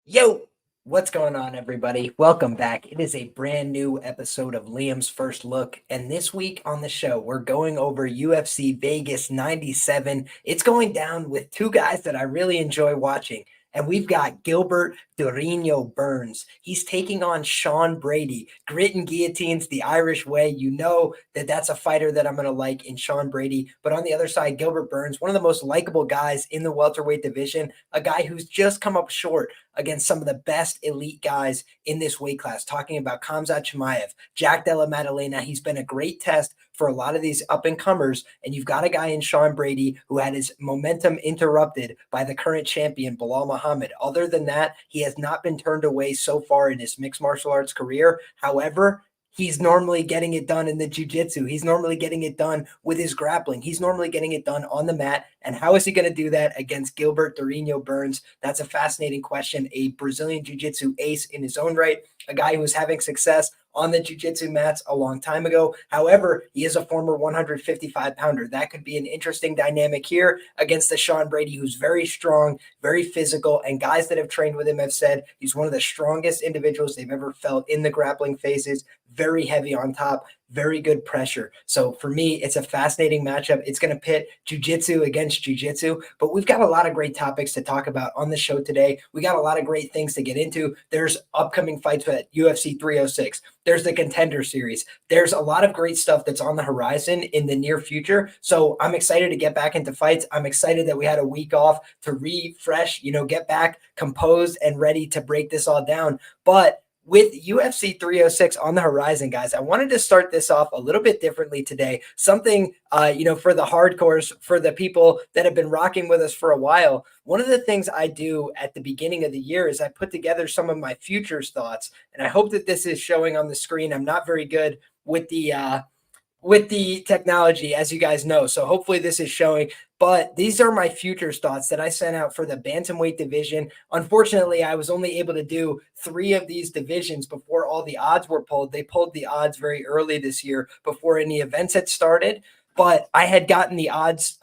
Yo, what's going on, everybody? Welcome back. It is a brand new episode of Liam's First Look. And this week on the show, we're going over UFC Vegas 97. It's going down with two guys that I really enjoy watching. And we've got Gilbert Durino Burns. He's taking on Sean Brady. Grit and guillotines the Irish way. You know that that's a fighter that I'm going to like in Sean Brady. But on the other side, Gilbert Burns, one of the most likable guys in the welterweight division, a guy who's just come up short against some of the best elite guys in this weight class, talking about Khamzat Chimaev, Jack Della Maddalena. He's been a great test for a lot of these up-and-comers, and you've got a guy in Sean Brady who had his momentum interrupted by the current champion, Bilal Muhammad. Other than that, he has not been turned away so far in his mixed martial arts career. However, he's normally getting it done in the jiu-jitsu. He's normally getting it done with his grappling. He's normally getting it done on the mat. And how is he going to do that against Gilbert Durino Burns? That's a fascinating question. A Brazilian jiu-jitsu ace in his own right, a guy who was having success on the jiu-jitsu mats a long time ago. However, he is a former 155-pounder. That could be an interesting dynamic here against the Sean Brady, who's very strong, very physical, and guys that have trained with him have said he's one of the strongest individuals they've ever felt in the grappling phases, very heavy on top, very good pressure. So for me, it's a fascinating matchup. It's going to pit jiu-jitsu against jiu-jitsu, but we've got a lot of great topics to talk about on the show today. We got a lot of great things to get into. There's upcoming fights at UFC 306. There's the Contender Series. There's a lot of great stuff that's on the horizon in the near future. So I'm excited to get back into fights. I'm excited that we had a week off to refresh, get back composed and ready to break this all down. But with UFC 306 on the horizon, guys, I wanted to start this off a little bit differently today. Something, for the hardcores, for the people that have been rocking with us for a while. One of the things I do at the beginning of the year is I put together some of my futures thoughts, and I hope that this is showing on the screen. I'm not very good with the technology, as you guys know. So hopefully this is showing, but these are my futures thoughts that I sent out for the bantamweight division. Unfortunately, I was only able to do 3 of these divisions before all the odds were pulled. They pulled the odds very early this year before any events had started. But I had gotten the odds,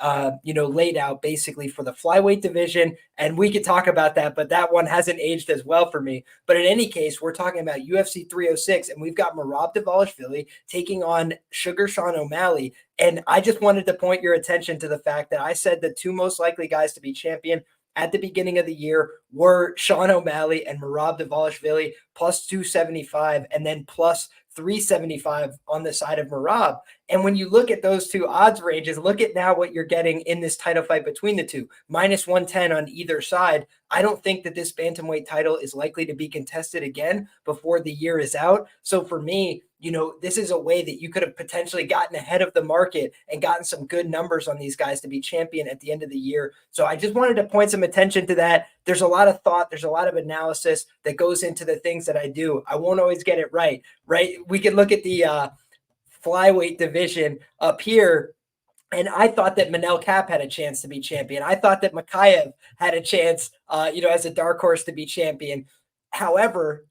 laid out basically for the flyweight division, and we could talk about that, but that one hasn't aged as well for me. But in any case, we're talking about UFC 306, and we've got Marotte Dvalishvili taking on Sugar Sean O'Malley. And I just wanted to point your attention to the fact that I said the 2 most likely guys to be champion at the beginning of the year were Sean O'Malley and Marotte Dvalishvili, plus 275, and then plus 375 on the side of Marotte. And when you look at those 2 odds ranges, look at now what you're getting in this title fight between the 2, minus 110 on either side. I don't think that this bantamweight title is likely to be contested again before the year is out. So for me, this is a way that you could have potentially gotten ahead of the market and gotten some good numbers on these guys to be champion at the end of the year. So I just wanted to point some attention to that. There's a lot of thought. There's a lot of analysis that goes into the things that I do. I won't always get it right? We can look at the flyweight division up here. And I thought that Manel Cap had a chance to be champion. I thought that Makayev had a chance, as a dark horse to be champion. However,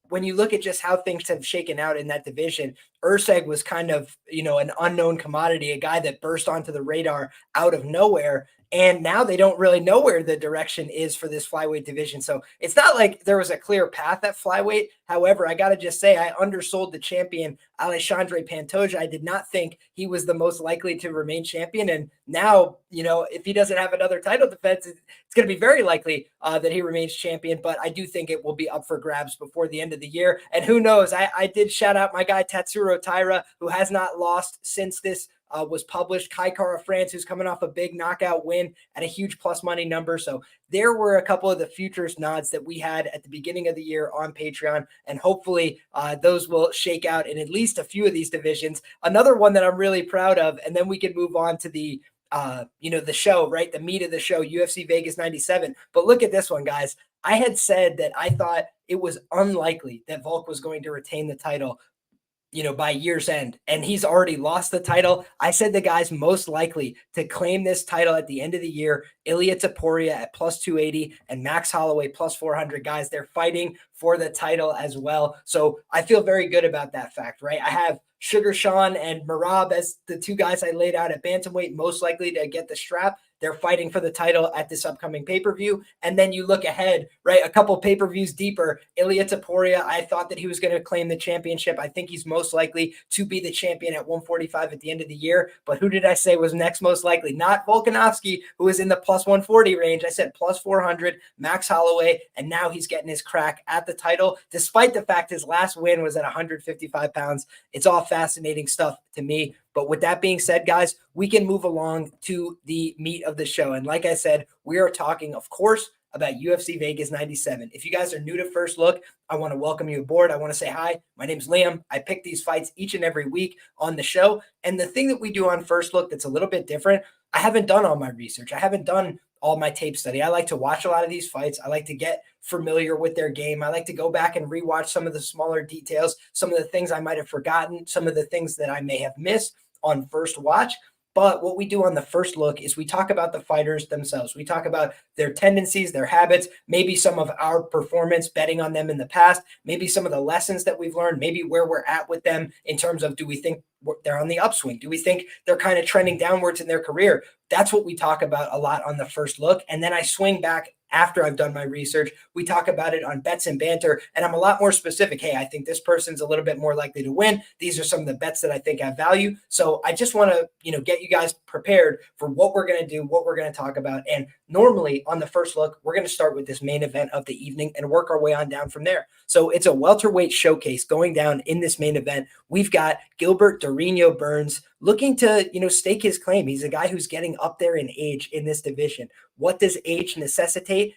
when you look at just how things have shaken out in that division, Urseg was kind of, an unknown commodity, a guy that burst onto the radar out of nowhere. And now they don't really know where the direction is for this flyweight division. So it's not like there was a clear path at flyweight. However, I got to just say, I undersold the champion, Alexandre Pantoja. I did not think he was the most likely to remain champion. And now, if he doesn't have another title defense, it's going to be very likely that he remains champion. But I do think it will be up for grabs before the end of the year. And who knows? I did shout out my guy, Tatsuro Taira, who has not lost since this was published. Kai Kara France, who's coming off a big knockout win at a huge plus money number. So there were a couple of the futures nods that we had at the beginning of the year on Patreon, and hopefully those will shake out in at least a few of these divisions. Another one that I'm really proud of, and then we can move on to the the show, right? The meat of the show, UFC Vegas 97. But look at this one, guys. I had said that I thought it was unlikely that Volk was going to retain the title, by year's end, and he's already lost the title. I said the guys most likely to claim this title at the end of the year, Ilia Topuria at plus 280 and Max Holloway plus 400. Guys, they're fighting for the title as well. So I feel very good about that fact, right? I have Sugar Sean and Marab as the 2 guys I laid out at bantamweight most likely to get the strap. They're fighting for the title at this upcoming pay-per-view. And then you look ahead, right? A couple pay-per-views deeper, Ilia Topuria, I thought that he was going to claim the championship. I think he's most likely to be the champion at 145 at the end of the year. But who did I say was next most likely? Not Volkanovski, who is in the plus 140 range. I said plus 400, Max Holloway, and now he's getting his crack at the title, despite the fact his last win was at 155 pounds. It's all fascinating stuff to me. But with that being said, guys, we can move along to the meat of the show. And like I said, we are talking, of course, about UFC Vegas 97. If you guys are new to First Look, I want to welcome you aboard. I want to say hi. My name's Liam. I pick these fights each and every week on the show. And the thing that we do on First Look that's a little bit different, I haven't done all my research. I haven't done all my tape study. I like to watch a lot of these fights. I like to get familiar with their game. I like to go back and rewatch some of the smaller details, some of the things I might have forgotten, some of the things that I may have missed on first watch. But what we do on the First Look is we talk about the fighters themselves. We talk about their tendencies, their habits, maybe some of our performance betting on them in the past, maybe some of the lessons that we've learned, maybe where we're at with them in terms of, do we think they're on the upswing? Do we think they're kind of trending downwards in their career? That's what we talk about a lot on the First Look. And then I swing back after I've done my research. We talk about it on Bets and Banter, and I'm a lot more specific. Hey, I think this person's a little bit more likely to win. These are some of the bets that I think have value. So I just want to, get you guys prepared for what we're going to do, what we're going to talk about. And normally on the First Look, we're going to start with this main event of the evening and work our way on down from there. So it's a welterweight showcase going down in this main event. We've got Gilbert Durinho Burns looking to, stake his claim. He's a guy who's getting up there in age in this division. What does age necessitate?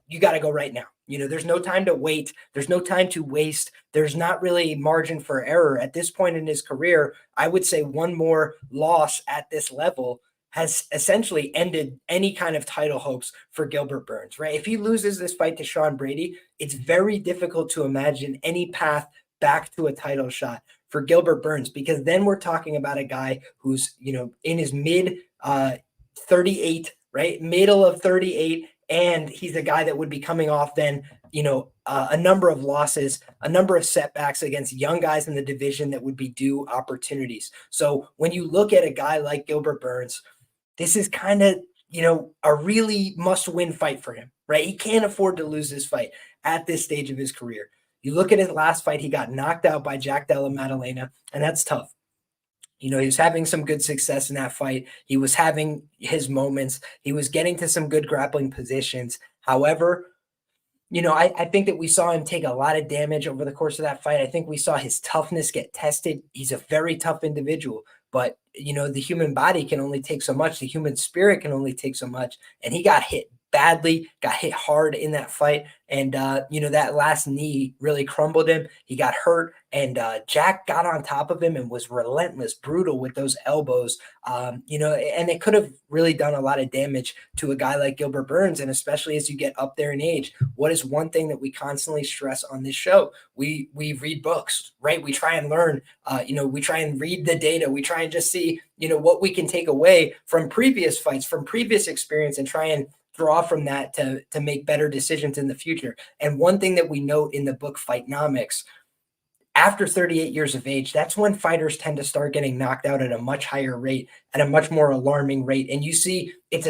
You got to go right now. There's no time to wait. There's no time to waste. There's not really margin for error at this point in his career. I would say one more loss at this level has essentially ended any kind of title hopes for Gilbert Burns, right? If he loses this fight to Sean Brady, it's very difficult to imagine any path back to a title shot for Gilbert Burns, because then we're talking about a guy who's, in his mid 38, right? Middle of 38. And he's a guy that would be coming off then, a number of losses, a number of setbacks against young guys in the division that would be due opportunities. So when you look at a guy like Gilbert Burns, this is kind of, a really must-win fight for him, right? He can't afford to lose this fight at this stage of his career. You look at his last fight, he got knocked out by Jack Della Maddalena, and that's tough. He was having some good success in that fight. He was having his moments. He was getting to some good grappling positions. However, I think that we saw him take a lot of damage over the course of that fight. I think we saw his toughness get tested. He's a very tough individual, but, the human body can only take so much. The human spirit can only take so much. And he got hit badly, got hit hard in that fight. And, that last knee really crumbled him. He got hurt, and Jack got on top of him and was relentless, brutal with those elbows, and it could have really done a lot of damage to a guy like Gilbert Burns. And especially as you get up there in age, what is one thing that we constantly stress on this show? We read books, right? We try and learn, we try and read the data. We try and just see, what we can take away from previous fights, from previous experience, and try and draw from that to make better decisions in the future. And one thing that we note in the book Fightnomics, after 38 years of age, that's when fighters tend to start getting knocked out at a much higher rate, at a much more alarming rate. And you see it's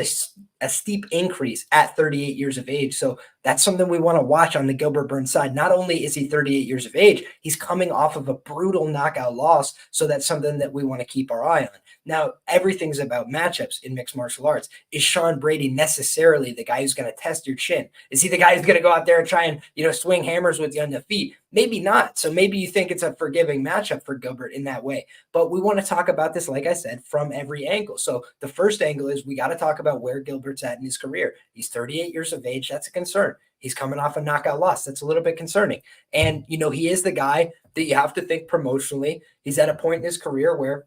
a steep increase at 38 years of age. So that's something we want to watch on the Gilbert Burns side. Not only is he 38 years of age, he's coming off of a brutal knockout loss. So that's something that we want to keep our eye on. Now, everything's about matchups in mixed martial arts. Is Sean Brady necessarily the guy who's going to test your chin? Is he the guy who's going to go out there and try and, swing hammers with you on the feet? Maybe not. So maybe you think it's a forgiving matchup for Gilbert in that way. But we want to talk about this, like I said, from every angle. So the first angle is we got to talk about where Gilbert's at in his career. He's 38 years of age. That's a concern. He's coming off a knockout loss. That's a little bit concerning. And, he is the guy that you have to think promotionally. He's at a point in his career where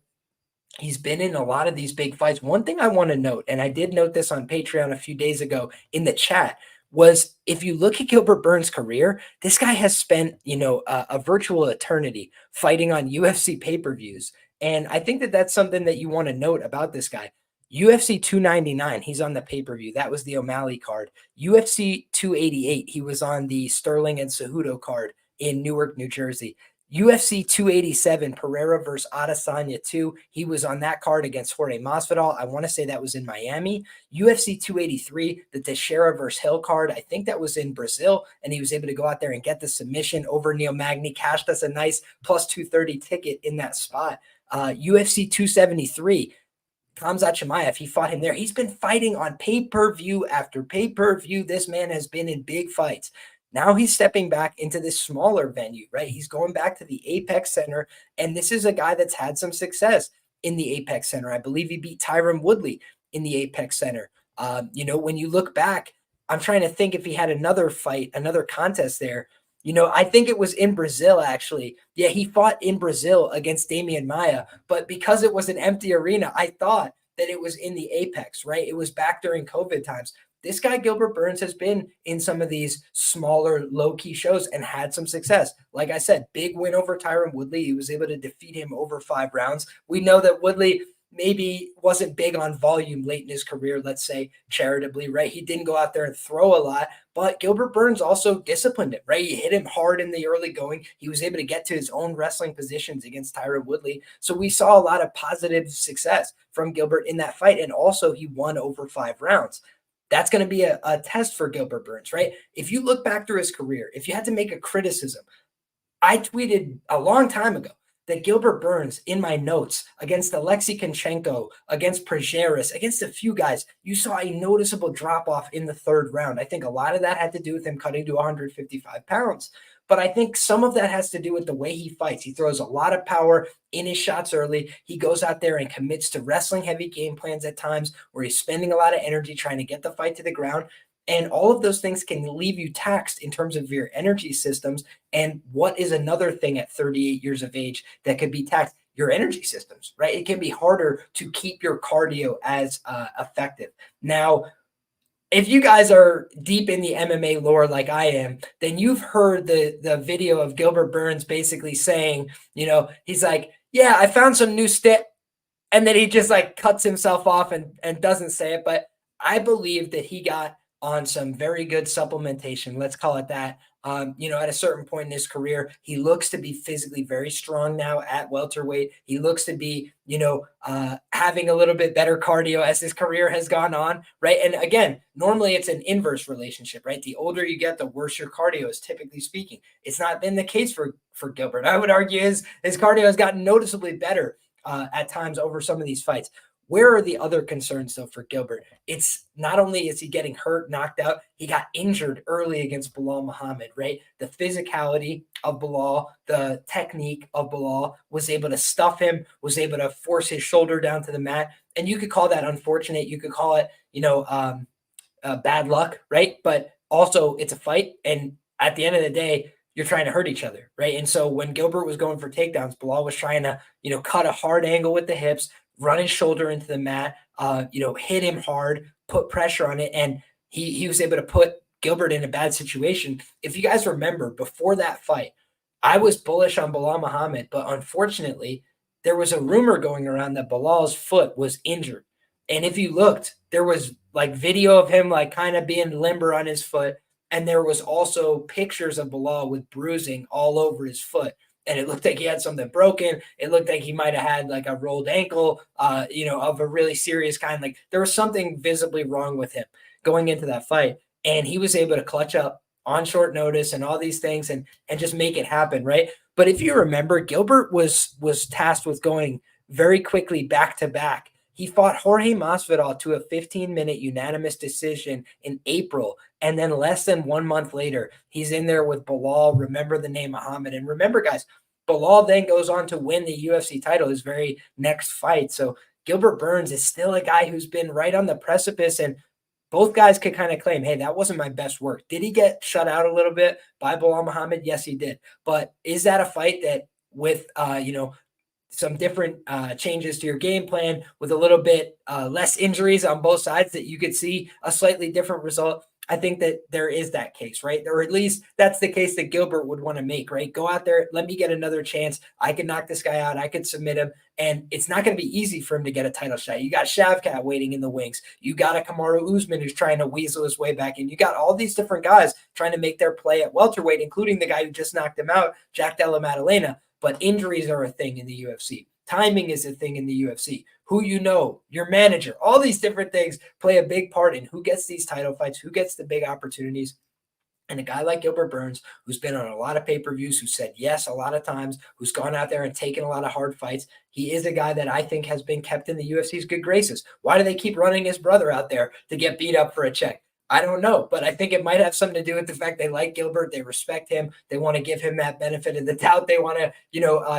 he's been in a lot of these big fights. One thing I want to note, and I did note this on Patreon a few days ago in the chat, was if you look at Gilbert Burns' career, this guy has spent, a virtual eternity fighting on UFC pay-per-views. And I think that that's something that you want to note about this guy. UFC 299, he's on the pay-per-view. That was the O'Malley card. UFC 288, he was on the Sterling and Cejudo card in Newark, New Jersey. UFC 287, Pereira versus Adesanya 2. He was on that card against Jorge Masvidal. I want to say that was in Miami. UFC 283, the Teixeira versus Hill card. I think that was in Brazil, and he was able to go out there and get the submission over Neil Magny, cashed us a nice plus 230 ticket in that spot. UFC 273, Khamzat Chimaev, he fought him there. He's been fighting on pay-per-view after pay-per-view. This man has been in big fights. Now he's stepping back into this smaller venue, right? He's going back to the Apex Center, and this is a guy that's had some success in the Apex Center. I believe he beat Tyron Woodley in the Apex Center. When you look back, I'm trying to think if he had another fight, another contest there. I think it was in Brazil, actually. Yeah, he fought in Brazil against Damian Maia, but because it was an empty arena, I thought that it was in the Apex, right? It was back during COVID times. This guy, Gilbert Burns, has been in some of these smaller, low-key shows and had some success. Like I said, big win over Tyron Woodley. He was able to defeat him over 5 rounds. We know that Woodley maybe wasn't big on volume late in his career, let's say charitably, right? He didn't go out there and throw a lot, but Gilbert Burns also disciplined him, right? He hit him hard in the early going. He was able to get to his own wrestling positions against Tyron Woodley. So we saw a lot of positive success from Gilbert in that fight. And also he won over 5 rounds. That's going to be a test for Gilbert Burns, right? If you look back through his career, if you had to make a criticism, I tweeted a long time ago that Gilbert Burns, in my notes, against Alexei Konchenko, against Prajeris, against a few guys, you saw a noticeable drop-off in the 3rd round. I think a lot of that had to do with him cutting to 155 pounds. But I think some of that has to do with the way he fights. He throws a lot of power in his shots early. He goes out there and commits to wrestling heavy game plans at times where he's spending a lot of energy trying to get the fight to the ground. And all of those things can leave you taxed in terms of your energy systems. And what is another thing at 38 years of age that could be taxed? Your energy systems, right? It can be harder to keep your cardio as effective. Now, if you guys are deep in the MMA lore like I am, then you've heard the video of Gilbert Burns basically saying, he's like, yeah, I found some new stick. And then he just like cuts himself off and doesn't say it. But I believe that he got on some very good supplementation, let's call it that. At a certain point in his career, he looks to be physically very strong now at welterweight. He looks to be, having a little bit better cardio as his career has gone on, right? And again, normally it's an inverse relationship, right? The older you get, the worse your cardio is, typically speaking. It's not been the case for Gilbert. I would argue his cardio has gotten noticeably better at times over some of these fights. Where are the other concerns, though, for Gilbert? It's not only is he getting hurt, knocked out, he got injured early against Belal Muhammad, right? The physicality of Belal, the technique of Belal was able to stuff him, was able to force his shoulder down to the mat. And you could call that unfortunate. You could call it, bad luck, right? But also it's a fight. And at the end of the day, you're trying to hurt each other, right? And so when Gilbert was going for takedowns, Belal was trying to, cut a hard angle with the hips, run his shoulder into the mat, hit him hard, put pressure on it. And he was able to put Gilbert in a bad situation. If you guys remember, before that fight, I was bullish on Belal Muhammad, but unfortunately, there was a rumor going around that Belal's foot was injured. And if you looked, there was like video of him like kind of being limber on his foot. And there was also pictures of Belal with bruising all over his foot. And it looked like he had something broken. It looked like he might have had like a rolled ankle, of a really serious kind. Like there was something visibly wrong with him going into that fight. And he was able to clutch up on short notice and all these things and just make it happen, right? But if you remember, Gilbert was tasked with going very quickly back to back. He fought Jorge Masvidal to a 15-minute unanimous decision in April. And then less than 1 month later, he's in there with Belal, remember the name Muhammad. And remember, guys, Belal then goes on to win the UFC title, his very next fight. So Gilbert Burns is still a guy who's been right on the precipice. And both guys could kind of claim, hey, that wasn't my best work. Did he get shut out a little bit by Belal Muhammad? Yes, he did. But is that a fight that with, some different changes to your game plan with a little bit less injuries on both sides that you could see a slightly different result? I think that there is that case, right? Or at least that's the case that Gilbert would want to make, right? Go out there, let me get another chance. I could knock this guy out. I could submit him. And it's not going to be easy for him to get a title shot. You got Shavkat waiting in the wings. You got a Kamaru Usman who's trying to weasel his way back in. You got all these different guys trying to make their play at welterweight, including the guy who just knocked him out, Jack Della Maddalena. But injuries are a thing in the UFC. Timing is a thing in the UFC. Who you know, your manager, all these different things play a big part in who gets these title fights, who gets the big opportunities. And a guy like Gilbert Burns, who's been on a lot of pay-per-views, who said yes a lot of times, who's gone out there and taken a lot of hard fights, he is a guy that I think has been kept in the UFC's good graces. Why do they keep running his brother out there to get beat up for a check? I don't know, but I think it might have something to do with the fact they like Gilbert, they respect him, they want to give him that benefit of the doubt, they want to,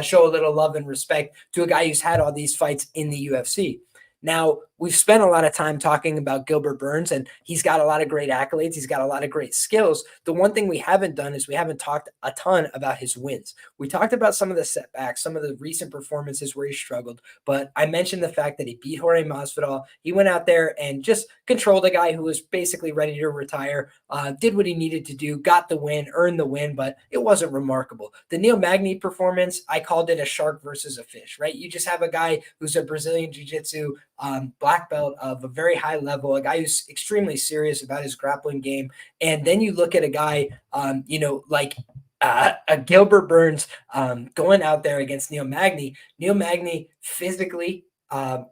show a little love and respect to a guy who's had all these fights in the UFC. Now, we've spent a lot of time talking about Gilbert Burns, and he's got a lot of great accolades. He's got a lot of great skills. The one thing we haven't done is we haven't talked a ton about his wins. We talked about some of the setbacks, some of the recent performances where he struggled, but I mentioned the fact that he beat Jorge Masvidal. He went out there and just controlled a guy who was basically ready to retire, did what he needed to do, got the win, earned the win, but it wasn't remarkable. The Neil Magny performance, I called it a shark versus a fish, right? You just have a guy who's a Brazilian Jiu-Jitsu black belt of a very high level, a guy who's extremely serious about his grappling game. And then you look at a guy, like a Gilbert Burns going out there against Neil Magny. Neil Magny physically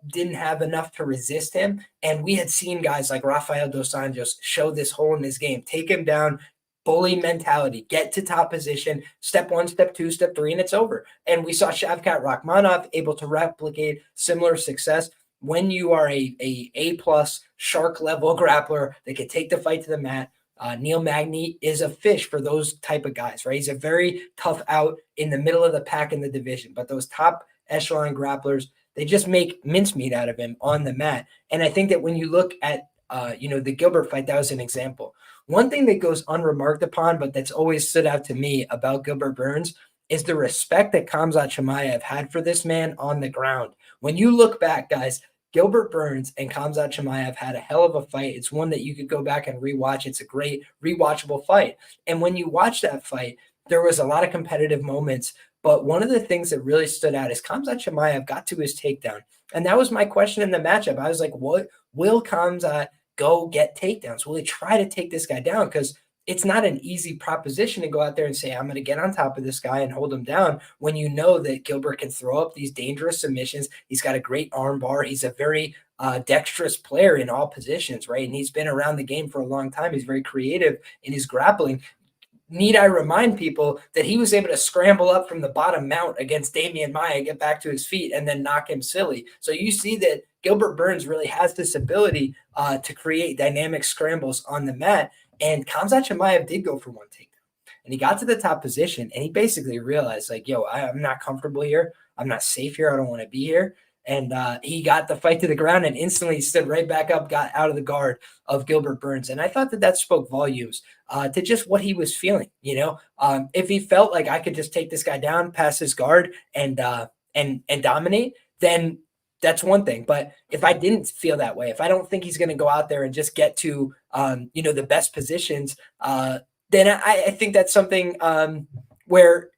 didn't have enough to resist him. And we had seen guys like Rafael dos Anjos show this hole in his game, take him down, bully mentality, get to top position, step 1, step 2, step 3, and it's over. And we saw Shavkat Rakhmonov able to replicate similar success. When you are a plus shark level grappler that can take the fight to the mat, Neil Magny is a fish for those type of guys, right? He's a very tough out in the middle of the pack in the division, but those top echelon grapplers, they just make mincemeat out of him on the mat. And I think that when you look at, the Gilbert fight, that was an example. One thing that goes unremarked upon, but that's always stood out to me about Gilbert Burns is the respect that Khamzat Chimaev had for this man on the ground. When you look back, guys, Gilbert Burns and Khamzat Chimaev had a hell of a fight. It's one that you could go back and rewatch. It's a great rewatchable fight. And when you watch that fight, there was a lot of competitive moments. But one of the things that really stood out is Khamzat Chimaev got to his takedown. And that was my question in the matchup. I was like, what will Khamzat go get takedowns? Will he try to take this guy down? Because it's not an easy proposition to go out there and say, I'm going to get on top of this guy and hold him down when you know that Gilbert can throw up these dangerous submissions. He's got a great arm bar. He's a very dexterous player in all positions, right? And he's been around the game for a long time. He's very creative in his grappling. Need I remind people that he was able to scramble up from the bottom mount against Damian Maia, get back to his feet, and then knock him silly. So you see that Gilbert Burns really has this ability to create dynamic scrambles on the mat. And Khamzat Chimaev did go for one takedown. And he got to the top position, and he basically realized, like, I'm not comfortable here. I'm not safe here. I don't want to be here. And he got the fight to the ground and instantly stood right back up, got out of the guard of Gilbert Burns. And I thought that spoke volumes to just what he was feeling. If he felt like I could just take this guy down, pass his guard, and dominate, then that's one thing. But if I didn't feel that way, if I don't think he's going to go out there and just get to, the best positions, then I think that's something where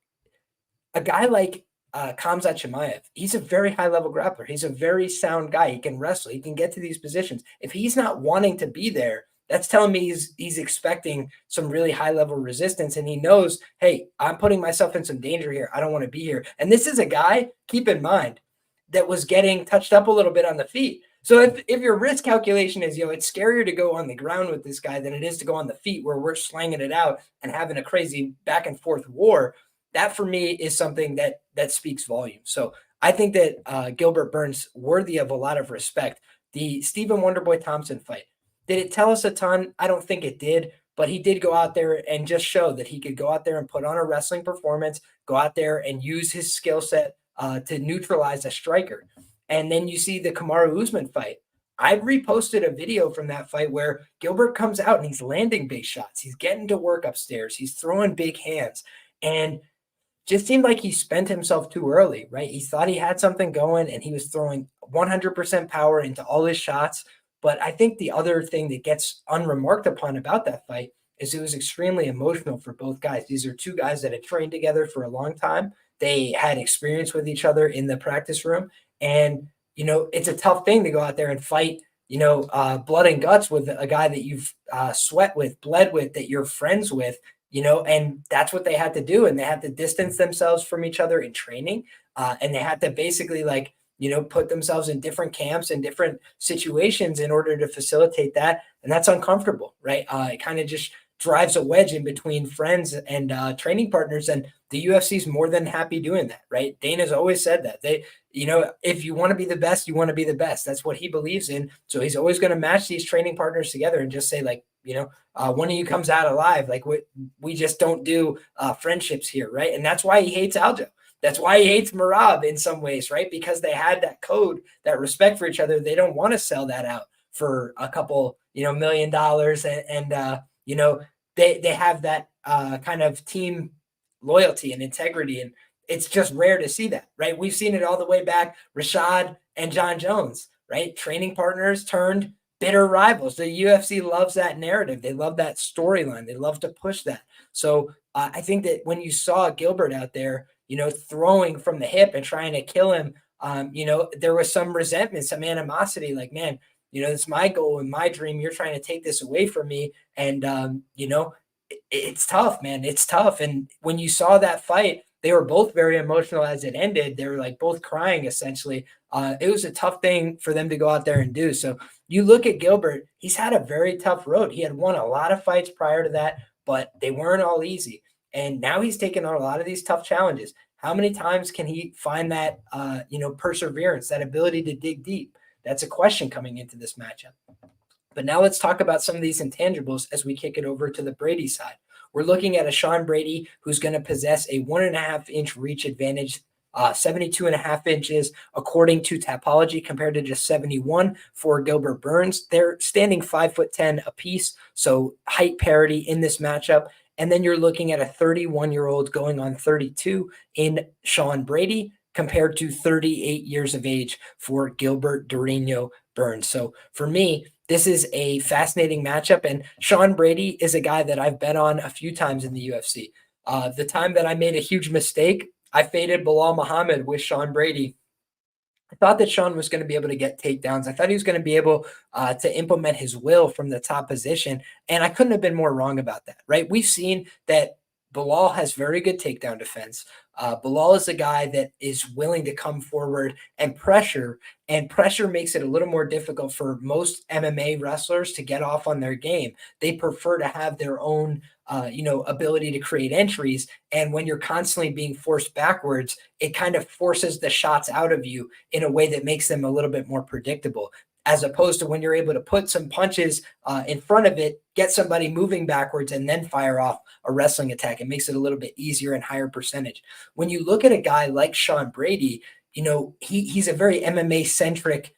a guy like Khamzat Chimaev, he's a very high level grappler. He's a very sound guy. He can wrestle. He can get to these positions. If he's not wanting to be there, that's telling me he's expecting some really high level resistance. And he knows, hey, I'm putting myself in some danger here. I don't want to be here. And this is a guy, keep in mind, that was getting touched up a little bit on the feet. So if your risk calculation is, it's scarier to go on the ground with this guy than it is to go on the feet where we're slanging it out and having a crazy back and forth war, that for me is something that speaks volume. So I think that Gilbert Burns worthy of a lot of respect. The Stephen Wonderboy Thompson fight, did it tell us a ton? I don't think it did, but he did go out there and just show that he could go out there and put on a wrestling performance, go out there and use his skill set to neutralize a striker. And then you see the Kamaru Usman fight. I reposted a video from that fight where Gilbert comes out and he's landing big shots. He's getting to work upstairs. He's throwing big hands. And just seemed like he spent himself too early, right? He thought he had something going and he was throwing 100% power into all his shots. But I think the other thing that gets unremarked upon about that fight is it was extremely emotional for both guys. These are two guys that had trained together for a long time. They had experience with each other in the practice room. And, it's a tough thing to go out there and fight, blood and guts with a guy that you've sweat with, bled with, that you're friends with, and that's what they had to do. And they had to distance themselves from each other in training. And they had to basically put themselves in different camps and different situations in order to facilitate that. And that's uncomfortable, right? It kind of just drives a wedge in between friends and training partners. And the UFC is more than happy doing that, right? Dana's always said that. If you want to be the best, you want to be the best. That's what he believes in. So he's always going to match these training partners together and just say, one of you comes out alive. Like we just don't do friendships here, right? And that's why he hates Aljo. That's why he hates Merab in some ways, right? Because they had that code, that respect for each other. They don't want to sell that out for a couple, $1 million. They have that kind of team loyalty and integrity. And it's just rare to see that, right? We've seen it all the way back, Rashad and John Jones, right? Training partners turned bitter rivals. The UFC loves that narrative. They love that storyline. They love to push that. So I think that when you saw Gilbert out there, throwing from the hip and trying to kill him, there was some resentment, some animosity, like, man, it's my goal and my dream. You're trying to take this away from me. And, it's tough, man. It's tough. And when you saw that fight, they were both very emotional as it ended. They were like both crying, essentially. It was a tough thing for them to go out there and do. So you look at Gilbert, he's had a very tough road. He had won a lot of fights prior to that, but they weren't all easy. And now he's taken on a lot of these tough challenges. How many times can he find that, perseverance, that ability to dig deep? That's a question coming into this matchup. But now let's talk about some of these intangibles as we kick it over to the Brady side. We're looking at a Sean Brady who's going to possess a 1.5-inch reach advantage, 72.5 inches, according to Tapology, compared to just 71 for Gilbert Burns. They're standing 5'10" apiece, so height parity in this matchup. And then you're looking at a 31-year-old going on 32 in Sean Brady, compared to 38 years of age for Gilbert Durinho Burns. So for me, this is a fascinating matchup, and Sean Brady is a guy that I've bet on a few times in the UFC. The time that I made a huge mistake, I faded Bilal Muhammad with Sean Brady. I thought that Sean was going to be able to get takedowns. I thought he was going to be able to implement his will from the top position, and I couldn't have been more wrong about that, right? We've seen that Bilal has very good takedown defense. Bilal is a guy that is willing to come forward and pressure makes it a little more difficult for most MMA wrestlers to get off on their game. They prefer to have their own, ability to create entries. And when you're constantly being forced backwards, it kind of forces the shots out of you in a way that makes them a little bit more predictable, as opposed to when you're able to put some punches in front of it, get somebody moving backwards, and then fire off a wrestling attack. It makes it a little bit easier and higher percentage. When you look at a guy like Sean Brady, he's a very MMA-centric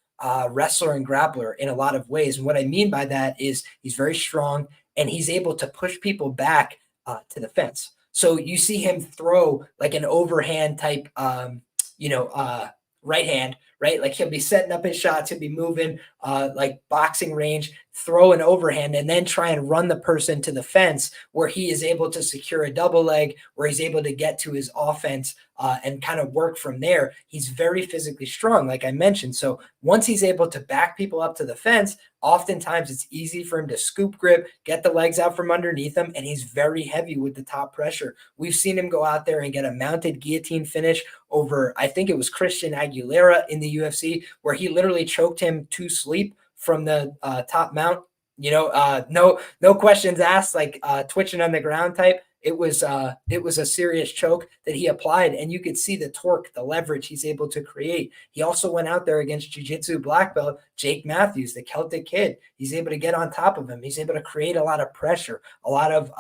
wrestler and grappler in a lot of ways. And what I mean by that is he's very strong, and he's able to push people back to the fence. So you see him throw like an overhand type, right hand, right? Like he'll be setting up his shots, he'll be moving like boxing range, throw an overhand, and then try and run the person to the fence where he is able to secure a double leg, where he's able to get to his offense and kind of work from there. He's very physically strong, like I mentioned. So once he's able to back people up to the fence, oftentimes it's easy for him to scoop grip, get the legs out from underneath him, and he's very heavy with the top pressure. We've seen him go out there and get a mounted guillotine finish over, I think it was Christian Aguilera in the UFC, where he literally choked him to sleep from the top mount. No questions asked, like twitching on the ground type. It was a serious choke that he applied, and you could see the torque, the leverage he's able to create. He also went out there against jiu-jitsu black belt Jake Matthews, the Celtic kid. He's able to get on top of him. He's able to create a lot of pressure, a lot of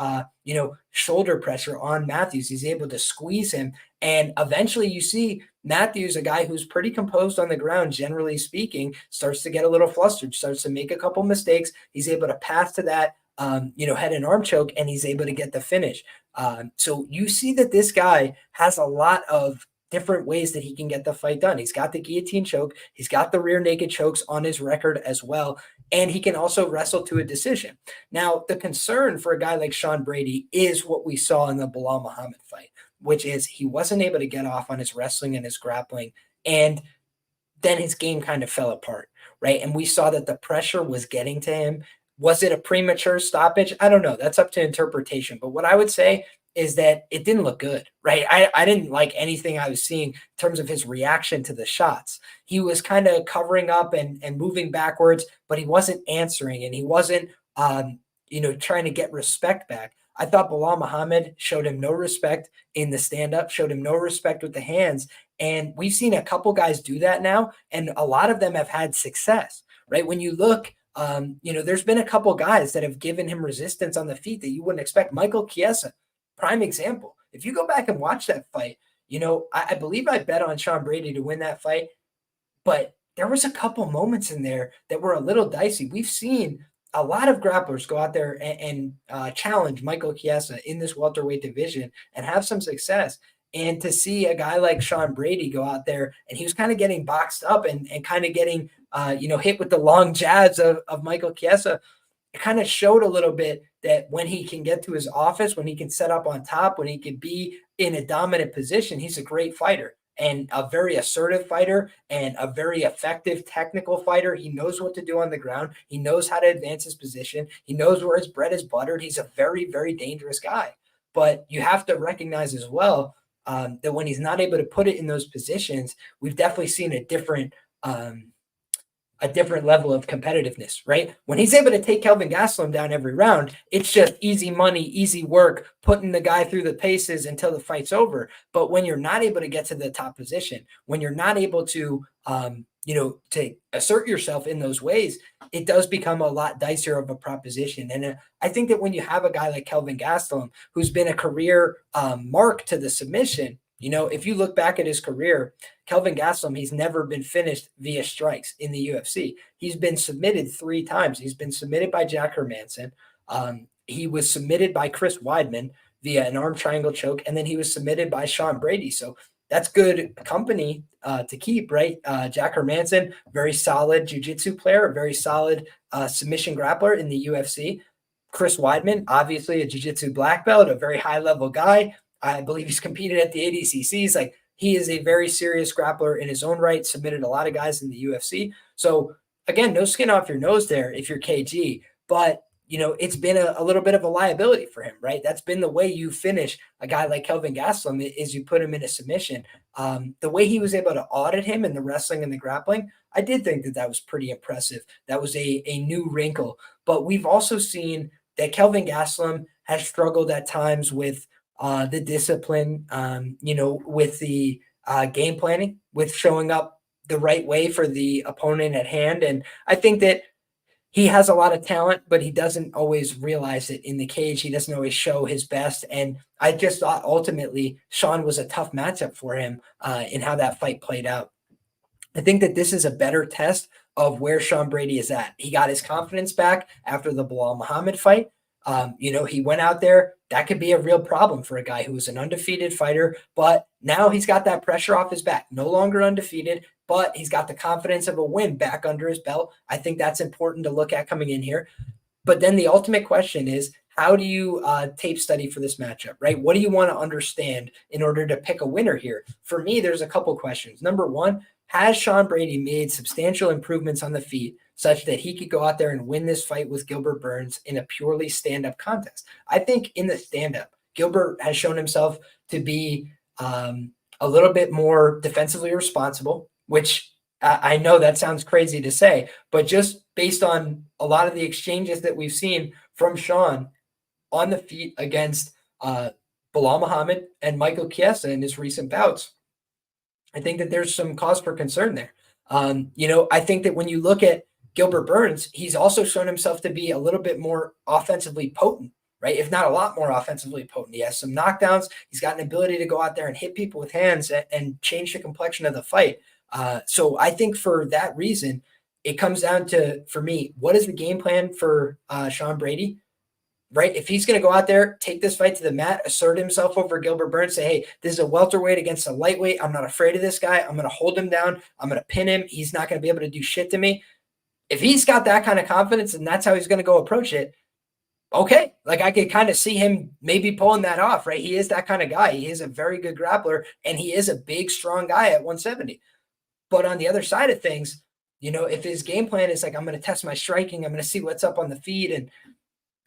shoulder pressure on Matthews. He's able to squeeze him, and eventually you see Matthews, a guy who's pretty composed on the ground, generally speaking, starts to get a little flustered, starts to make a couple mistakes. He's able to pass to that head and arm choke, and he's able to get the finish. So you see that this guy has a lot of different ways that he can get the fight done. He's got the guillotine choke. He's got the rear naked chokes on his record as well. And he can also wrestle to a decision. Now, the concern for a guy like Sean Brady is what we saw in the Bilal Muhammad fight, which is he wasn't able to get off on his wrestling and his grappling. And then his game kind of fell apart, right? And we saw that the pressure was getting to him. Was it a premature stoppage? I don't know. That's up to interpretation. But what I would say is that it didn't look good, right? I didn't like anything I was seeing in terms of his reaction to the shots. He was kind of covering up and moving backwards, but he wasn't answering, and he wasn't, trying to get respect back. I thought Bilal Muhammad showed him no respect in the stand-up, showed him no respect with the hands. And we've seen a couple guys do that now, and a lot of them have had success, right? When you look, there's been a couple guys that have given him resistance on the feet that you wouldn't expect. Michael Chiesa, prime example. If you go back and watch that fight, I believe I bet on Sean Brady to win that fight, but there was a couple moments in there that were a little dicey. We've seen a lot of grapplers go out there and challenge Michael Chiesa in this welterweight division and have some success. And to see a guy like Sean Brady go out there and he was kind of getting boxed up and kind of getting, hit with the long jabs of Michael Chiesa, it kind of showed a little bit that when he can get to his office, when he can set up on top, when he can be in a dominant position, he's a great fighter and a very assertive fighter and a very effective technical fighter. He knows what to do on the ground. He knows how to advance his position. He knows where his bread is buttered. He's a very, very dangerous guy. But you have to recognize as well that when he's not able to put it in those positions, we've definitely seen a different level of competitiveness, right? When he's able to take Kelvin Gastelum down every round, it's just easy money, easy work, putting the guy through the paces until the fight's over. But when you're not able to get to the top position, when you're not able to, to assert yourself in those ways, it does become a lot dicier of a proposition. And I think that when you have a guy like Kelvin Gastelum, who's been a career mark to the submission, if you look back at his career, Kelvin Gastelum, he's never been finished via strikes in the UFC. He's been submitted 3 times. He's been submitted by Jack Hermanson. He was submitted by Chris Weidman via an arm triangle choke, and then he was submitted by Sean Brady. So that's good company to keep, right? Jack Hermanson, very solid jiu-jitsu player, a very solid submission grappler in the UFC. Chris Weidman, obviously a jiu-jitsu black belt, a very high-level guy. I believe he's competed at the ADCCs. Like, he is a very serious grappler in his own right, submitted a lot of guys in the UFC. So again, no skin off your nose there if you're KG, but it's been a little bit of a liability for him, right? That's been the way you finish a guy like Kelvin Gastelum is you put him in a submission. The way he was able to audit him in the wrestling and the grappling, I did think that was pretty impressive. That was a new wrinkle. But we've also seen that Kelvin Gastelum has struggled at times with the discipline, with the game planning, with showing up the right way for the opponent at hand. And I think that he has a lot of talent, but he doesn't always realize it in the cage. He doesn't always show his best. And I just thought ultimately Sean was a tough matchup for him in how that fight played out. I think that this is a better test of where Sean Brady is at. He got his confidence back after the Bilal Muhammad fight. He went out there. That could be a real problem for a guy who was an undefeated fighter, but now he's got that pressure off his back. No longer undefeated, but he's got the confidence of a win back under his belt. I think that's important to look at coming in here. But then the ultimate question is, how do you tape study for this matchup, right? What do you want to understand in order to pick a winner here? For me, there's a couple questions. Number one, has Sean Brady made substantial improvements on the feet such that he could go out there and win this fight with Gilbert Burns in a purely stand-up contest? I think in the stand-up, Gilbert has shown himself to be a little bit more defensively responsible, which I know that sounds crazy to say, but just based on a lot of the exchanges that we've seen from Sean on the feet against Bilal Muhammad and Michael Chiesa in his recent bouts, I think that there's some cause for concern there. I think that when you look at Gilbert Burns, he's also shown himself to be a little bit more offensively potent, right? If not a lot more offensively potent. He has some knockdowns. He's got an ability to go out there and hit people with hands and change the complexion of the fight. So I think for that reason, it comes down to, for me, what is the game plan for Sean Brady? right? If he's going to go out there, take this fight to the mat, assert himself over Gilbert Burns, say, hey, this is a welterweight against a lightweight. I'm not afraid of this guy. I'm going to hold him down. I'm going to pin him. He's not going to be able to do shit to me. If he's got that kind of confidence and that's how he's going to go approach it, okay, like I could kind of see him maybe pulling that off, right? He is that kind of guy. He is a very good grappler, and he is a big, strong guy at 170. But on the other side of things, if his game plan is like, I'm going to test my striking, I'm going to see what's up on the feet, and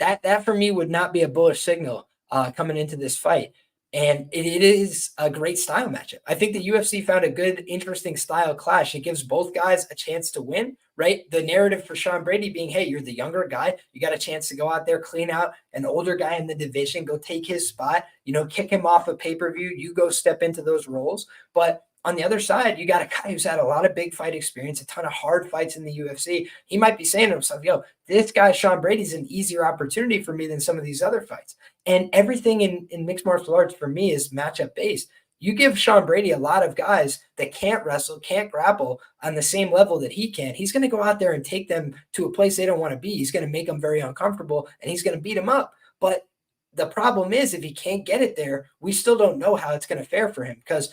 that for me would not be a bullish signal coming into this fight. And it is a great style matchup. I think the UFC found a good, interesting style clash. It gives both guys a chance to win, right? The narrative for Sean Brady being, hey, you're the younger guy. You got a chance to go out there, clean out an older guy in the division, go take his spot, kick him off a pay-per-view. You go step into those roles. But on the other side, you got a guy who's had a lot of big fight experience, a ton of hard fights in the UFC. He might be saying to himself, this guy, Sean Brady's an easier opportunity for me than some of these other fights. And everything in mixed martial arts for me is matchup based. You give Sean Brady a lot of guys that can't wrestle, can't grapple on the same level that he can. He's going to go out there and take them to a place they don't want to be. He's going to make them very uncomfortable, and he's going to beat them up. But the problem is, if he can't get it there, we still don't know how it's going to fare for him, because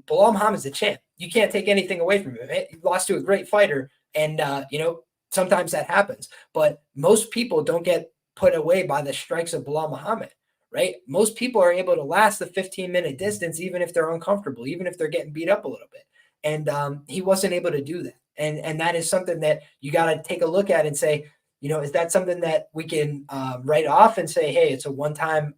Belal Muhammad's the champ. You can't take anything away from him. He lost to a great fighter, and sometimes that happens. But most people don't get put away by the strikes of Belal Muhammad, right? Most people are able to last the 15-minute distance, even if they're uncomfortable, even if they're getting beat up a little bit. And he wasn't able to do that. And that is something that you got to take a look at and say, is that something that we can write off and say, hey, it's a one-time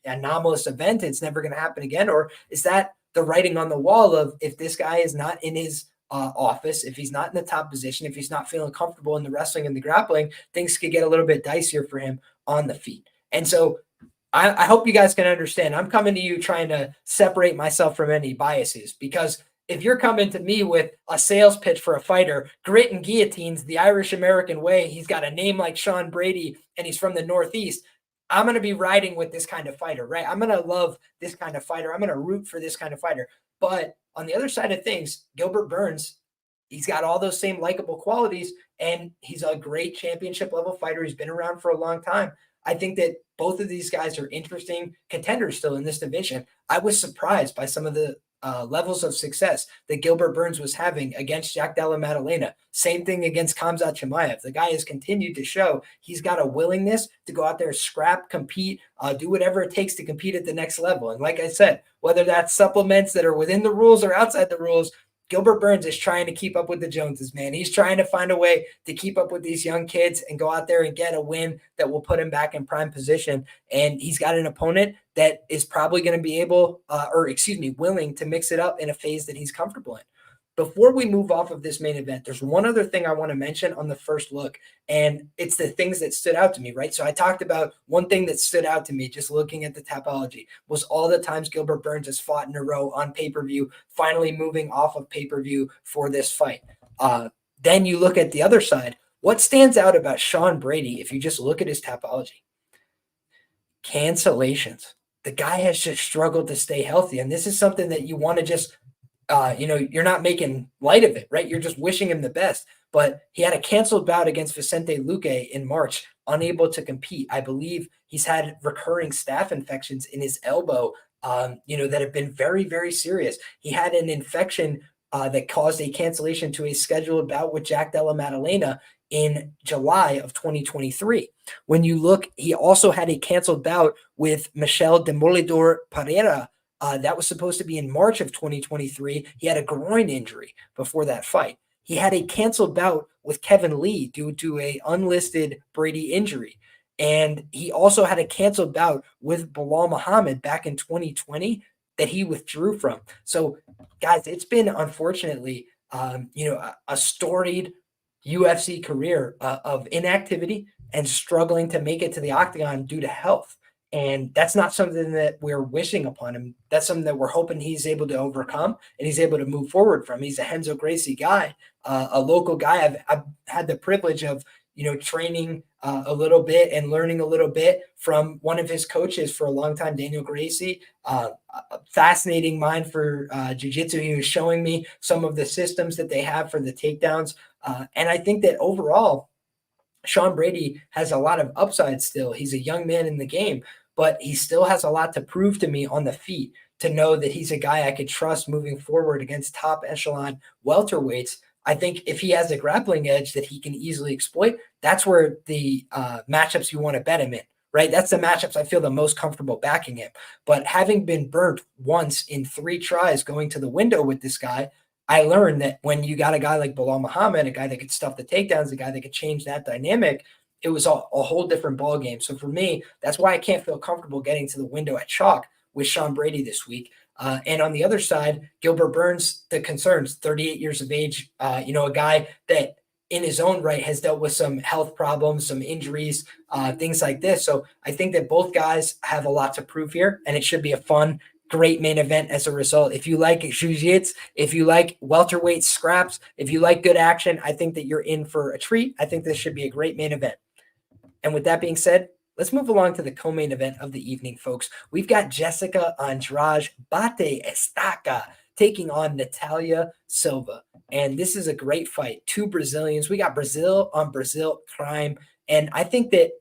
anomalous event, it's never going to happen again? Or is that the writing on the wall of, if this guy is not in his office, if he's not in the top position, if he's not feeling comfortable in the wrestling and the grappling, things could get a little bit dicier for him on the feet. And so I hope you guys can understand. I'm coming to you trying to separate myself from any biases, because if you're coming to me with a sales pitch for a fighter, grit and guillotines, the Irish American way, he's got a name like Sean Brady and he's from the Northeast, I'm going to be riding with this kind of fighter, right? I'm going to love this kind of fighter. I'm going to root for this kind of fighter. But on the other side of things, Gilbert Burns, he's got all those same likable qualities, and he's a great championship level fighter. He's been around for a long time. I think that both of these guys are interesting contenders still in this division. I was surprised by some of the levels of success that Gilbert Burns was having against Jack Della Maddalena. Same thing against Khamzat Chimaev. The guy has continued to show he's got a willingness to go out there, scrap, compete, do whatever it takes to compete at the next level. And like I said, whether that's supplements that are within the rules or outside the rules, Gilbert Burns is trying to keep up with the Joneses, man. He's trying to find a way to keep up with these young kids and go out there and get a win that will put him back in prime position. And he's got an opponent that is probably going to be able, willing to mix it up in a phase that he's comfortable in. Before we move off of this main event, there's one other thing I want to mention on the first look, and it's the things that stood out to me, right? So I talked about one thing that stood out to me just looking at the Tapology was all the times Gilbert Burns has fought in a row on pay-per-view, finally moving off of pay-per-view for this fight. Then you look at the other side. What stands out about Sean Brady, if you just look at his Tapology? Cancellations. The guy has just struggled to stay healthy, and this is something that you want to just you're not making light of it, right? You're just wishing him the best. But he had a canceled bout against Vicente Luque in March, unable to compete. I believe he's had recurring staph infections in his elbow, that have been very, very serious. He had an infection that caused a cancellation to a scheduled bout with Jack Della Maddalena in July of 2023. When you look, he also had a canceled bout with Michel Demolidor Pereira. That was supposed to be in March of 2023. He had a groin injury before that fight. He had a canceled bout with Kevin Lee due to a unlisted Brady injury. And he also had a canceled bout with Belal Muhammad back in 2020 that he withdrew from. So, guys, it's been, unfortunately, a storied UFC career of inactivity and struggling to make it to the octagon due to health. And that's not something that we're wishing upon him. That's something that we're hoping he's able to overcome and he's able to move forward from. He's a Renzo Gracie guy, a local guy. I've had the privilege of, training a little bit and learning a little bit from one of his coaches for a long time, Daniel Gracie. A fascinating mind for jiu-jitsu. He was showing me some of the systems that they have for the takedowns. And I think that overall, Sean Brady has a lot of upside still. He's a young man in the game, but he still has a lot to prove to me on the feet to know that he's a guy I could trust moving forward against top echelon welterweights. I think if he has a grappling edge that he can easily exploit, that's where the matchups you want to bet him in, right? That's the matchups I feel the most comfortable backing him. But having been burnt once in 3 tries going to the window with this guy, I learned that when you got a guy like Bilal Muhammad, a guy that could stuff the takedowns, a guy that could change that dynamic, it was a whole different ball game. So for me, that's why I can't feel comfortable getting to the window at chalk with Sean Brady this week. And on the other side, Gilbert Burns, the concerns, 38 years of age, a guy that in his own right has dealt with some health problems, some injuries, things like this. So I think that both guys have a lot to prove here, and it should be a fun, great main event as a result. If you like jiu-jitsu, if you like welterweight scraps, if you like good action, I think that you're in for a treat. I think this should be a great main event. And with that being said, let's move along to the co-main event of the evening, folks. We've got Jessica Andrade Bate Estaca taking on Natalia Silva. And this is a great fight. 2 Brazilians. We got Brazil on Brazil crime. And I think that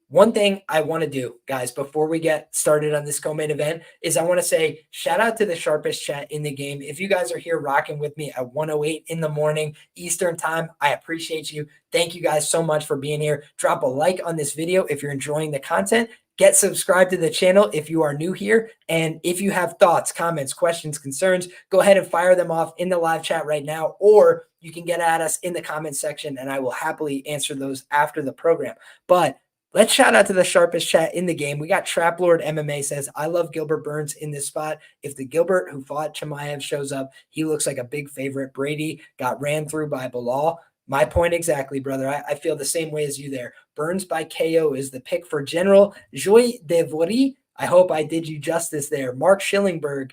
one thing I want to do, guys, before we get started on this co-main event is I want to say shout out to the sharpest chat in the game. If you guys are here rocking with me at 1:08 in the morning Eastern time, I appreciate you. Thank you guys so much for being here. Drop a like on this video if you're enjoying the content. Get subscribed to the channel if you are new here. And if you have thoughts, comments, questions, concerns, go ahead and fire them off in the live chat right now, or you can get at us in the comments section and I will happily answer those after the program. But let's shout out to the sharpest chat in the game. We got Trap Lord MMA says, I love Gilbert Burns in this spot. If the Gilbert who fought Chimaev shows up, he looks like a big favorite. Brady got ran through by Bilal. My point exactly, brother. I feel the same way as you there. Burns by KO is the pick for General Joy Devori. I hope I did you justice there. Mark Schillingberg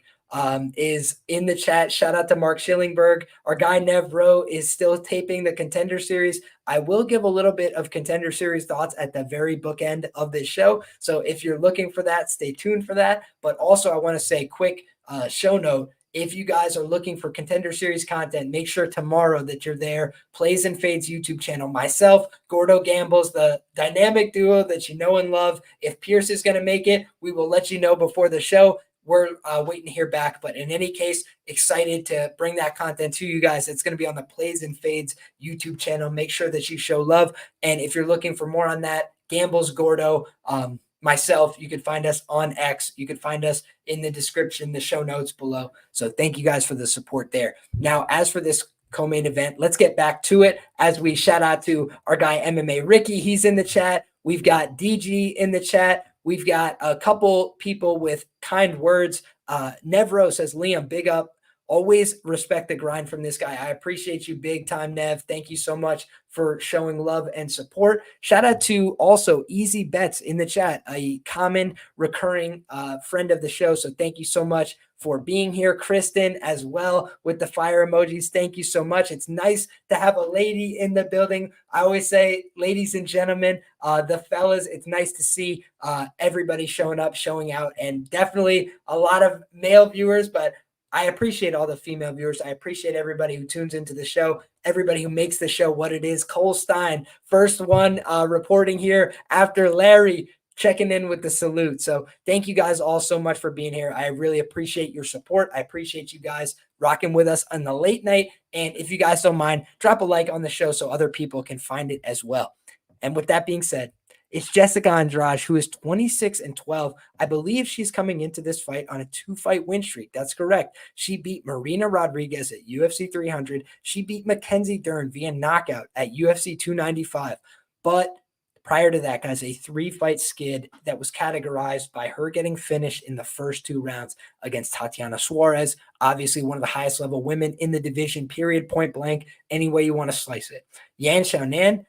is in the chat. Shout out to Mark Schillingberg. Our guy Nev Rowe is still taping the Contender Series. I will give a little bit of Contender Series thoughts at the very bookend of this show. So if you're looking for that, stay tuned for that. But also I want to say quick show note. If you guys are looking for Contender Series content, make sure tomorrow that you're there. Plays and Fades YouTube channel. Myself, Gordo Gambles, the dynamic duo that you know and love. If Pierce is going to make it, we will let you know before the show. We're waiting to hear back. But in any case, excited to bring that content to you guys. It's going to be on the Plays and Fades YouTube channel. Make sure that you show love. And if you're looking for more on that, Gambles, Gordo, myself, you could find us on X. You could find us in the description, the show notes below. So thank you guys for the support there. Now, as for this co-main event, let's get back to it as we shout out to our guy MMA Ricky. He's in the chat. We've got DG in the chat. We've got a couple people with kind words. Nevro says, Liam, big up. Always respect the grind from this guy. I appreciate you big time, Nev. Thank you so much for showing love and support. Shout out to also Easy Bets in the chat, a common recurring friend of the show. So thank you so much for being here. Kristen as well with the fire emojis. Thank you so much. It's nice to have a lady in the building. I always say, ladies and gentlemen, the fellas, it's nice to see everybody showing up, showing out, and definitely a lot of male viewers, but I appreciate all the female viewers. I appreciate everybody who tunes into the show, everybody who makes the show what it is. Cole Stein, first one reporting here after Larry checking in with the salute. So thank you guys all so much for being here. I really appreciate your support. I appreciate you guys rocking with us on the late night. And if you guys don't mind, drop a like on the show so other people can find it as well. And with that being said, it's Jessica Andrade, who is 26-12. I believe she's coming into this fight on a 2-fight win streak. That's correct. She beat Marina Rodriguez at UFC 300. She beat Mackenzie Dern via knockout at UFC 295. But prior to that, guys, a 3-fight skid that was categorized by her getting finished in the first 2 rounds against Tatiana Suarez, obviously one of the highest level women in the division, period, point blank, any way you want to slice it. Yan Xiaonan,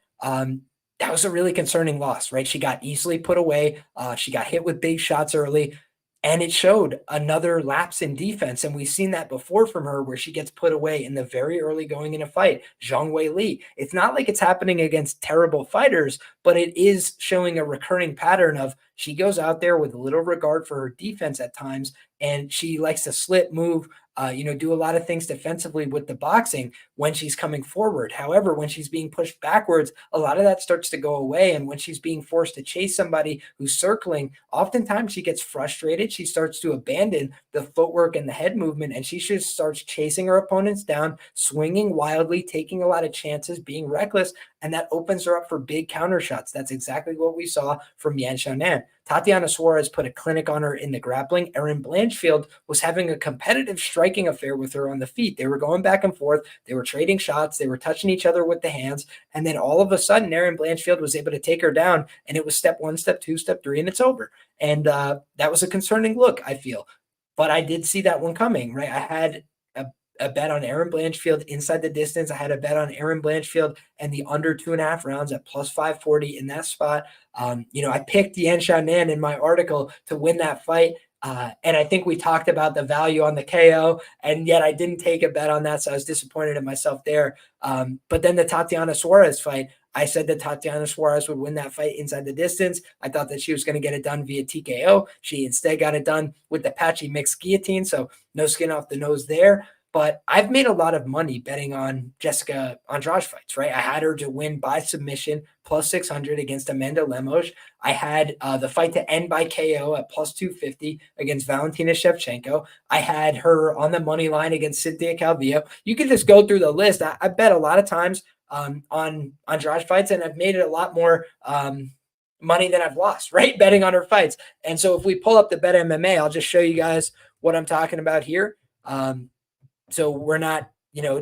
that was a really concerning loss, right? She got easily put away. She got hit with big shots early, and it showed another lapse in defense. And we've seen that before from her where she gets put away in the very early going in a fight. Zhang Wei Li. It's not like it's happening against terrible fighters, but it is showing a recurring pattern of she goes out there with little regard for her defense at times, and she likes to slip, move, do a lot of things defensively with the boxing when she's coming forward. However, when she's being pushed backwards, a lot of that starts to go away. And when she's being forced to chase somebody who's circling, oftentimes she gets frustrated. She starts to abandon the footwork and the head movement, and she just starts chasing her opponents down, swinging wildly, taking a lot of chances, being reckless, and that opens her up for big counter shots. That's exactly what we saw from Yanal. Tatiana Suarez put a clinic on her in the grappling. Erin Blanchfield was having a competitive striking affair with her on the feet. They were going back and forth. They were trading shots. They were touching each other with the hands. And then all of a sudden, Erin Blanchfield was able to take her down, and it was step 1, step 2, step 3, and it's over. And that was a concerning look, I feel. But I did see that one coming, right? I had a bet on Erin Blanchfield inside the distance. I had a bet on Erin Blanchfield and the under 2.5 rounds at plus 540 in that spot. I picked Yan Xiaonan in my article to win that fight. And I think we talked about the value on the KO, and yet I didn't take a bet on that. So I was disappointed in myself there. But then the Tatiana Suarez fight, I said that Tatiana Suarez would win that fight inside the distance. I thought that she was going to get it done via TKO. She instead got it done with the patchy mixed guillotine. So no skin off the nose there. But I've made a lot of money betting on Jessica Andrade fights, right? I had her to win by submission plus 600 against Amanda Lemos. I had the fight to end by KO at plus 250 against Valentina Shevchenko. I had her on the money line against Cynthia Calvillo. You can just go through the list. I bet a lot of times on Andrade fights, and I've made it a lot more money than I've lost, right? Betting on her fights. And so if we pull up the Bet MMA, I'll just show you guys what I'm talking about here. So we're not,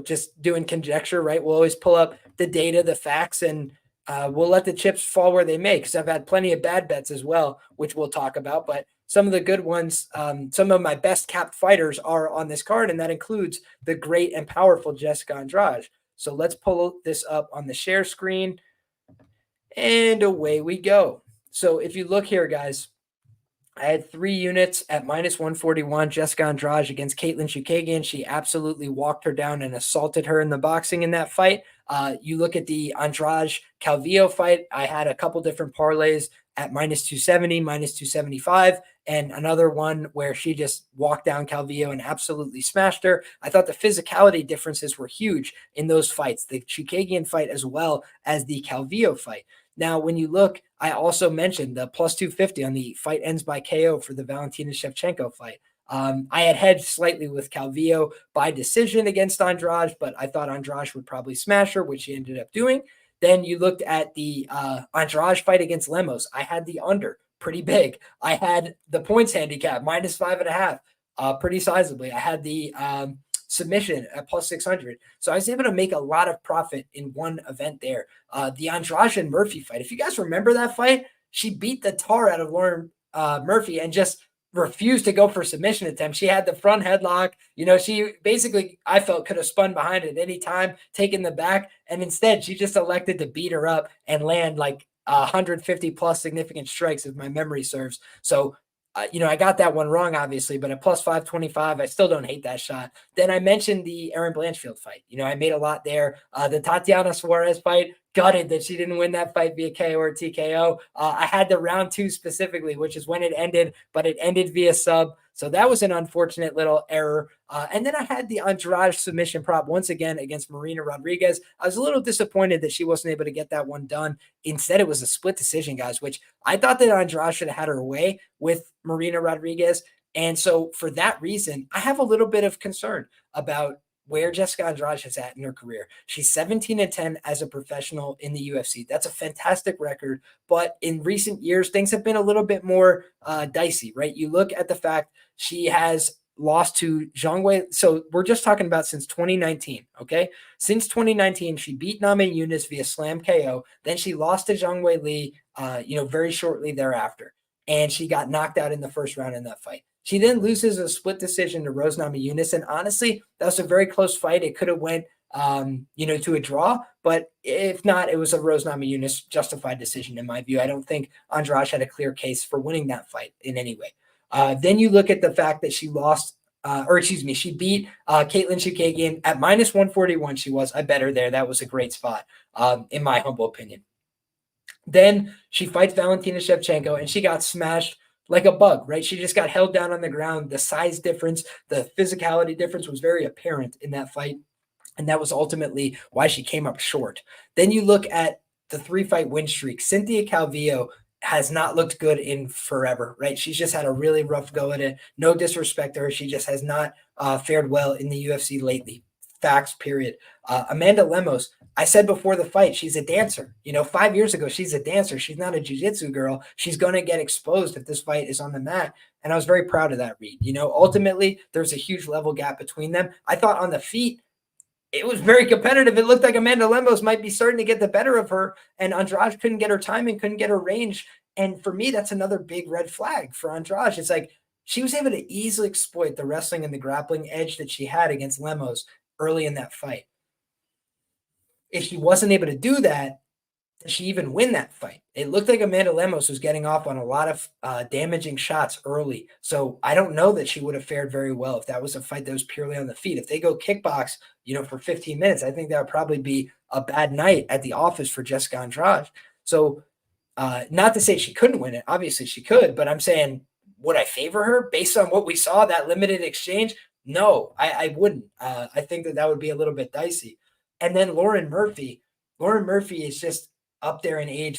just doing conjecture, right? We'll always pull up the data, the facts, and we'll let the chips fall where they may, because I've had plenty of bad bets as well, which we'll talk about. But some of the good ones, some of my best capped fighters are on this card, and that includes the great and powerful Jessica Andrade. So let's pull this up on the share screen, and away we go. So if you look here, guys, I had 3 units at minus 141, Jessica Andrade against Caitlin Chukagian. She absolutely walked her down and assaulted her in the boxing in that fight. You look at the Andrade Calvillo fight, I had a couple different parlays at minus 270, minus 275, and another one where she just walked down Calvillo and absolutely smashed her. I thought the physicality differences were huge in those fights, the Chukagian fight as well as the Calvillo fight. Now, when you look, I also mentioned the plus 250 on the fight ends by KO for the Valentina Shevchenko fight. I had hedged slightly with Calvillo by decision against Andrade, but I thought Andrade would probably smash her, which he ended up doing. Then you looked at the Andrade fight against Lemos. I had the under pretty big. I had the points handicap minus 5.5 pretty sizably. I had the submission at plus 600. So I was able to make a lot of profit in one event there. The Andrade and Murphy fight. If you guys remember that fight, she beat the tar out of Lauren Murphy and just refused to go for submission attempt. She had the front headlock. She basically, I felt, could have spun behind at any time, taken the back, and instead she just elected to beat her up and land like 150 plus significant strikes, if my memory serves. So I got that one wrong, obviously, but at plus 525, I still don't hate that shot. Then I mentioned the Erin Blanchfield fight. I made a lot there. The Tatiana Suarez fight, gutted that she didn't win that fight via KO or TKO. I had the round 2 specifically, which is when it ended, but it ended via sub. So that was an unfortunate little error. And then I had the Andrade submission prop once again against Marina Rodriguez. I was a little disappointed that she wasn't able to get that one done. Instead, it was a split decision, guys, which I thought that Andrade should have had her way with Marina Rodriguez. And so for that reason, I have a little bit of concern about where Jessica Andrade is at in her career. She's 17-10 as a professional in the UFC. That's a fantastic record. But in recent years, things have been a little bit more dicey, right? You look at the fact she has lost to Zhang Wei. So we're just talking about since 2019, okay? Since 2019, she beat Name Yunus via slam KO. Then she lost to Zhang Wei Li, very shortly thereafter. And she got knocked out in the first round in that fight. She then loses a split decision to Rose Namajunas. And honestly, that was a very close fight. It could have went, to a draw. But if not, it was a Rose Namajunas justified decision in my view. I don't think Andrade had a clear case for winning that fight in any way. Then you look at the fact that she lost, she beat Caitlin Chukagian at minus 141. She was. I bet her there. That was a great spot, in my humble opinion. Then she fights Valentina Shevchenko, and she got smashed like a bug, right? She just got held down on the ground. The size difference, the physicality difference was very apparent in that fight. And that was ultimately why she came up short. Then you look at the 3-fight win streak. Cynthia Calvillo has not looked good in forever, right? She's just had a really rough go at it. No disrespect to her. She just has not fared well in the UFC lately. Facts, period. Amanda Lemos, I said before the fight, she's a dancer. 5 years ago, she's a dancer. She's not a jiu-jitsu girl. She's going to get exposed if this fight is on the mat. And I was very proud of that read. Ultimately, there's a huge level gap between them. I thought on the feet, it was very competitive. It looked like Amanda Lemos might be starting to get the better of her, and Andrade couldn't get her timing, couldn't get her range. And for me, that's another big red flag for Andrade. It's like she was able to easily exploit the wrestling and the grappling edge that she had against Lemos early in that fight. If she wasn't able to do that, did she even win that fight? It looked like Amanda Lemos was getting off on a lot of damaging shots early. So I don't know that she would have fared very well if that was a fight that was purely on the feet. If they go kickbox, for 15 minutes, I think that would probably be a bad night at the office for Jessica Andrade. So not to say she couldn't win it. Obviously she could, but I'm saying, would I favor her based on what we saw, that limited exchange? No, I wouldn't. I think that would be a little bit dicey. And then Lauren Murphy is just up there in age,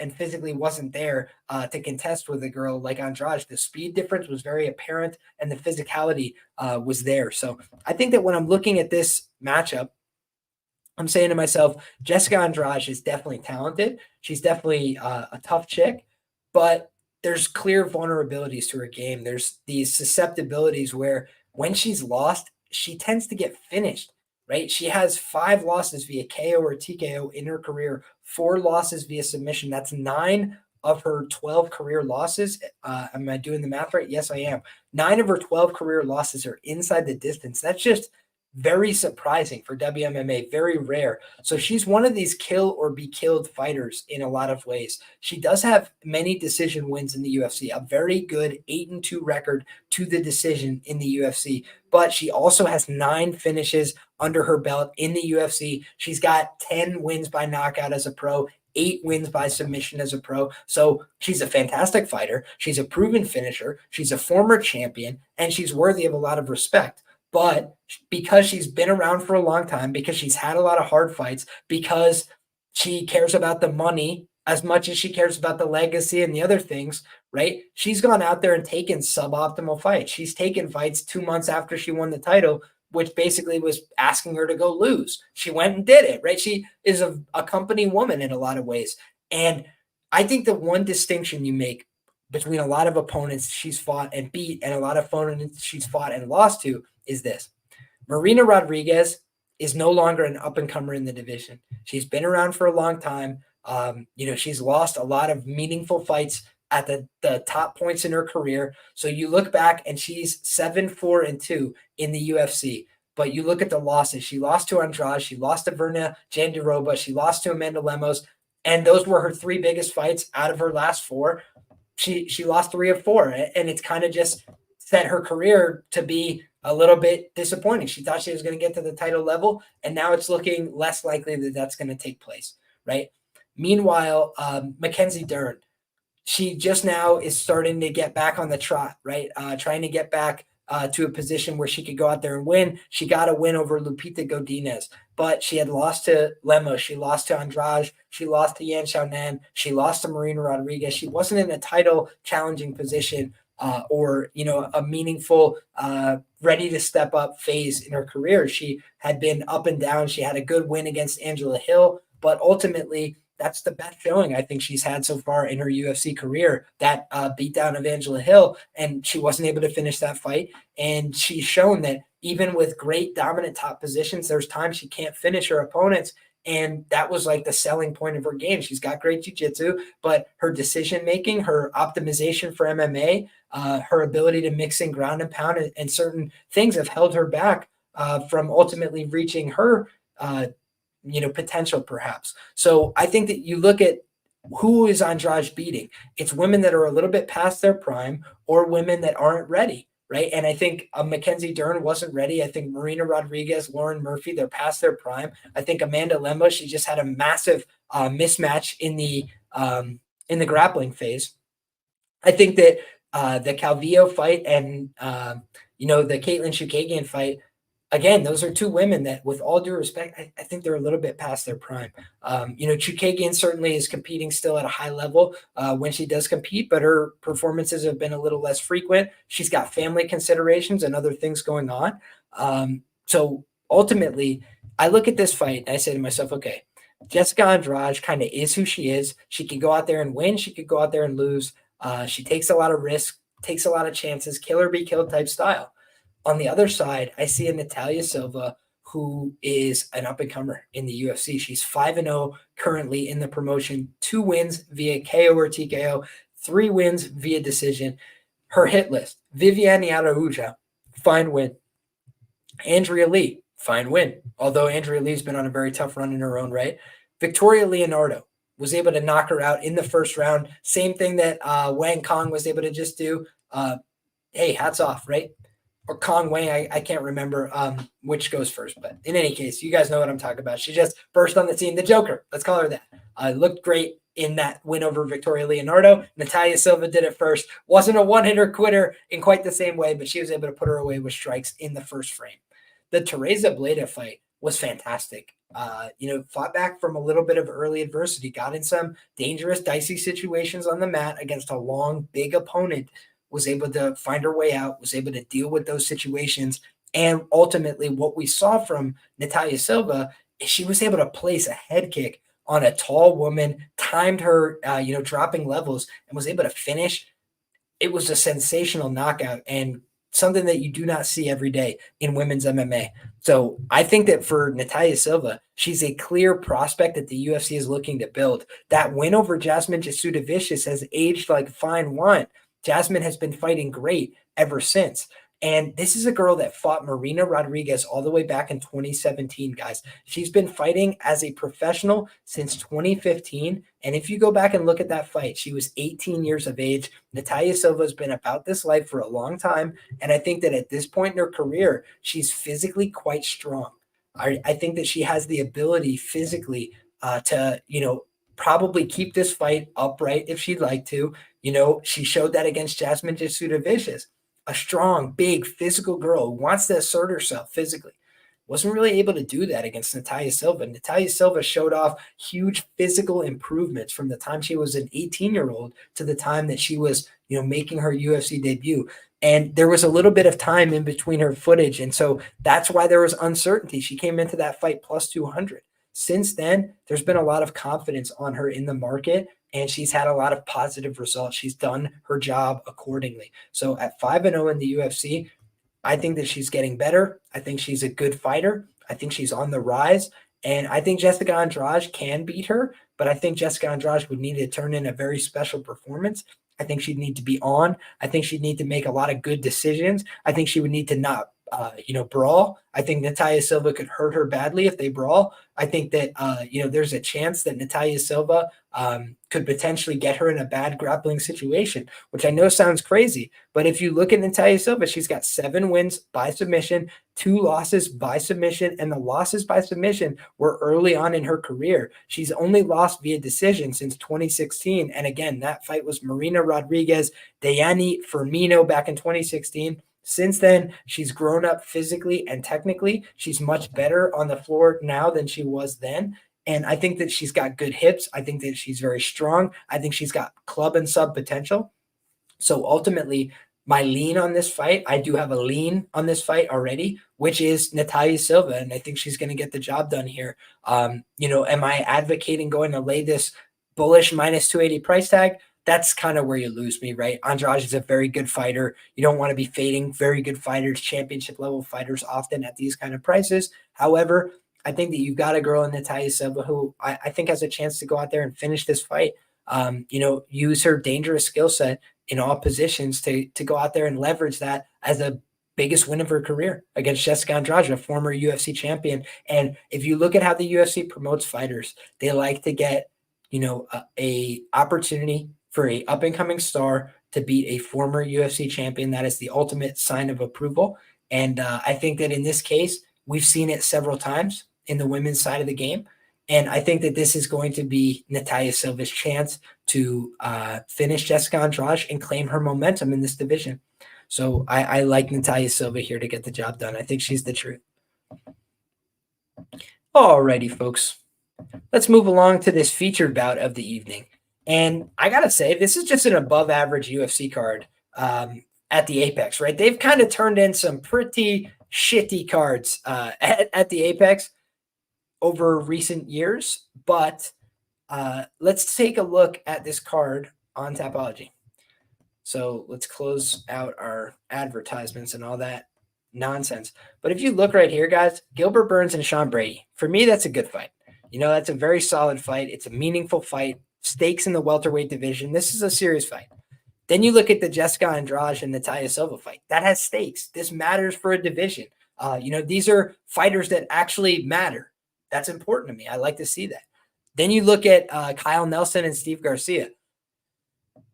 and physically wasn't there to contest with a girl like Andrade. The speed difference was very apparent, and the physicality was there. So I think that when I'm looking at this matchup, I'm saying to myself, Jessica Andrade is definitely talented. She's definitely a tough chick, but there's clear vulnerabilities to her game. There's these susceptibilities where when she's lost, she tends to get finished. Right? She has 5 losses via KO or TKO in her career, 4 losses via submission. That's 9 of her 12 career losses. Am I doing the math right? Yes, I am. 9 of her 12 career losses are inside the distance. That's just very surprising for WMMA, very rare. So she's one of these kill or be killed fighters in a lot of ways. She does have many decision wins in the UFC, a very good 8-2 record to the decision in the UFC, but she also has 9 finishes under her belt in the UFC. She's got 10 wins by knockout as a pro, 8 wins by submission as a pro. So she's a fantastic fighter. She's a proven finisher. She's a former champion, and she's worthy of a lot of respect. But because she's been around for a long time, because she's had a lot of hard fights, because she cares about the money as much as she cares about the legacy and the other things, right? She's gone out there and taken suboptimal fights. She's taken fights 2 months after she won the title, which basically was asking her to go lose. She went and did it, right? She is a company woman in a lot of ways. And I think the one distinction you make between a lot of opponents she's fought and beat and a lot of opponents she's fought and lost to is this. Marina Rodriguez is no longer an up-and-comer in the division. She's been around for a long time. She's lost a lot of meaningful fights at the top points in her career. So you look back and she's 7-4-2 in the UFC. But you look at the losses. She lost to Andrade. She lost to Verna Jandiroba. She lost to Amanda Lemos. And those were her 3 biggest fights out of her last 4. She lost 3 of 4. And it's kind of just set her career to be a little bit disappointing. She thought she was going to get to the title level, and now it's looking less likely that that's going to take place, right? Meanwhile, Mackenzie Dern, she just now is starting to get back on the trot, right? Trying to get back to a position where she could go out there and win. She got a win over Lupita Godinez, but she had lost to Lemos. She lost to Andrade. She lost to Yan Xiaonan. She lost to Marina Rodriguez. She wasn't in a title challenging position or a meaningful, ready to step up phase in her career. She had been up and down. She had a good win against Angela Hill, but ultimately that's the best showing I think she's had so far in her UFC career, that beatdown of Angela Hill, and she wasn't able to finish that fight. And she's shown that even with great dominant top positions, there's times she can't finish her opponents. And that was like the selling point of her game. She's got great jiu-jitsu, but her decision-making, her optimization for MMA, her ability to mix in ground and pound and certain things have held her back from ultimately reaching her, potential perhaps. So I think that you look at who is Andrade beating. It's women that are a little bit past their prime or women that aren't ready. Right. And I think Mackenzie Dern wasn't ready. I think Marina Rodriguez, Lauren Murphy, they're past their prime. I think Amanda Lemos, she just had a massive mismatch in the grappling phase. I think that the Calvillo fight and, the Caitlin Chukagian fight, again, those are two women that, with all due respect, I think they're a little bit past their prime. Chukagian certainly is competing still at a high level when she does compete, but her performances have been a little less frequent. She's got family considerations and other things going on. So ultimately, I look at this fight and I say to myself, okay, Jessica Andrade kind of is who she is. She could go out there and win. She could go out there and lose. She takes a lot of risk, takes a lot of chances, kill or be killed type style. On the other side, I see a Natalia Silva who is an up-and-comer in the UFC. She's 5-0 currently in the promotion, 2 wins via KO or TKO, 3 wins via decision. Her hit list, Viviane Araujo, fine win. Andrea Lee, fine win, although Andrea Lee's been on a very tough run in her own right. Victoria Leonardo was able to knock her out in the first round. Same thing that Wang Kong was able to just do. Hey, hats off, right? Or Kong Wang, I can't remember which goes first. But in any case, you guys know what I'm talking about. She just burst on the scene. The Joker, let's call her that. Looked great in that win over Victoria Leonardo. Natalia Silva did it first. Wasn't a one-hitter quitter in quite the same way, but she was able to put her away with strikes in the first frame. The Teresa Bleda fight was fantastic. Fought back from a little bit of early adversity, got in some dangerous, dicey situations on the mat against a long, big opponent, was able to find her way out, was able to deal with those situations. And ultimately, what we saw from Natalia Silva is she was able to place a head kick on a tall woman, timed her, dropping levels, and was able to finish. It was a sensational knockout and something that you do not see every day in women's MMA. So I think that for Natalia Silva, she's a clear prospect that the UFC is looking to build. That win over Jasmine Jasudavicius has aged like fine wine. Jasmine has been fighting great ever since. And this is a girl that fought Marina Rodriguez all the way back in 2017, guys. She's been fighting as a professional since 2015. And if you go back and look at that fight, she was 18 years of age. Natalia Silva has been about this life for a long time. And I think that at this point in her career, she's physically quite strong. I think that she has the ability physically to, probably keep this fight upright if she'd like to. She showed that against Jasmine Jasudavicius. A strong, big, physical girl who wants to assert herself physically. Wasn't really able to do that against Natalia Silva. Natalia Silva showed off huge physical improvements from the time she was an 18-year-old to the time that she was, making her UFC debut. And there was a little bit of time in between her footage. And so that's why there was uncertainty. She came into that fight plus 200. Since then, there's been a lot of confidence on her in the market, and she's had a lot of positive results. She's done her job accordingly. So at 5-0 in the UFC, I think that she's getting better. I think she's a good fighter. I think she's on the rise. And I think Jessica Andrade can beat her, but I think Jessica Andrade would need to turn in a very special performance. I think she'd need to be on. I think she'd need to make a lot of good decisions. I think she would need to not brawl. I think Natalia Silva could hurt her badly if they brawl. I think that, there's a chance that Natalia Silva could potentially get her in a bad grappling situation, which I know sounds crazy. But if you look at Natalia Silva, she's got 7 wins by submission, 2 losses by submission, and the losses by submission were early on in her career. She's only lost via decision since 2016. And again, that fight was Marina Rodriguez, Dayani Firmino back in 2016. Since then, she's grown up physically and technically. She's much better on the floor now than she was then. And I think that she's got good hips. I think that she's very strong. I think she's got club and sub potential. So ultimately, my lean on this fight, I do have a lean on this fight already, which is Natalia Silva. And I think she's going to get the job done here. Am I advocating going to lay this bullish minus 280 price tag? That's kind of where you lose me, right? Andrade is a very good fighter. You don't want to be fading very good fighters, championship level fighters often at these kind of prices. However, I think that you've got a girl in Natalia Silva who I think has a chance to go out there and finish this fight. Use her dangerous skill set in all positions to go out there and leverage that as a biggest win of her career against Jessica Andrade, a former UFC champion. And if you look at how the UFC promotes fighters, they like to get, a opportunity for a up-and-coming star to beat a former UFC champion. That is the ultimate sign of approval. And I think that in this case, we've seen it several times in the women's side of the game. And I think that this is going to be Natalia Silva's chance to finish Jessica Andrade and claim her momentum in this division. So I like Natalia Silva here to get the job done. I think she's the truth. Alrighty, folks. Let's move along to this featured bout of the evening. And I got to say, this is just an above average UFC card at the Apex, right? They've kind of turned in some pretty shitty cards at the Apex over recent years. But let's take a look at this card on Tapology. So let's close out our advertisements and all that nonsense. But if you look right here, guys, Gilbert Burns and Sean Brady, for me, that's a good fight. You know, that's a very solid fight. It's a meaningful fight. Stakes in the welterweight division. This is a serious fight. Then you look at the Jessica Andrade and Natalia Silva fight. That has stakes. This matters for a division. You know, these are fighters that actually matter. That's important to me. I like to see that. Then you look at Kyle Nelson and Steve Garcia.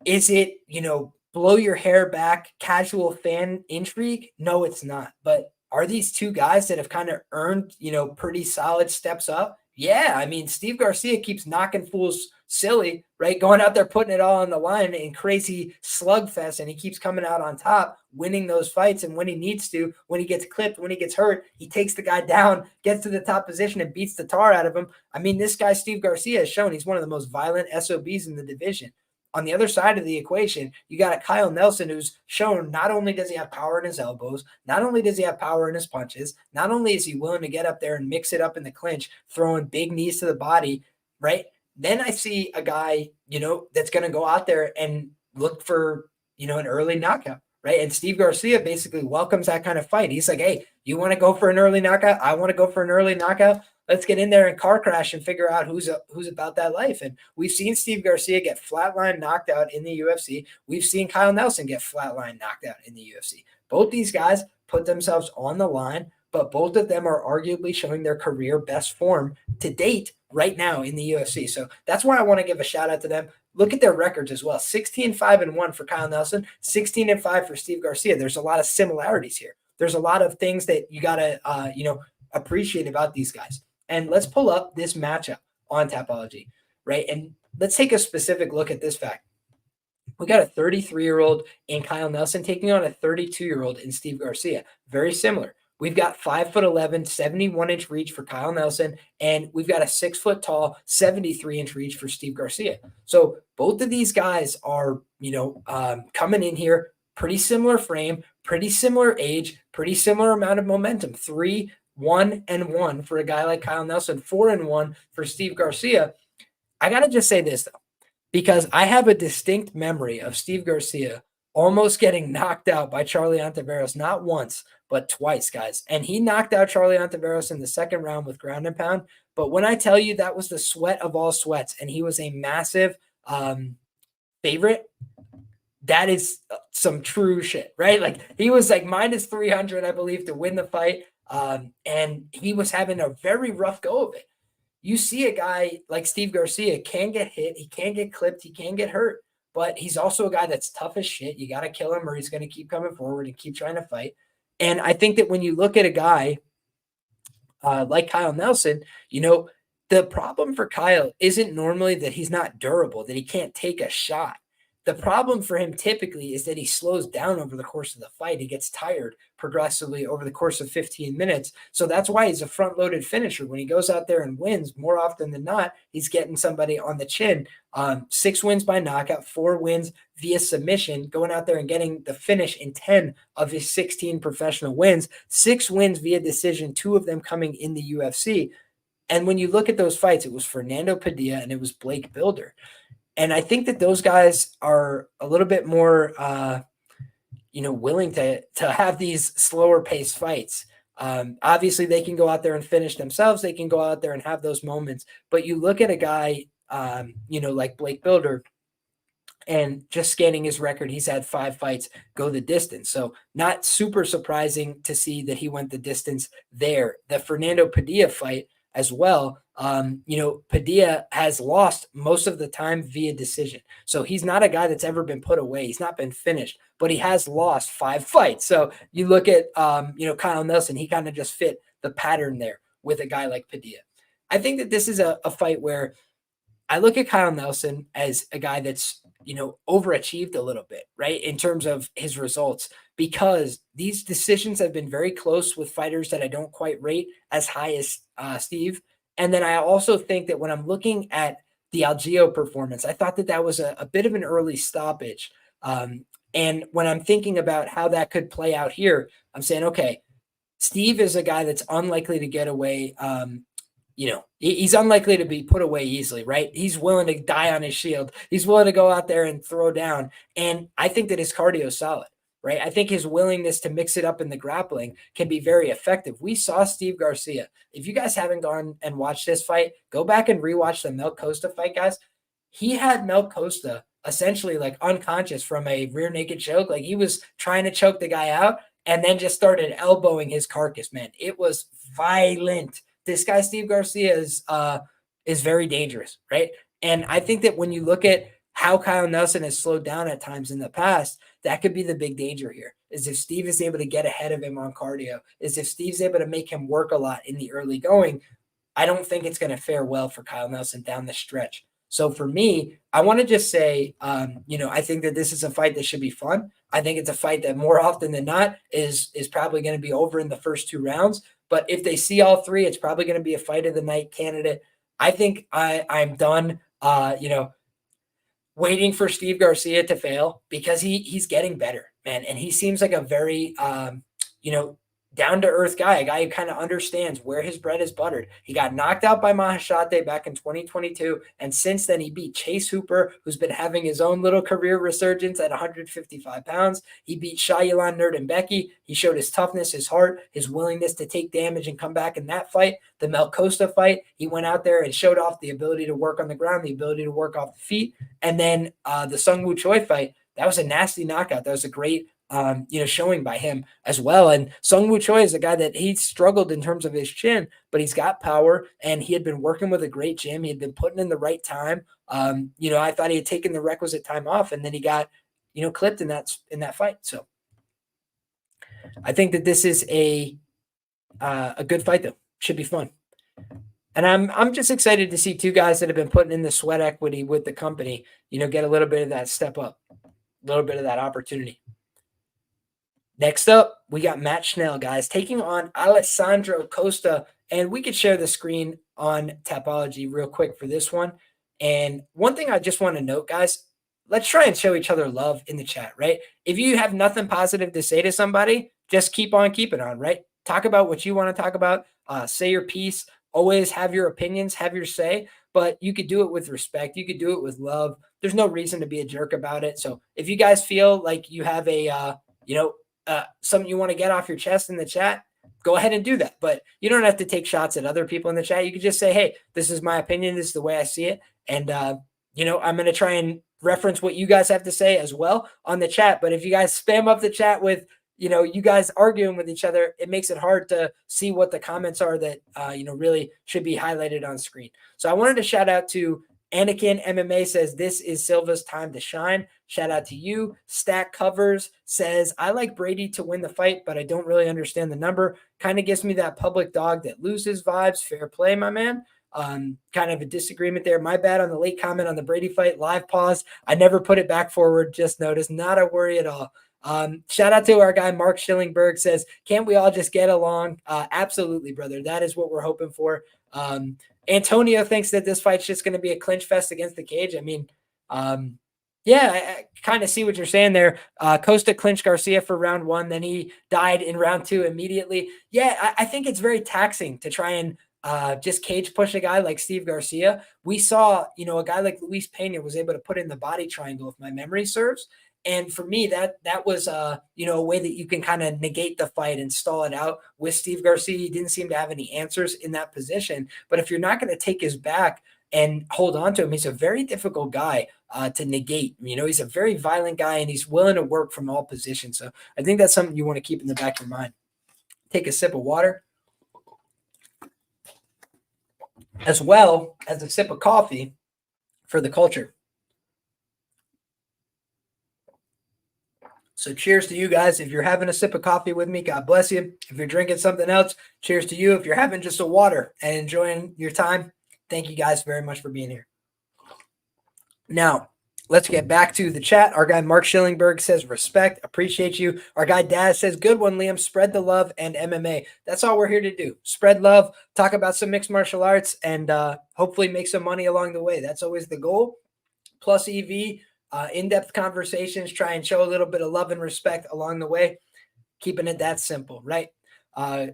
Is it, you know, blow your hair back, casual fan intrigue? No, it's not. But are these two guys that have kind of earned, you know, pretty solid steps up? Yeah, I mean, Steve Garcia keeps knocking fools silly, right? Going out there, putting it all on the line in crazy slugfest, and he keeps coming out on top, winning those fights. And when he needs to, when he gets clipped, when he gets hurt, he takes the guy down, gets to the top position, and beats the tar out of him. I mean, this guy, Steve Garcia, has shown he's one of the most violent SOBs in the division. On the other side of the equation, you got a Kyle Nelson who's shown not only does he have power in his elbows, not only does he have power in his punches, not only is he willing to get up there and mix it up in the clinch, throwing big knees to the body, right? Then I see a guy, you know, that's going to go out there and look for, you know, an early knockout, right? And Steve Garcia basically welcomes that kind of fight. He's like, hey, you want to go for an early knockout? I want to go for an early knockout. Let's get in there and car crash and figure out who's about that life. And we've seen Steve Garcia get flatline knocked out in the UFC. We've seen Kyle Nelson get flatline knocked out in the UFC. Both these guys put themselves on the line, but both of them are arguably showing their career best form to date right now in the UFC. So that's why I want to give a shout out to them. Look at their records as well. 16-5-1 for Kyle Nelson, 16-5 for Steve Garcia. There's a lot of similarities here. There's a lot of things that you got to, you know, appreciate about these guys. And let's pull up this matchup on Tapology, right? And let's take a specific look at this fact. We got a 33-year-old in Kyle Nelson taking on a 32-year-old in Steve Garcia. Very similar. We've got 5'11", 71-inch reach for Kyle Nelson, and we've got a 6-foot-tall, 73-inch reach for Steve Garcia. So both of these guys are, you know, coming in here, pretty similar frame, pretty similar age, pretty similar amount of momentum. 3-1-1 for a guy like Kyle Nelson, 4-1 for Steve Garcia. I got to just say this, though, because I have a distinct memory of Steve Garcia almost getting knocked out by Charlie Ontiveros, not once, but twice, guys. And he knocked out Charlie Ontiveros in the second round with ground and pound. But when I tell you that was the sweat of all sweats, and he was a massive favorite, that is some true shit, right? Like, he was like minus 300, I believe, to win the fight. And he was having a very rough go of it. You see a guy like Steve Garcia can get hit, he can get clipped, he can get hurt, but he's also a guy that's tough as shit. You got to kill him or he's going to keep coming forward and keep trying to fight. And I think that when you look at a guy like Kyle Nelson, you know, the problem for Kyle isn't normally that he's not durable, that he can't take a shot. The problem for him typically is that he slows down over the course of the fight. He gets tired progressively over the course of 15 minutes. So that's why he's a front-loaded finisher. When he goes out there and wins, more often than not, he's getting somebody on the chin. 6 wins by knockout, 4 wins via submission, going out there and getting the finish in 10 of his 16 professional wins. 6 wins via decision, 2 of them coming in the UFC. And when you look at those fights, it was Fernando Padilla and it was Blake Bilder. And I think that those guys are a little bit more, you know, willing to have these slower paced fights. Obviously, they can go out there and finish themselves. They can go out there and have those moments. But you look at a guy, you know, like Blake Bilder, and just scanning his record, he's had 5 fights go the distance. So not super surprising to see that he went the distance there. The Fernando Padilla fight as well. You know, Padilla has lost most of the time via decision. So he's not a guy that's ever been put away. He's not been finished, but he has lost 5 fights. So you look at, you know, Kyle Nelson, he kind of just fit the pattern there with a guy like Padilla. I think that this is a fight where I look at Kyle Nelson as a guy that's, overachieved a little bit, right, in terms of his results, because these decisions have been very close with fighters that I don't quite rate as high as Steve. And then I also think that when I'm looking at the Algeo performance, I thought that that was a bit of an early stoppage. And when I'm thinking about how that could play out here, I'm saying, okay, Steve is a guy that's unlikely to get away. He's unlikely to be put away easily, right? He's willing to die on his shield. He's willing to go out there and throw down. And I think that his cardio is solid, right? I think his willingness to mix it up in the grappling can be very effective. We saw Steve Garcia. If you guys haven't gone and watched this fight, go back and rewatch the Mel Costa fight, guys. He had Mel Costa essentially like unconscious from a rear naked choke. Like he was trying to choke the guy out and then just started elbowing his carcass, man. It was violent. This guy, Steve Garcia, is very dangerous, right? And I think that when you look at how Kyle Nelson has slowed down at times in the past, that could be the big danger here, is if Steve is able to get ahead of him on cardio, is if Steve's able to make him work a lot in the early going. I don't think it's going to fare well for Kyle Nelson down the stretch. So for me, I want to just say, I think that this is a fight that should be fun. I think it's a fight that more often than not is probably going to be over in the first 2 rounds. But if they see all 3, it's probably going to be a fight of the night candidate. I think I'm done, waiting for Steve Garcia to fail, because he's getting better, man. And he seems like a very, down-to-earth guy, a guy who kind of understands where his bread is buttered. He got knocked out by Mahashate back in 2022, and since then he beat Chase Hooper, who's been having his own little career resurgence at 155 pounds. He beat Shayilan Nurdenbeki. He showed his toughness, his heart, his willingness to take damage and come back in that fight. The Mel Costa fight, he went out there and showed off the ability to work on the ground, the ability to work off the feet. And then the Sung Woo Choi fight, that was a nasty knockout. That was a great showing by him as well. And Sung Woo Choi is a guy that he struggled in terms of his chin, but he's got power, and he had been working with a great gym. He had been putting in the right time. I thought he had taken the requisite time off, and then he got, clipped in that fight. So I think that this is a good fight, though. Should be fun. And I'm just excited to see 2 guys that have been putting in the sweat equity with the company, get a little bit of that step up, a little bit of that opportunity. Next up, we got Matt Schnell, guys, taking on Alessandro Costa. And we could share the screen on Tapology real quick for this one. And one thing I just want to note, guys, let's try and show each other love in the chat, right? If you have nothing positive to say to somebody, just keep on keeping on, right? Talk about what you want to talk about. Say your piece. Always have your opinions, have your say, but you could do it with respect. You could do it with love. There's no reason to be a jerk about it. So if you guys feel like you have a, something you want to get off your chest in the chat, go ahead and do that. But you don't have to take shots at other people in the chat. You could just say, hey, this is my opinion. This is the way I see it. And, I'm going to try and reference what you guys have to say as well on the chat. But if you guys spam up the chat with, you guys arguing with each other, it makes it hard to see what the comments are that, really should be highlighted on screen. So I wanted to shout out to Anakin MMA says, this is Silva's time to shine. Shout out to you. Stack Covers says, I like Brady to win the fight, but I don't really understand the number. Kind of gives me that public dog that loses vibes. Fair play, my man. Kind of a disagreement there. My bad on the late comment on the Brady fight. Live pause. I never put it back forward. Just noticed. Not a worry at all. Shout out to our guy, Mark Schillingberg says, can't we all just get along? Absolutely, brother. That is what we're hoping for. Antonio thinks that this fight's just going to be a clinch fest against the cage. I mean, I kind of see what you're saying there. Costa clinched Garcia for round 1. Then he died in round 2 immediately. Yeah, I think it's very taxing to try and just cage push a guy like Steve Garcia. We saw, a guy like Luis Pena was able to put in the body triangle, if my memory serves. And for me, that was, a way that you can kind of negate the fight and stall it out. With Steve Garcia, he didn't seem to have any answers in that position. But if you're not going to take his back and hold on to him, he's a very difficult guy to negate. He's a very violent guy, and he's willing to work from all positions. So I think that's something you want to keep in the back of your mind. Take a sip of water, as well as a sip of coffee for the culture. So cheers to you guys. If you're having a sip of coffee with me, God bless you. If you're drinking something else, cheers to you. If you're having just a water and enjoying your time, thank you guys very much for being here. Now, let's get back to the chat. Our guy Mark Schillingberg says, respect, appreciate you. Our guy Daz says, good one, Liam. Spread the love and MMA. That's all we're here to do. Spread love, talk about some mixed martial arts, and hopefully make some money along the way. That's always the goal. Plus EV, in-depth conversations, try and show a little bit of love and respect along the way. Keeping it that simple, right?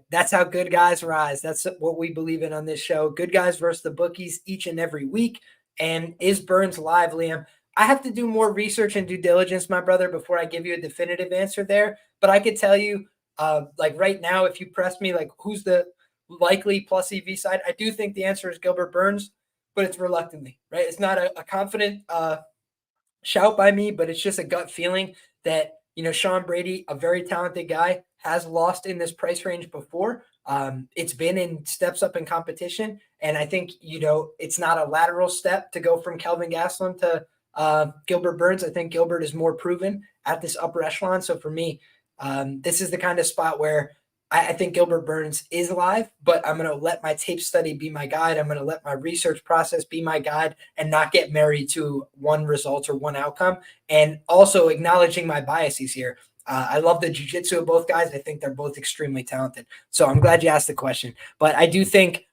That's how good guys rise. That's what we believe in on this show. Good guys versus the bookies each and every week. And is Burns live, Liam? I have to do more research and due diligence, my brother, before I give you a definitive answer there. But I could tell you, like right now, if you press me, like who's the likely plus EV side, I do think the answer is Gilbert Burns, but it's reluctantly, right? It's not a confident shout by me, but it's just a gut feeling that, Sean Brady, a very talented guy, has lost in this price range before. It's been in steps up in competition. And I think, it's not a lateral step to go from Kelvin Gastelum to Gilbert Burns. I think Gilbert is more proven at this upper echelon. So for me, this is the kind of spot where I think Gilbert Burns is live, but I'm going to let my tape study be my guide. I'm going to let my research process be my guide and not get married to one result or one outcome. And also acknowledging my biases here. I love the jiu-jitsu of both guys. I think they're both extremely talented. So I'm glad you asked the question. But I do think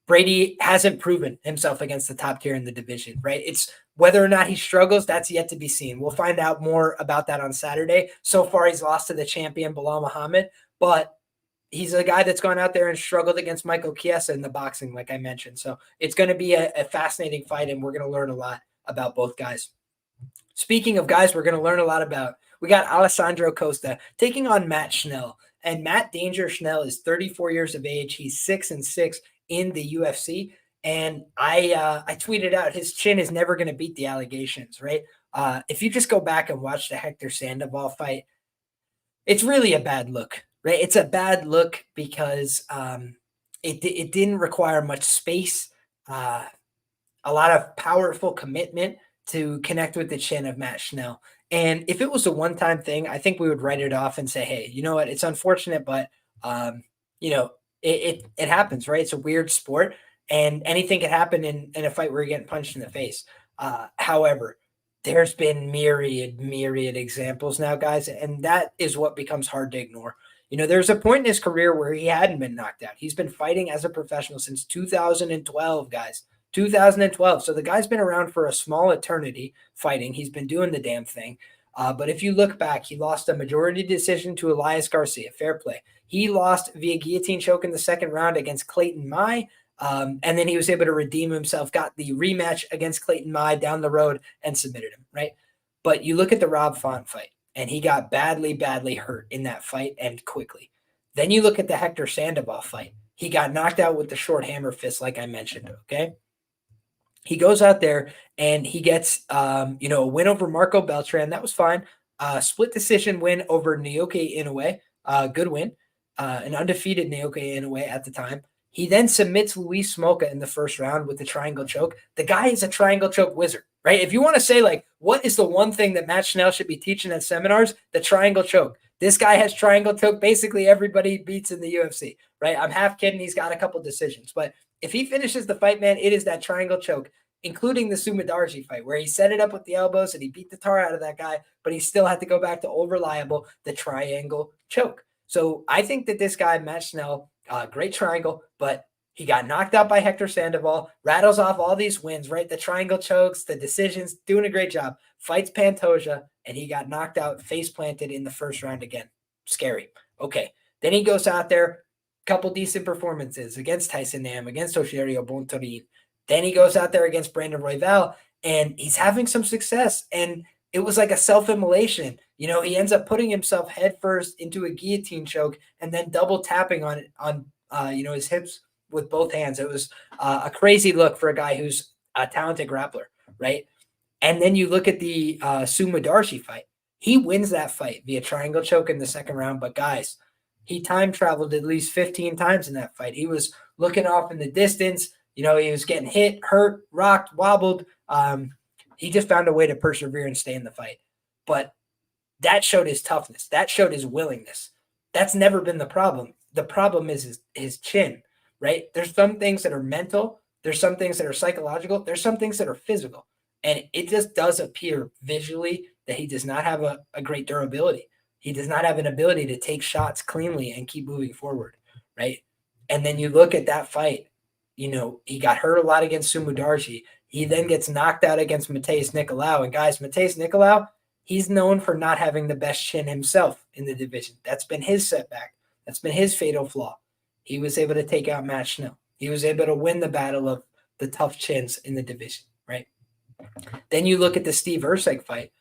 Brady hasn't proven himself against the top tier in the division, right? It's whether or not he struggles, that's yet to be seen. We'll find out more about that on Saturday. So far, he's lost to the champion, Bilal Muhammad, but he's a guy that's gone out there and struggled against Michael Chiesa in the boxing, like I mentioned. So it's going to be a fascinating fight, and we're going to learn a lot about both guys. Speaking of guys we're going to learn a lot about, we got Alessandro Costa taking on Matt Schnell. And Matt Danger Schnell is 34 years of age. He's 6-6 in the UFC. And I tweeted out his chin is never going to beat the allegations, right? If you just go back and watch the Hector Sandoval fight, it's really a bad look, right? It's a bad look because it didn't require much space, a lot of powerful commitment to connect with the chin of Matt Schnell. And if it was a one-time thing, I think we would write it off and say, hey, you know what? It's unfortunate, but, it happens, right? It's a weird sport. And anything can happen in a fight where you're getting punched in the face. However, there's been myriad examples now, guys, and that is what becomes hard to ignore. There's a point in his career where he hadn't been knocked out. He's been fighting as a professional since 2012, guys. 2012. So the guy's been around for a small eternity fighting. He's been doing the damn thing. But if you look back, he lost a majority decision to Elias Garcia. Fair play. He lost via guillotine choke in the second round against Clayton Mai. And then he was able to redeem himself, got the rematch against Clayton Mai down the road and submitted him, right? But you look at the Rob Font fight, and he got badly hurt in that fight and quickly. Then you look at the Hector Sandoval fight. He got knocked out with the short hammer fist, like I mentioned, okay? He goes out there and he gets, a win over Marco Beltran. That was fine. Split decision win over Naoki Inoue. Good win. An undefeated Naoki Inoue at the time. He then submits Luis Smolka in the first round with the triangle choke. The guy is a triangle choke wizard, right? If you want to say, like, what is the one thing that Matt Schnell should be teaching at seminars? The triangle choke. This guy has triangle choke basically everybody beats in the UFC, right? I'm half kidding. He's got a couple decisions. But if he finishes the fight, man, it is that triangle choke, including the Sumadarji fight, where he set it up with the elbows and he beat the tar out of that guy, but he still had to go back to old reliable, the triangle choke. So I think that this guy, Matt Schnell, great triangle, but he got knocked out by Hector Sandoval, rattles off all these wins, right? The triangle chokes, the decisions, doing a great job. Fights Pantoja, and he got knocked out, face planted in the first round again. Scary. Okay. Then he goes out there, couple decent performances against Tyson Nam, against Oshirio Bontorin. Then he goes out there against Brandon Royval, and he's having some success. And it was like a self-immolation. He ends up putting himself headfirst into a guillotine choke and then double tapping on his hips with both hands. It was a crazy look for a guy who's a talented grappler, right? And then you look at the Sumadarshi fight. He wins that fight via triangle choke in the second round. But guys, he time traveled at least 15 times in that fight. He was looking off in the distance. He was getting hit, hurt, rocked, wobbled. He just found a way to persevere and stay in the fight. But that showed his toughness. That showed his willingness. That's never been the problem. The problem is his chin, right? There's some things that are mental. There's some things that are psychological. There's some things that are physical. And it just does appear visually that he does not have a great durability. He does not have an ability to take shots cleanly and keep moving forward, right? And then you look at that fight, he got hurt a lot against Sumudarji. He then gets knocked out against Mateus Nicolau. And guys, Mateus Nicolau, he's known for not having the best chin himself in the division. That's been his setback. That's been his fatal flaw. He was able to take out Matt Schnell. He was able to win the battle of the tough chins in the division, right? Then you look at the Steve Erceg fight.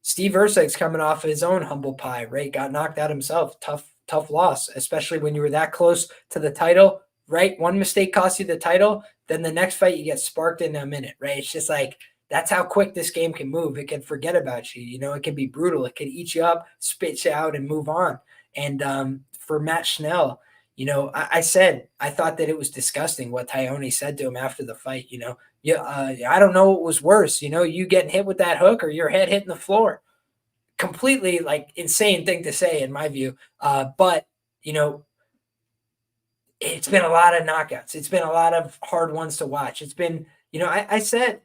Steve Erceg's coming off of his own humble pie, right? Got knocked out himself. Tough loss, especially when you were that close to the title, right? One mistake costs you the title, then the next fight you get sparked in a minute, right? It's just like, that's how quick this game can move. It can forget about you. It can be brutal. It can eat you up, spit you out, and move on. And for Matt Schnell, I said I thought that it was disgusting what Tyone said to him after the fight. I don't know what was worse. You getting hit with that hook or your head hitting the floor. Completely insane thing to say in my view. But it's been a lot of knockouts. It's been a lot of hard ones to watch. It's been, I said,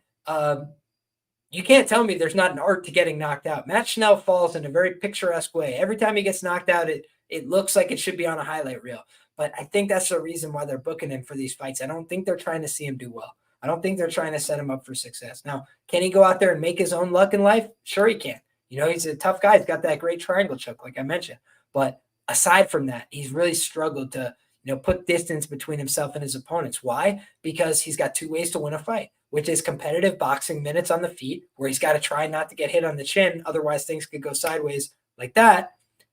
you can't tell me there's not an art to getting knocked out. Matt Schnell falls in a very picturesque way. Every time he gets knocked out, it looks like it should be on a highlight reel. But I think that's the reason why they're booking him for these fights. I don't think they're trying to see him do well. I don't think they're trying to set him up for success. Now, can he go out there and make his own luck in life? Sure he can. He's a tough guy. He's got that great triangle choke, like I mentioned. But aside from that, he's really struggled to, put distance between himself and his opponents. Why? Because he's got two ways to win a fight, which is competitive boxing minutes on the feet, where he's got to try not to get hit on the chin. Otherwise, things could go sideways like that.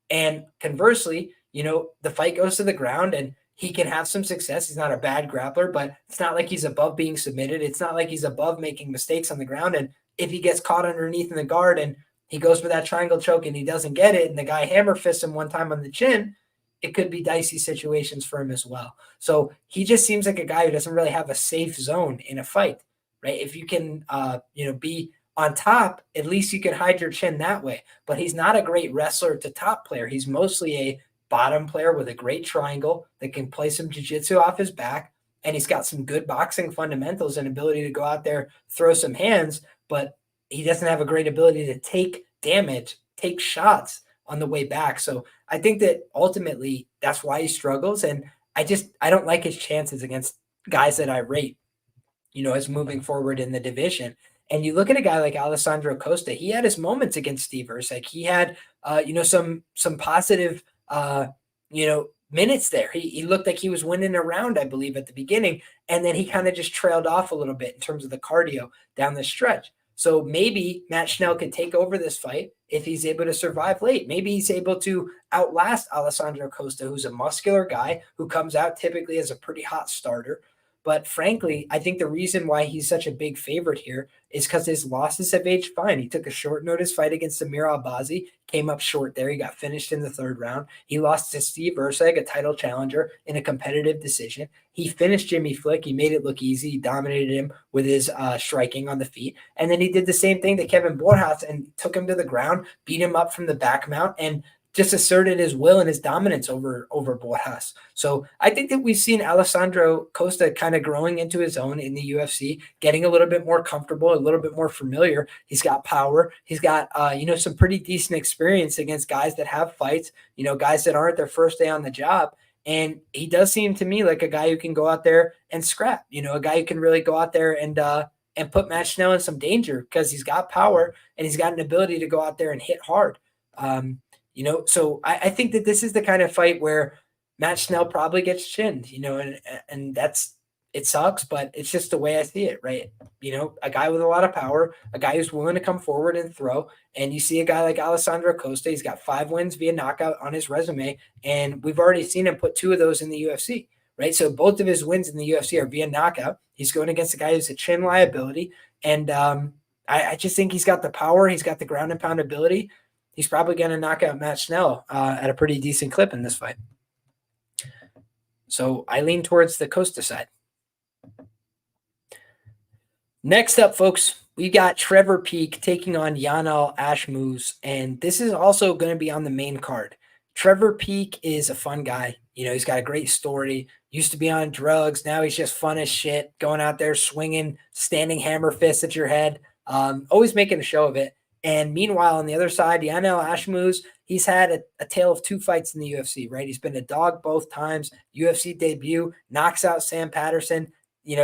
And conversely, the fight goes to the ground and he can have some success. He's not a bad grappler, but it's not like he's above being submitted. It's not like he's above making mistakes on the ground. And if he gets caught underneath in the guard and he goes for that triangle choke and he doesn't get it, and the guy hammer fists him one time on the chin, it could be dicey situations for him as well. So he just seems like a guy who doesn't really have a safe zone in a fight, right? If you can, be on top, at least you can hide your chin that way. But he's not a great wrestler to top player. He's mostly a bottom player with a great triangle that can play some jiu-jitsu off his back. And he's got some good boxing fundamentals and ability to go out there, throw some hands, but he doesn't have a great ability to take damage, take shots on the way back. So I think that ultimately that's why he struggles. And I don't like his chances against guys that I rate, as moving forward in the division. And you look at a guy like Alessandro Costa, he had his moments against Steve Erceg. He had, some positive, minutes there. He looked like he was winning a round, I believe, at the beginning. And then he kind of just trailed off a little bit in terms of the cardio down the stretch. So maybe Matt Schnell could take over this fight if he's able to survive late. Maybe he's able to outlast Alessandro Costa, who's a muscular guy who comes out typically as a pretty hot starter. But frankly, I think the reason why he's such a big favorite here is because his losses have aged fine. He took a short notice fight against Amir Albazi, came up short there. He got finished in the third round. He lost to Steve Erceg, a title challenger, in a competitive decision. He finished Jimmy Flick. He made it look easy. He dominated him with his striking on the feet. And then he did the same thing to Kevin Borjas and took him to the ground, beat him up from the back mount, and just asserted his will and his dominance over Borjas. So I think that we've seen Alessandro Costa kind of growing into his own in the UFC, getting a little bit more comfortable, a little bit more familiar. He's got power. He's got, some pretty decent experience against guys that have fights, guys that aren't their first day on the job. And he does seem to me like a guy who can go out there and scrap, a guy who can really go out there and put Matt Schnell in some danger because he's got power and he's got an ability to go out there and hit hard. So I think that this is the kind of fight where Matt Schnell probably gets chinned, and it sucks, but it's just the way I see it, right? A guy with a lot of power, a guy who's willing to come forward and throw. And you see a guy like Alessandro Costa, he's got 5 wins via knockout on his resume, and we've already seen him put 2 of those in the UFC, right? So both of his wins in the UFC are via knockout. He's going against a guy who's a chin liability, and I just think he's got the power, he's got the ground and pound ability. He's probably going to knock out Matt Schnell at a pretty decent clip in this fight. So I lean towards the Costa side. Next up, folks, we got Trevor Peek taking on Yanal Ashmoz, and this is also going to be on the main card. Trevor Peek is a fun guy. He's got a great story. Used to be on drugs. Now he's just fun as shit, going out there swinging, standing hammer fists at your head, always making a show of it. And meanwhile, on the other side, Yanal Ashmoz, he's had a tale of 2 fights in the UFC, right? He's been a dog both times. UFC debut, knocks out Sam Patterson.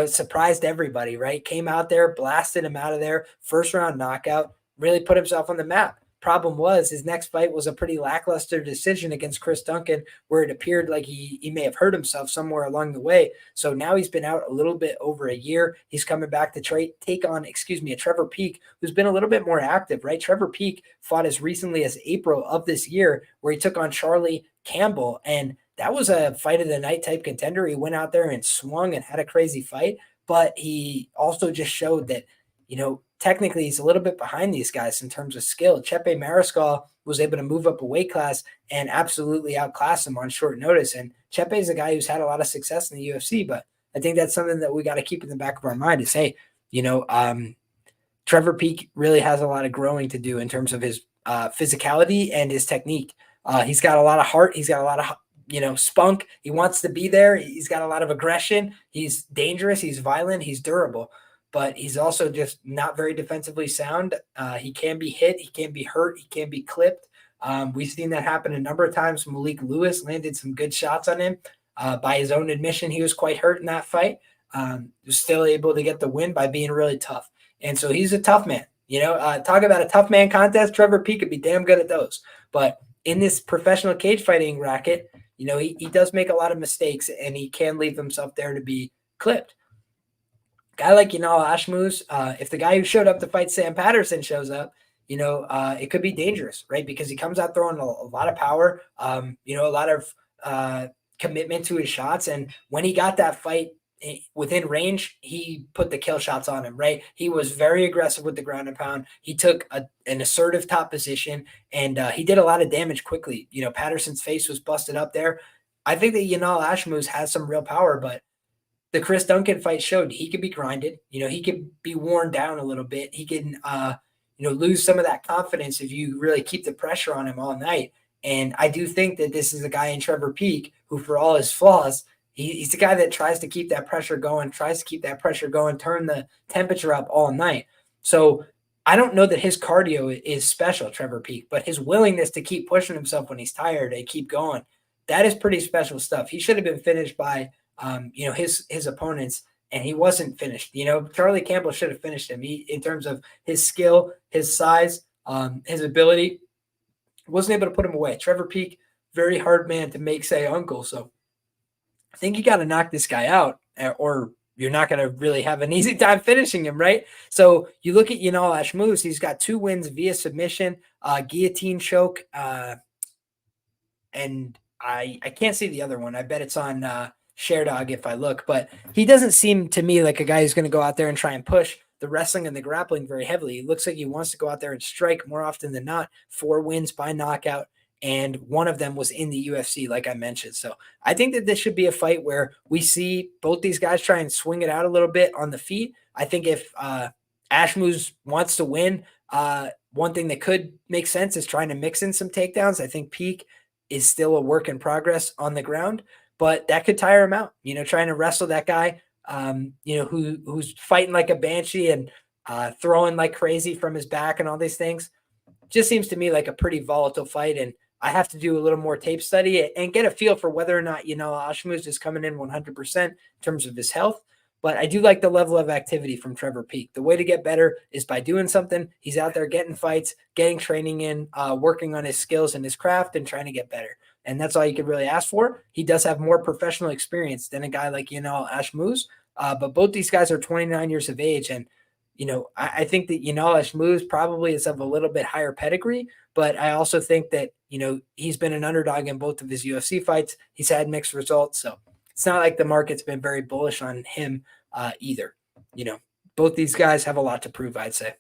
Surprised everybody, right? Came out there, blasted him out of there, first round knockout, really put himself on the map. Problem was his next fight was a pretty lackluster decision against Chris Duncan, where it appeared like he may have hurt himself somewhere along the way. So now he's been out a little bit over a year. He's coming back to take on, a Trevor Peek, who's been a little bit more active, right? Trevor Peek fought as recently as April of this year, where he took on Charlie Campbell, and that was a fight of the night type contender. He went out there and swung and had a crazy fight, but he also just showed that, technically he's a little bit behind these guys in terms of skill. Chepe Mariscal was able to move up a weight class and absolutely outclass him on short notice. And Chepe is a guy who's had a lot of success in the UFC, but I think that's something that we got to keep in the back of our mind is, hey, Trevor Peek really has a lot of growing to do in terms of his physicality and his technique. He's got a lot of heart. He's got a lot of spunk. He wants to be there. He's got a lot of aggression. He's dangerous. He's violent. He's durable, but he's also just not very defensively sound. He can be hit. He can be hurt. He can be clipped. We've seen that happen a number of times. Malik Lewis landed some good shots on him. By his own admission, he was quite hurt in that fight. Was still able to get the win by being really tough. And so he's a tough man. Talk about a tough man contest. Trevor Peek could be damn good at those. But in this professional cage fighting racket, he does make a lot of mistakes, and he can leave himself there to be clipped. Guy like Yanal Ashmoz, if the guy who showed up to fight Sam Patterson shows up, it could be dangerous, right? Because he comes out throwing a lot of power, a lot of commitment to his shots. And when he got that fight within range, he put the kill shots on him, right? He was very aggressive with the ground and pound. He took an assertive top position, and he did a lot of damage quickly. Patterson's face was busted up there. I think that Yanal Ashmoz has some real power, but the Chris Duncan fight showed he could be grinded. He could be worn down a little bit. He can, lose some of that confidence if you really keep the pressure on him all night. And I do think that this is a guy in Trevor Peek who, for all his flaws, he's the guy that tries to keep that pressure going, turn the temperature up all night. So I don't know that his cardio is special, Trevor Peek, but his willingness to keep pushing himself when he's tired and keep going, that is pretty special stuff. He should have been finished by, his opponents, and he wasn't finished. Charlie Campbell should have finished him. In terms of his skill, his size, his ability, wasn't able to put him away. Trevor Peek, very hard man to make say uncle. So I think you got to knock this guy out, or you're not going to really have an easy time finishing him, right? So you look at Yanal Ashmoz, he's got 2 wins via submission, guillotine choke, and I can't see the other one. I bet it's on ShareDog if I look, but he doesn't seem to me like a guy who's going to go out there and try and push the wrestling and the grappling very heavily. He looks like he wants to go out there and strike more often than not. 4 wins by knockout, and one of them was in the UFC, like I mentioned. So I think that this should be a fight where we see both these guys try and swing it out a little bit on the feet. I think if Ashmoz wants to win, one thing that could make sense is trying to mix in some takedowns. I think Peek is still a work in progress on the ground, but that could tire him out, trying to wrestle that guy, who's fighting like a banshee and throwing like crazy from his back and all these things. Just seems to me like a pretty volatile fight, and I have to do a little more tape study and get a feel for whether or not, Ashmoz is coming in 100% in terms of his health. But I do like the level of activity from Trevor Peek. The way to get better is by doing something. He's out there getting fights, getting training in, working on his skills and his craft, and trying to get better. And that's all you could really ask for. He does have more professional experience than a guy like Yanal Ashmoz. But both these guys are 29 years of age. And, I think that Yanal Ashmoz probably is of a little bit higher pedigree. But I also think that, he's been an underdog in both of his UFC fights. He's had mixed results. So it's not like the market's been very bullish on him either. Both these guys have a lot to prove, I'd say.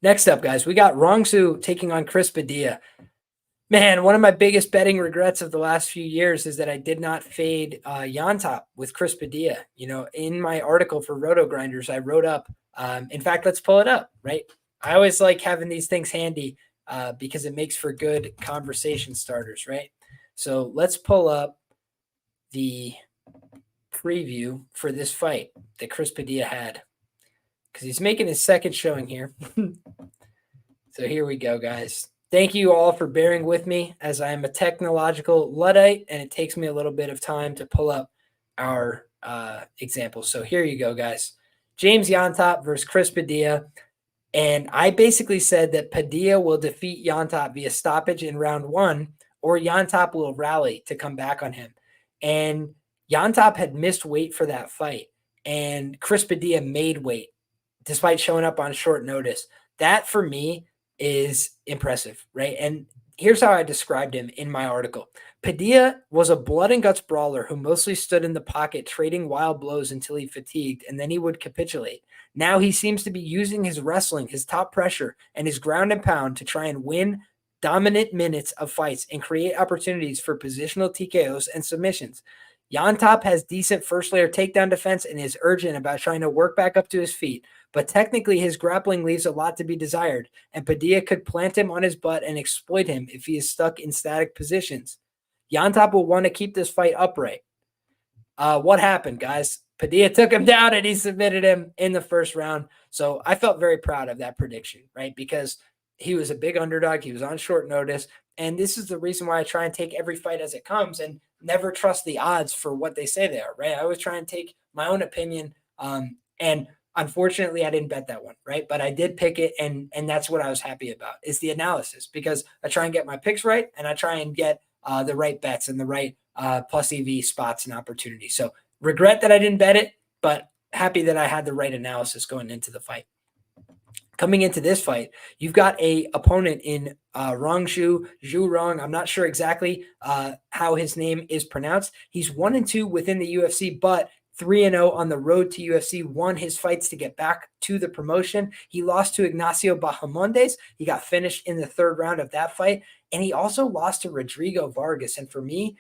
Next up, guys, we got Rongzhu taking on Chris Padilla. Man, one of my biggest betting regrets of the last few years is that I did not fade Yontop with Chris Padilla. In my article for Roto Grinders, I wrote up In fact, let's pull it up, right? I always like having these things handy because it makes for good conversation starters, right? So let's pull up the preview for this fight that Chris Padilla had because he's making his second showing here. So here we go, guys. Thank you all for bearing with me as I am a technological Luddite and it takes me a little bit of time to pull up our examples. So here you go, guys. James Yontop versus Chris Padilla. And I basically said that Padilla will defeat Yontop via stoppage in round 1, or Yontop will rally to come back on him. And Yontop had missed weight for that fight, and Chris Padilla made weight despite showing up on short notice. That, for me, is impressive, right? And here's how I described him in my article. Padilla was a blood and guts brawler who mostly stood in the pocket, trading wild blows until he fatigued, and then he would capitulate. Now he seems to be using his wrestling, his top pressure, and his ground and pound to try and win dominant minutes of fights and create opportunities for positional TKOs and submissions. Yontop has decent first-layer takedown defense and is urgent about trying to work back up to his feet, but technically his grappling leaves a lot to be desired, and Padilla could plant him on his butt and exploit him if he is stuck in static positions. Yontop will want to keep this fight upright. What happened, guys? Padilla took him down and he submitted him in the first round. So I felt very proud of that prediction, right? Because he was a big underdog. He was on short notice. And this is the reason why I try and take every fight as it comes and never trust the odds for what they say they are, right? I always try and take my own opinion. And unfortunately, I didn't bet that one, right? But I did pick it, and that's what I was happy about, is the analysis, because I try and get my picks right, and I try and get the right bets and the right plus EV spots and opportunities. So regret that I didn't bet it, but happy that I had the right analysis going into the fight. Coming into this fight, you've got a opponent in Rongzhu, Zhu Rong. I'm not sure exactly how his name is pronounced. He's 1-2 within the UFC, but 3-0 on the road to UFC, won his fights to get back to the promotion. He lost to Ignacio Bahamondes. He got finished in the third round of that fight. And he also lost to Rodrigo Vargas. And for me,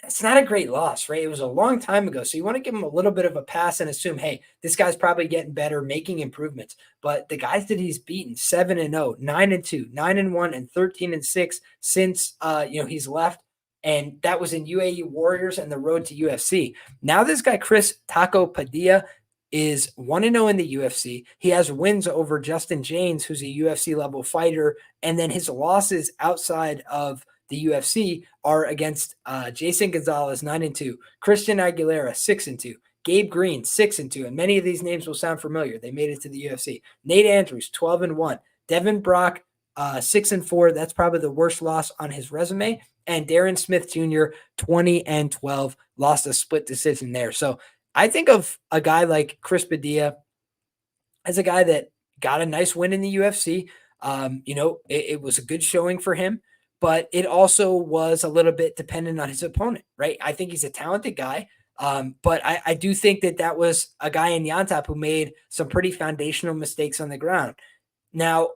it's not a great loss, right? It was a long time ago. So you want to give him a little bit of a pass and assume, hey, this guy's probably getting better, making improvements. But the guys that he's beaten, 7-0, 9-2, 9-1, and 13-6 since he's left. And that was in UAE Warriors and the road to UFC. Now this guy, Chris Taco Padilla, is 1-0 in the UFC. He has wins over Justin James, who's a UFC level fighter. And then his losses outside of the UFC are against Jason Gonzalez, 9-2, Christian Aguilera, 6-2, Gabe Green, 6-2, and many of these names will sound familiar. They made it to the UFC. Nate Andrews, 12-1, Devin Brock, 6-4. That's probably the worst loss on his resume. And Darren Smith Jr., 20-12, lost a split decision there. So I think of a guy like Chris Padilla as a guy that got a nice win in the UFC. It was a good showing for him, but it also was a little bit dependent on his opponent, right? I think he's a talented guy, but I do think that was a guy in Yontop who made some pretty foundational mistakes on the ground. Now,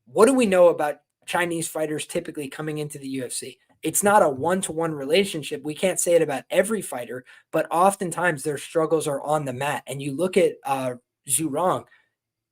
what do we know about Chinese fighters typically coming into the UFC? It's not a one-to-one relationship. We can't say it about every fighter, but oftentimes their struggles are on the mat. And you look at Zhu Rong,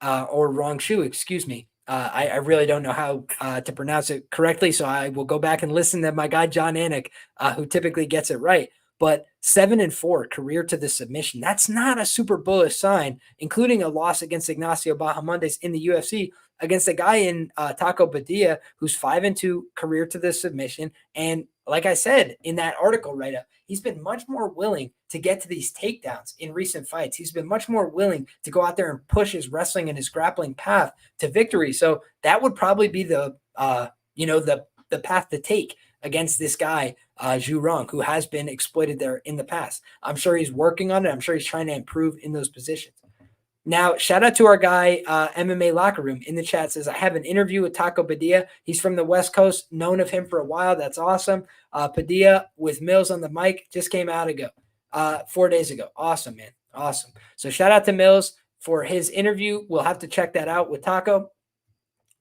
or Rongzhu, excuse me. I really don't know how to pronounce it correctly, so I will go back and listen to my guy John Anik, who typically gets it right. But 7-4 career to the submission. That's not a super bullish sign, including a loss against Ignacio Bahamondes in the UFC against a guy in Taco Padilla who's 5-2 career to the submission. And like I said in that article write-up, he's been much more willing to get to these takedowns in recent fights. He's been much more willing to go out there and push his wrestling and his grappling path to victory. So that would probably be the path to take against this guy, Zhu Rong, who has been exploited there in the past. I'm sure he's working on it. I'm sure he's trying to improve in those positions. Now, shout out to our guy, MMA Locker Room in the chat says, I have an interview with Taco Padilla. He's from the West Coast, known of him for a while. That's awesome. Padilla with Mills on the mic just came out 4 days ago. Awesome, man. Awesome. So shout out to Mills for his interview. We'll have to check that out with Taco.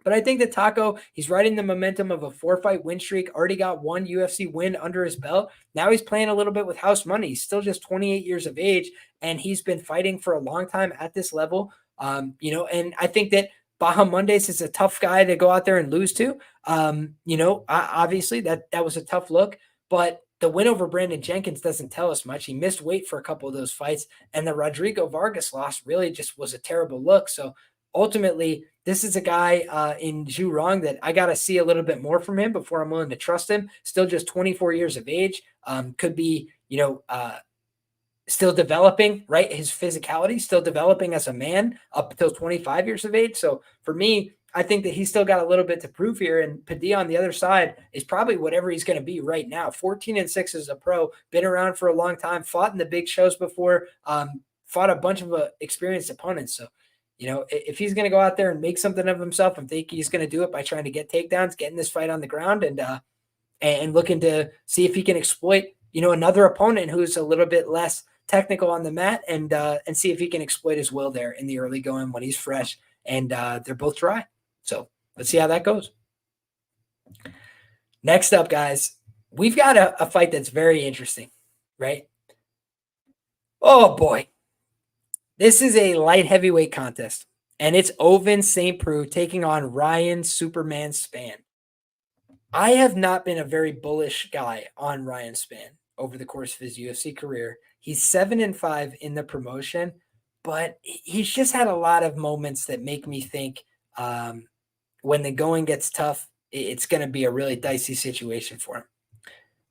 But I think that Taco, he's riding the momentum of a 4-fight win streak, already got one UFC win under his belt. Now he's playing a little bit with house money. He's still just 28 years of age, and he's been fighting for a long time at this level. And I think that Baja Mondays is a tough guy to go out there and lose to. Obviously that was a tough look, but the win over Brandon Jenkins doesn't tell us much. He missed weight for a couple of those fights, and the Rodrigo Vargas loss really just was a terrible look. So ultimately, this is a guy in Zhu Rong that I got to see a little bit more from him before I'm willing to trust him. Still just 24 years of age, could be, still developing, right? His physicality still developing as a man up until 25 years of age. So for me, I think that he's still got a little bit to prove here. And Padilla on the other side is probably whatever he's going to be right now. 14-6 as a pro, been around for a long time, fought in the big shows before, fought a bunch of experienced opponents. So, if he's going to go out there and make something of himself, I think he's going to do it by trying to get takedowns, getting this fight on the ground, and looking to see if he can exploit, another opponent who's a little bit less technical on the mat, and see if he can exploit his will there in the early going when he's fresh and they're both dry. So let's see how that goes. Next up, guys, we've got a fight that's very interesting, right? Oh boy. This is a light heavyweight contest, and it's Ovince St. Preux taking on Ryan Superman Spann. I have not been a very bullish guy on Ryan Spann over the course of his UFC career. He's 7-5 in the promotion, but he's just had a lot of moments that make me think when the going gets tough, it's going to be a really dicey situation for him.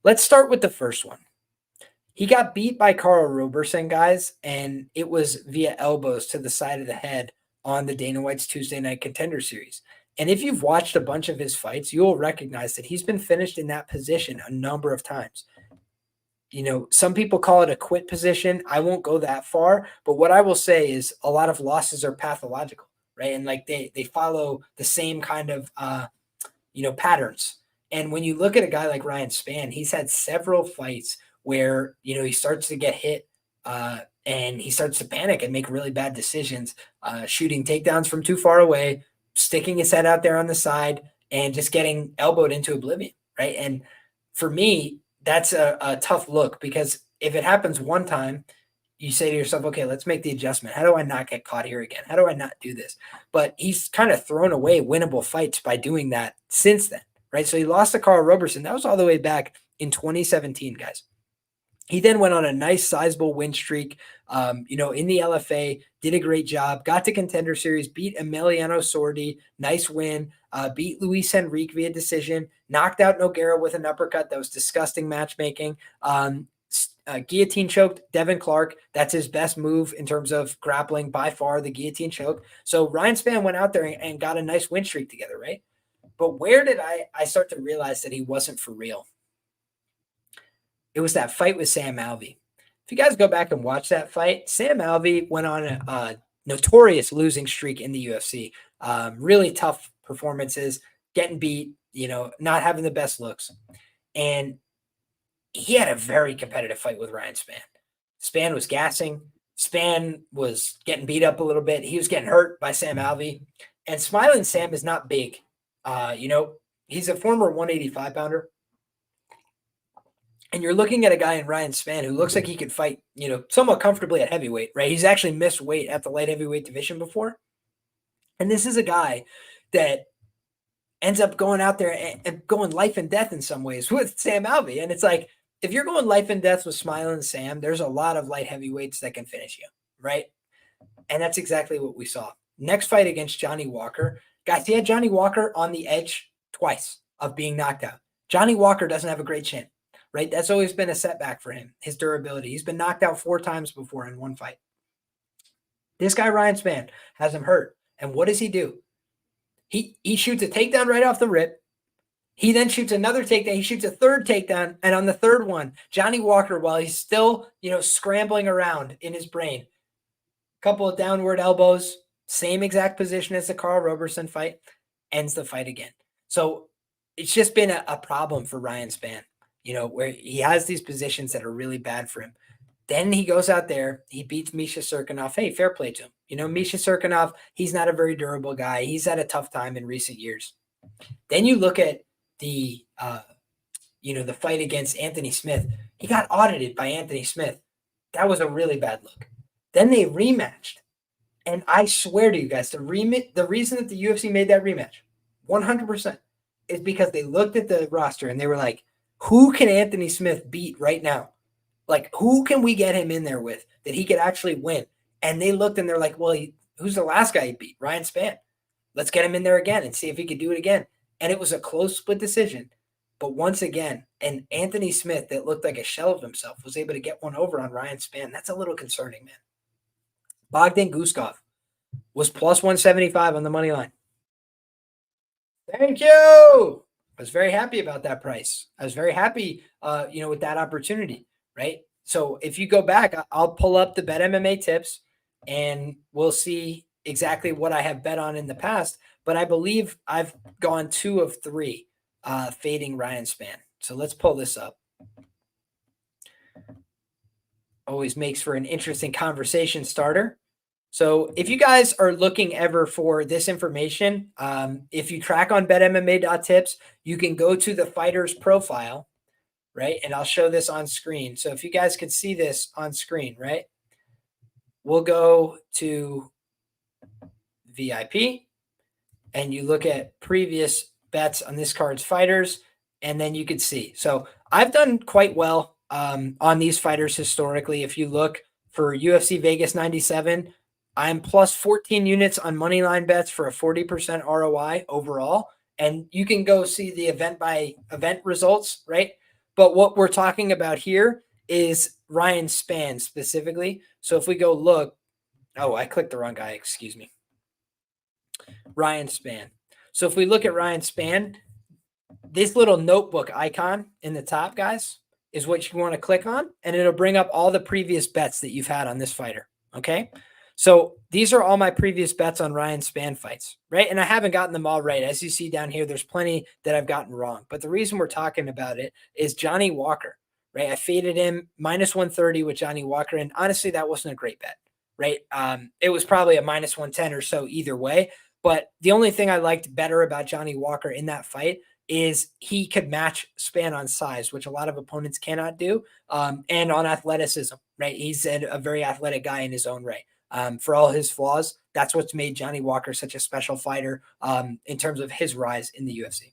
Let's start with the first one. He got beat by Karl Roberson, guys, and it was via elbows to the side of the head on the Dana White's Tuesday Night Contender Series. And if you've watched a bunch of his fights, you'll recognize that he's been finished in that position a number of times. Some people call it a quit position. I won't go that far, but what I will say is a lot of losses are pathological, right? And like they follow the same kind of, patterns. And when you look at a guy like Ryan Spann, he's had several fights where, he starts to get hit and he starts to panic and make really bad decisions, shooting takedowns from too far away, sticking his head out there on the side, and just getting elbowed into oblivion, right? And for me, that's a tough look, because if it happens one time, you say to yourself, okay, let's make the adjustment. How do I not get caught here again? How do I not do this? But he's kind of thrown away winnable fights by doing that since then, right? So he lost to Karl Roberson. That was all the way back in 2017, guys. He then went on a nice sizable win streak, in the LFA, did a great job, got to Contender Series, beat Emiliano Sordi, nice win, beat Luis Henrique via decision, knocked out Nogueira with an uppercut. That was disgusting matchmaking. Guillotine choked Devin Clark. That's his best move in terms of grappling by far, the guillotine choke. So Ryan Spann went out there and got a nice win streak together, right? But where did I start to realize that he wasn't for real? It was that fight with Sam Alvey. If you guys go back and watch that fight, Sam Alvey went on a notorious losing streak in the UFC. Really tough performances, getting beat, not having the best looks. And he had a very competitive fight with Ryan Spann. Spann was gassing. Spann was getting beat up a little bit. He was getting hurt by Sam Alvey. And Smiling Sam is not big. He's a former 185-pounder. And you're looking at a guy in Ryan Spann who looks like he could fight, somewhat comfortably at heavyweight, right? He's actually missed weight at the light heavyweight division before. And this is a guy that ends up going out there and going life and death in some ways with Sam Alvey. And it's like, if you're going life and death with Smiling Sam, there's a lot of light heavyweights that can finish you, right? And that's exactly what we saw. Next fight against Johnny Walker. Guys, he had Johnny Walker on the edge twice of being knocked out. Johnny Walker doesn't have a great chin. Right? That's always been a setback for him, his durability. He's been knocked out 4 times before in one fight. This guy, Ryan Spann, has him hurt. And what does he do? He shoots a takedown right off the rip. He then shoots another takedown. He shoots a third takedown. And on the third one, Johnny Walker, while he's still, scrambling around in his brain, couple of downward elbows, same exact position as the Karl Roberson fight, ends the fight again. So it's just been a problem for Ryan Spann. Where he has these positions that are really bad for him. Then he goes out there, he beats Misha Serkinov. Hey, fair play to him. Misha Serkinov, he's not a very durable guy. He's had a tough time in recent years. Then you look at the fight against Anthony Smith. He got audited by Anthony Smith. That was a really bad look. Then they rematched. And I swear to you guys, the reason that the UFC made that rematch, 100%, is because they looked at the roster and they were like, who can Anthony Smith beat right now? Like, who can we get him in there with that he could actually win? And they looked and they're like, well, who's the last guy he beat? Ryan Spann. Let's get him in there again and see if he could do it again. And it was a close split decision. But once again, and Anthony Smith, that looked like a shell of himself, was able to get one over on Ryan Spann. That's a little concerning, man. Bogdan Guskov was plus 175 on the money line. Thank you. I was very happy about that price. I was very happy, with that opportunity, right? So if you go back, I'll pull up the Bet MMA tips and we'll see exactly what I have bet on in the past. But I believe I've gone 2 of 3 fading Ryan Spann. So let's pull this up. Always makes for an interesting conversation starter. So if you guys are looking ever for this information, if you track on betmma.tips, you can go to the fighter's profile, right? And I'll show this on screen. So if you guys could see this on screen, right? We'll go to VIP and you look at previous bets on this card's fighters, and then you could see. So I've done quite well on these fighters historically. If you look for UFC Vegas 97, I'm plus 14 units on money line bets for a 40% ROI overall. And you can go see the event by event results, right? But what we're talking about here is Ryan Spann specifically. So if we go look, I clicked the wrong guy, excuse me. Ryan Spann. So if we look at Ryan Spann, this little notebook icon in the top, guys, is what you want to click on, and it'll bring up all the previous bets that you've had on this fighter, okay? So these are all my previous bets on Ryan Spann fights, right? And I haven't gotten them all right. As you see down here, there's plenty that I've gotten wrong. But the reason we're talking about it is Johnny Walker, right? I faded him minus 130 with Johnny Walker, and honestly, that wasn't a great bet, right? It was probably a minus 110 or so either way. But the only thing I liked better about Johnny Walker in that fight is he could match Spann on size, which a lot of opponents cannot do, and on athleticism, right? He's a very athletic guy in his own right. For all his flaws, that's what's made Johnny Walker such a special fighter in terms of his rise in the UFC.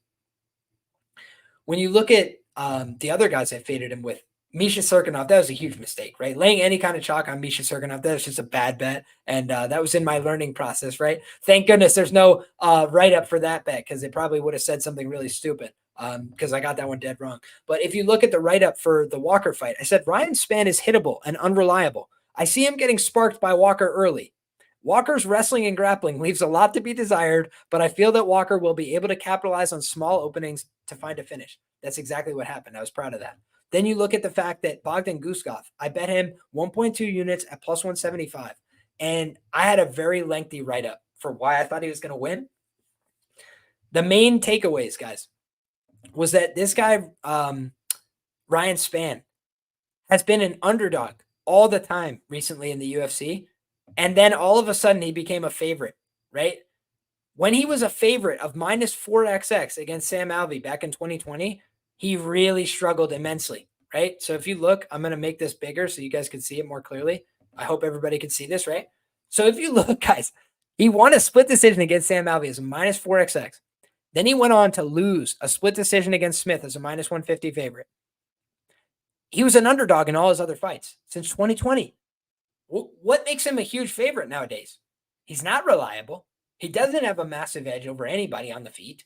When you look at the other guys I faded him with, Misha Serkinov, that was a huge mistake, right? Laying any kind of chalk on Misha Serkinov, that was just a bad bet. And that was in my learning process, right? Thank goodness there's no write-up for that bet, because it probably would have said something really stupid because I got that one dead wrong. But if you look at the write-up for the Walker fight, I said Ryan Spann is hittable and unreliable. I see him getting sparked by Walker early. Walker's wrestling and grappling leaves a lot to be desired, but I feel that Walker will be able to capitalize on small openings to find a finish. That's exactly what happened. I was proud of that. Then you look at the fact that Bogdan Guskov, I bet him 1.2 units at plus 175. And I had a very lengthy write-up for why I thought he was going to win. The main takeaways, guys, was that this guy, Ryan Spann, has been an underdog all the time recently in the UFC. And then all of a sudden he became a favorite, right? When he was a favorite of minus 4XX against Sam Alvey back in 2020, he really struggled immensely, right? So if you look, I'm going to make this bigger so you guys can see it more clearly. I hope everybody can see this, right? So if you look, guys, he won a split decision against Sam Alvey as a minus 4XX. Then he went on to lose a split decision against Smith as a minus 150 favorite. He was an underdog in all his other fights since 2020. What makes him a huge favorite nowadays? He's not reliable. He doesn't have a massive edge over anybody on the feet,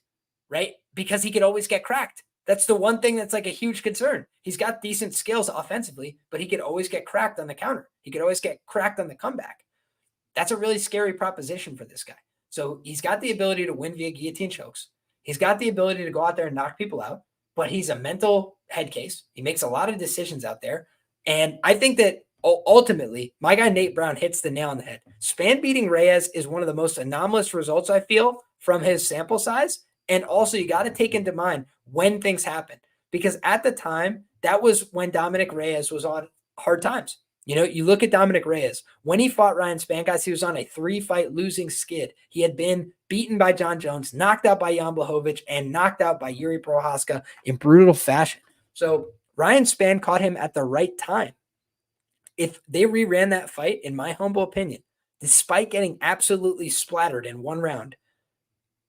right? Because he could always get cracked. That's the one thing that's like a huge concern. He's got decent skills offensively, but he could always get cracked on the counter. He could always get cracked on the comeback. That's a really scary proposition for this guy. So he's got the ability to win via guillotine chokes. He's got the ability to go out there and knock people out, but he's a mental head case. He makes a lot of decisions out there. And I think that ultimately, my guy Nate Brown hits the nail on the head. Spann beating Reyes is one of the most anomalous results I feel from his sample size. And also, you got to take into mind when things happen, because at the time, that was when Dominic Reyes was on hard times. You know, you look at Dominic Reyes. When he fought Ryan Spann, guys, he was on a 3-fight losing skid. He had been beaten by John Jones, knocked out by Jan Blachowicz, and knocked out by Yuri Prohaska in brutal fashion. So Ryan Spann caught him at the right time. If they reran that fight, in my humble opinion, despite getting absolutely splattered in one round,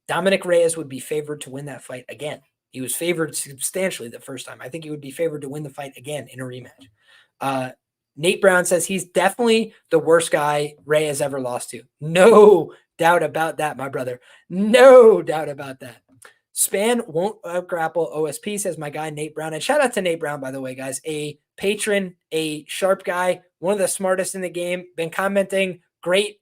Dominic Reyes would be favored to win that fight again. He was favored substantially the first time. I think he would be favored to win the fight again in a rematch. Nate Brown says he's definitely the worst guy Reyes ever lost to. No doubt about that, my brother. No doubt about that. Span won't grapple OSP, says my guy Nate Brown. And shout out to Nate Brown, by the way, guys. A patron, a sharp guy, one of the smartest in the game. Been commenting great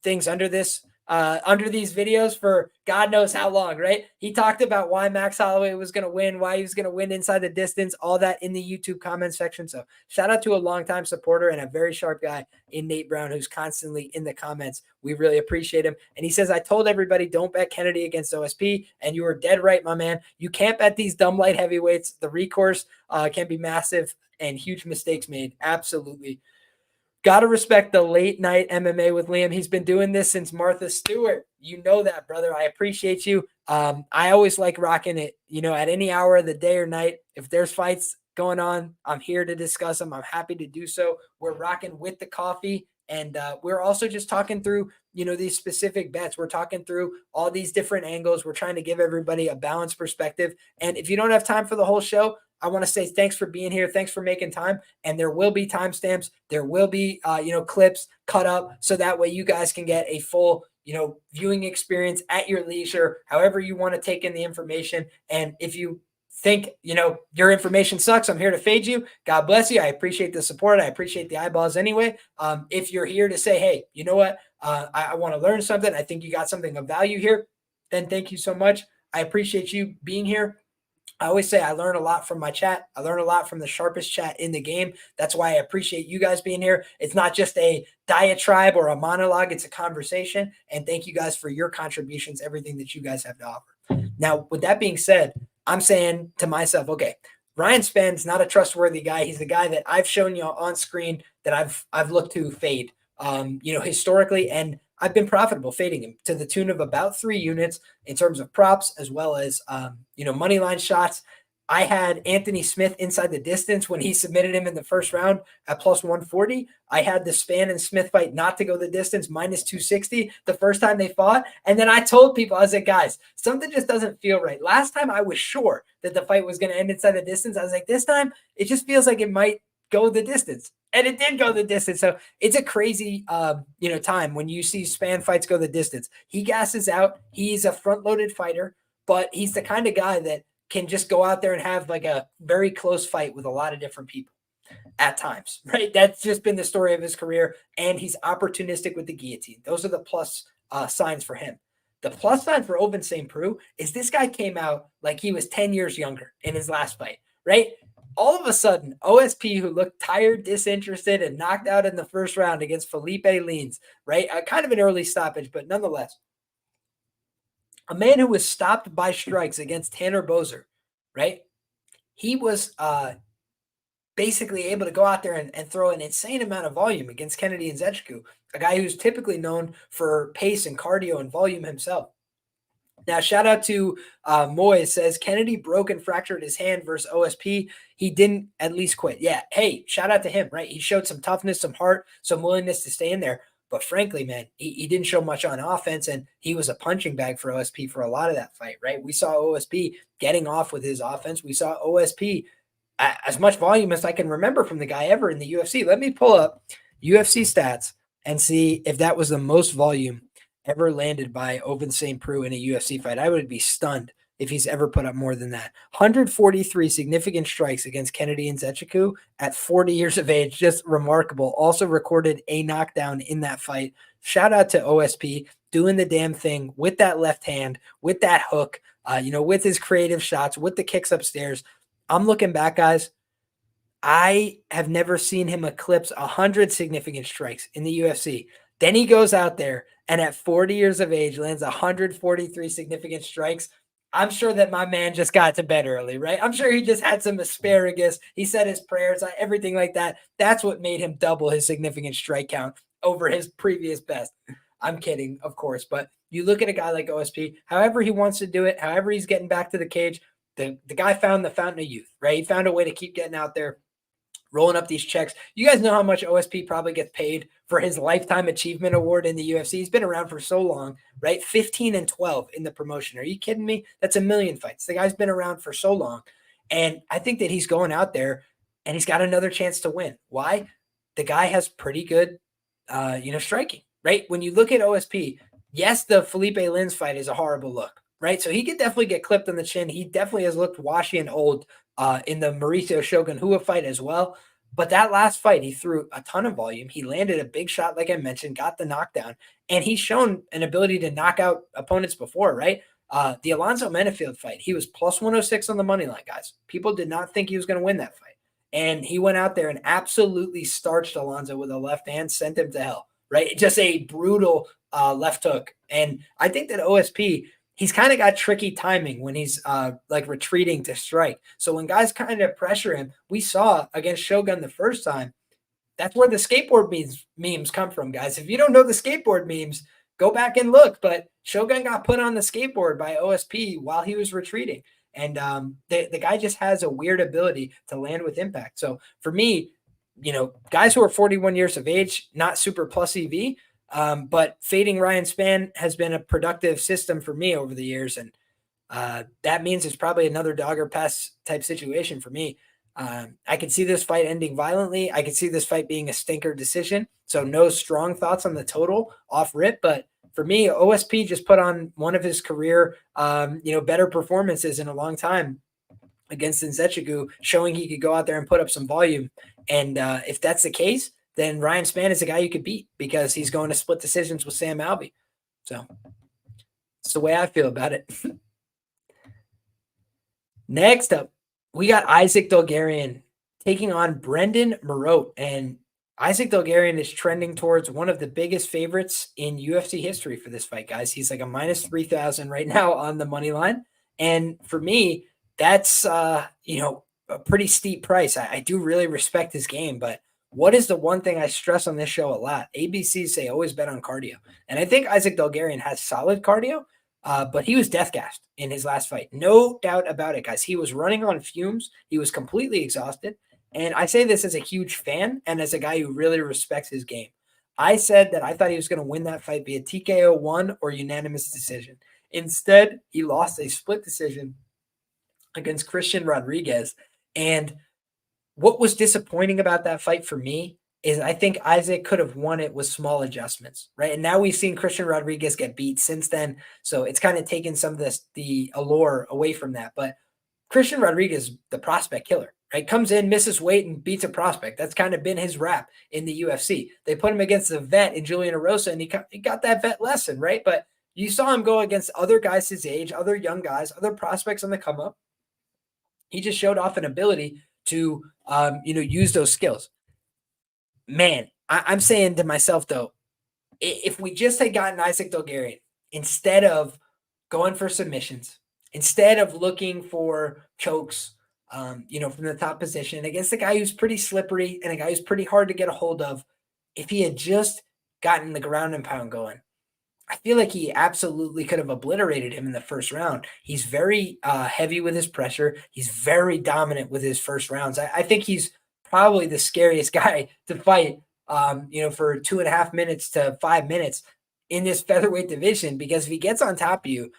things under these videos for God knows how long, right? He talked about why Max Holloway was going to win, why he was going to win inside the distance, all that in the YouTube comment section. So shout out to a longtime supporter and a very sharp guy in Nate Brown, who's constantly in the comments. We really appreciate him. And he says, I told everybody, don't bet Kennedy against OSP. And you were dead right, my man. You can't bet these dumb light heavyweights. The recourse can be massive and huge mistakes made. Absolutely. Got to respect the late night MMA with Liam. He's been doing this since Martha Stewart. You know that, brother. I appreciate you. I always like rocking it, at any hour of the day or night. If there's fights going on, I'm here to discuss them. I'm happy to do so. We're rocking with the coffee. And we're also just talking through, these specific bets. We're talking through all these different angles. We're trying to give everybody a balanced perspective. And if you don't have time for the whole show, I want to say thanks for being here. Thanks for making time. And there will be timestamps. There will be, clips cut up so that way you guys can get a full, viewing experience at your leisure, however you want to take in the information. And if you think, your information sucks, I'm here to fade you. God bless you. I appreciate the support. I appreciate the eyeballs anyway. If you're here to say, hey, you know what? I want to learn something. I think you got something of value here. Then thank you so much. I appreciate you being here. I always say I learn a lot from my chat. I learn a lot from the sharpest chat in the game. That's why I appreciate you guys being here. It's not just a diatribe or a monologue. It's a conversation. And thank you guys for your contributions, everything that you guys have to offer. Now, with that being said, I'm saying to myself, okay, Ryan Span's not a trustworthy guy. He's the guy that I've shown you on screen that I've looked to fade, historically, and I've been profitable fading him to the tune of about 3 units in terms of props, as well as, money line shots. I had Anthony Smith inside the distance when he submitted him in the first round at plus 140. I had the Span and Smith fight not to go the distance, minus 260 the first time they fought. And then I told people, I was like, guys, something just doesn't feel right. Last time I was sure that the fight was going to end inside the distance. I was like, this time it just feels like it might go the distance. And it did go the distance. So it's a crazy, time when you see Span fights go the distance. He gasses out. He's a front-loaded fighter, but he's the kind of guy that can just go out there and have like a very close fight with a lot of different people at times, right? That's just been the story of his career. And he's opportunistic with the guillotine. Those are the plus signs for him. The plus sign for Ovince St. Preux is this guy came out like he was 10 years younger in his last fight, right? All of a sudden, OSP, who looked tired, disinterested, and knocked out in the first round against Felipe Lins, right? Kind of an early stoppage, but nonetheless, a man who was stopped by strikes against Tanner Boser, right? He was basically able to go out there and throw an insane amount of volume against Kennedy Nzechukwu, a guy who's typically known for pace and cardio and volume himself. Now, shout out to Moy, says Kennedy broke and fractured his hand versus OSP. He didn't at least quit. Yeah. Hey, shout out to him, right? He showed some toughness, some heart, some willingness to stay in there. But frankly, man, he didn't show much on offense, and he was a punching bag for OSP for a lot of that fight, right? We saw OSP getting off with his offense. We saw OSP as much volume as I can remember from the guy ever in the UFC. Let me pull up UFC stats and see if that was the most volume ever landed by Ovince St. Preux in a UFC fight. I would be stunned if he's ever put up more than that. 143 significant strikes against Kennedy Nzechukwu at 40 years of age. Just remarkable. Also recorded a knockdown in that fight. Shout out to OSP doing the damn thing with that left hand, with that hook, with his creative shots, with the kicks upstairs. I'm looking back, guys. I have never seen him eclipse 100 significant strikes in the UFC. Then he goes out there and at 40 years of age lands 143 significant strikes. I'm sure that my man just got to bed early, right? I'm sure he just had some asparagus. He said his prayers, everything like that. That's what made him double his significant strike count over his previous best. I'm kidding, of course. But you look at a guy like OSP, however he wants to do it, however he's getting back to the cage, the guy found the fountain of youth, right? He found a way to keep getting out there. rolling up these checks. You guys know how much OSP probably gets paid for his Lifetime Achievement Award in the UFC. He's been around for so long, right? 15-12 in the promotion. Are you kidding me? That's a million fights. The guy's been around for so long. And I think that he's going out there and he's got another chance to win. Why? The guy has pretty good, striking, right? When you look at OSP, yes, the Felipe Lins fight is a horrible look, right? So he could definitely get clipped on the chin. He definitely has looked washy and old in the Mauricio Shogun Hua fight as well. But that last fight, he threw a ton of volume. He landed a big shot, like I mentioned, got the knockdown, and he's shown an ability to knock out opponents before, right? The Alonzo Menefield fight, he was plus 106 on the money line, guys. People did not think he was going to win that fight. And he went out there and absolutely starched Alonzo with a left hand, sent him to hell, right? Just a brutal left hook. And I think that OSP, he's kind of got tricky timing when he's retreating to strike. So when guys kind of pressure him, we saw against Shogun the first time, that's where the skateboard memes come from, guys. If you don't know the skateboard memes, go back and look. But Shogun got put on the skateboard by OSP while he was retreating. And the guy just has a weird ability to land with impact. So for me, guys who are 41 years of age, not super plus EV, but fading Ryan Spann has been a productive system for me over the years. And that means it's probably another dog or pass type situation for me. I could see this fight ending violently. I could see this fight being a stinker decision. So no strong thoughts on the total off rip, but for me, OSP just put on one of his career, better performances in a long time against Nzechukwu, showing he could go out there and put up some volume. And if that's the case, then Ryan Spann is a guy you could beat because he's going to split decisions with Sam Alvey. So that's the way I feel about it. Next up, we got Isaac Dulgarian taking on Brendon Marotte. And Isaac Dulgarian is trending towards one of the biggest favorites in UFC history for this fight, guys. He's like a minus 3,000 right now on the money line. And for me, that's, a pretty steep price. I do really respect his game, but what is the one thing I stress on this show a lot? ABCs say always bet on cardio. And I think Isaac Dulgarian has solid cardio, but he was death gassed in his last fight. No doubt about it, guys. He was running on fumes. He was completely exhausted. And I say this as a huge fan and as a guy who really respects his game. I said that I thought he was going to win that fight via TKO 1 or unanimous decision. Instead, he lost a split decision against Christian Rodriguez. And what was disappointing about that fight for me is I think Isaac could have won it with small adjustments, right? And now we've seen Christian Rodriguez get beat since then. So it's kind of taken some of the allure away from that. But Christian Rodriguez, the prospect killer, right? Comes in, misses weight, and beats a prospect. That's kind of been his rap in the UFC. They put him against a vet in Julian Erosa, and he got that vet lesson, right? But you saw him go against other guys his age, other young guys, other prospects on the come up. He just showed off an ability to, use those skills. Man, I'm saying to myself, though, if we just had gotten Isaac Dulgarian, instead of going for submissions, instead of looking for chokes, from the top position against a guy who's pretty slippery and a guy who's pretty hard to get a hold of, if he had just gotten the ground and pound going, I feel like he absolutely could have obliterated him in the first round. He's very heavy with his pressure. He's very dominant with his first rounds. I think he's probably the scariest guy to fight, for 2.5 minutes to 5 minutes in this featherweight division, because if he gets on top of you,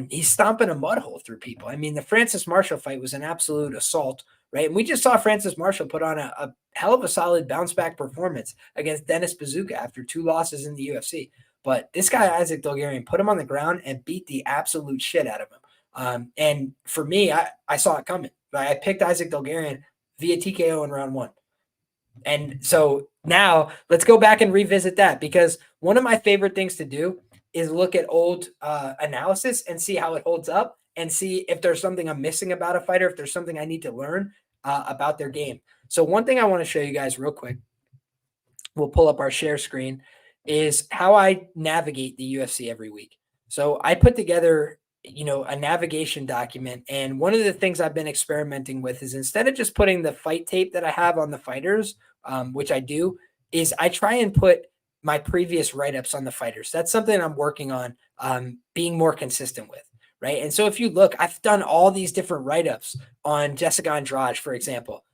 he's stomping a mud hole through people. I mean, the Francis Marshall fight was an absolute assault, right? And we just saw Francis Marshall put on a hell of a solid bounce back performance against Dennis Bazooka after 2 losses in the UFC. But this guy, Isaac Dulgarian, put him on the ground and beat the absolute shit out of him. And for me, I saw it coming. I picked Isaac Dulgarian via TKO in round 1. And so now let's go back and revisit that, because one of my favorite things to do is look at old analysis and see how it holds up and see if there's something I'm missing about a fighter, if there's something I need to learn about their game. So one thing I want to show you guys real quick, we'll pull up our share screen, is how I navigate the UFC every week. So I put together, a navigation document. And one of the things I've been experimenting with is, instead of just putting the fight tape that I have on the fighters, which I do, is I try and put my previous write-ups on the fighters. That's something I'm working on being more consistent with, right? And so if you look, I've done all these different write-ups on Jessica Andrade, for example.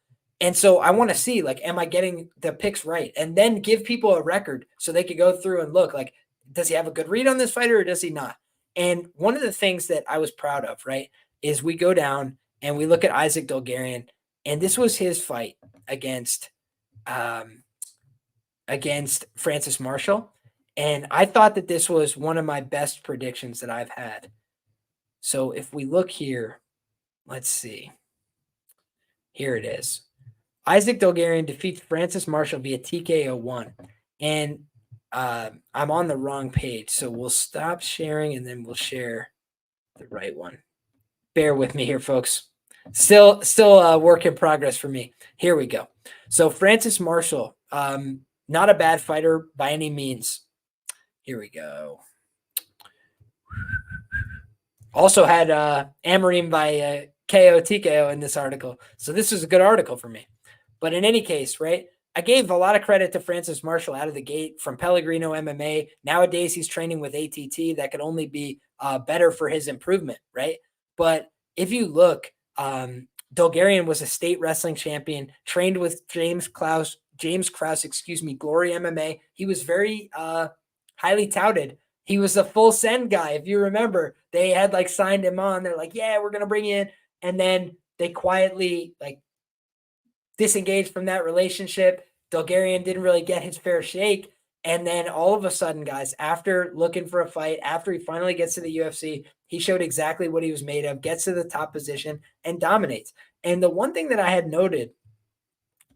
And so I want to see, like, am I getting the picks right? And then give people a record so they could go through and look, like, does he have a good read on this fighter or does he not? And one of the things that I was proud of, right, is we go down and we look at Isaac Dulgarian, and this was his fight against Francis Marshall. And I thought that this was one of my best predictions that I've had. So if we look here, let's see. Here it is. Isaac Dulgarian defeats Francis Marshall via TKO 1. And I'm on the wrong page, so we'll stop sharing and then we'll share the right one. Bear with me here, folks. Still a work in progress for me. Here we go. So Francis Marshall, not a bad fighter by any means. Here we go. Also had Amorim by KO TKO in this article. So this was a good article for me. But in any case, right, I gave a lot of credit to Francis Marshall out of the gate from Pellegrino MMA. Nowadays, he's training with ATT. That could only be better for his improvement, right? But if you look, Dulgarian was a state wrestling champion, trained with James Krause, Glory MMA. He was very highly touted. He was a full send guy. If you remember, they had like signed him on. They're like, yeah, we're going to bring you in. And then they quietly like disengaged from that relationship. Dulgarian didn't really get his fair shake. And then all of a sudden, guys, after looking for a fight, after he finally gets to the UFC, he showed exactly what he was made of, gets to the top position, and dominates. And the one thing that I had noted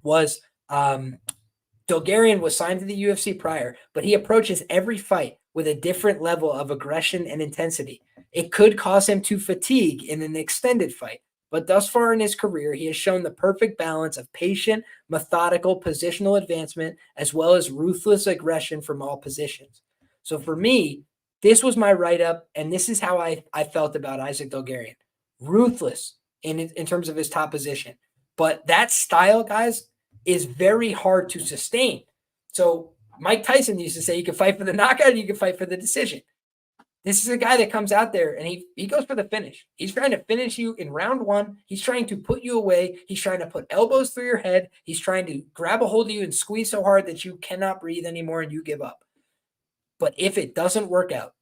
was Dulgarian was signed to the UFC prior, but he approaches every fight with a different level of aggression and intensity. It could cause him to fatigue in an extended fight, but thus far in his career, he has shown the perfect balance of patient, methodical positional advancement, as well as ruthless aggression from all positions. So for me, this was my write-up, and this is how I felt about Isaac Dulgarian. Ruthless in terms of his top position. But that style, guys, is very hard to sustain. So Mike Tyson used to say you can fight for the knockout, you can fight for the decision. This is a guy that comes out there and he goes for the finish. He's trying to finish you in round one. He's trying to put you away. He's trying to put elbows through your head. He's trying to grab a hold of you and squeeze so hard that you cannot breathe anymore and you give up. But if it doesn't work out,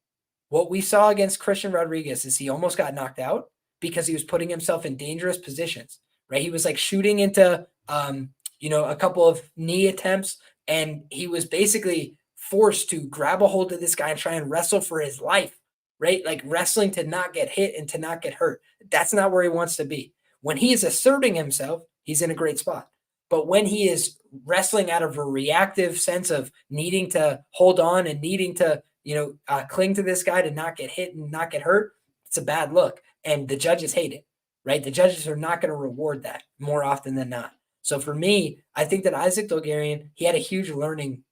what we saw against Christian Rodriguez is he almost got knocked out because he was putting himself in dangerous positions, right? He was like shooting into, a couple of knee attempts, and he was basically forced to grab a hold of this guy and try and wrestle for his life, right? Like wrestling to not get hit and to not get hurt. That's not where he wants to be. When he is asserting himself, he's in a great spot. But when he is wrestling out of a reactive sense of needing to hold on and needing to, cling to this guy to not get hit and not get hurt, it's a bad look. And the judges hate it, right? The judges are not going to reward that more often than not. So for me, I think that Isaac Dulgarian, he had a huge learning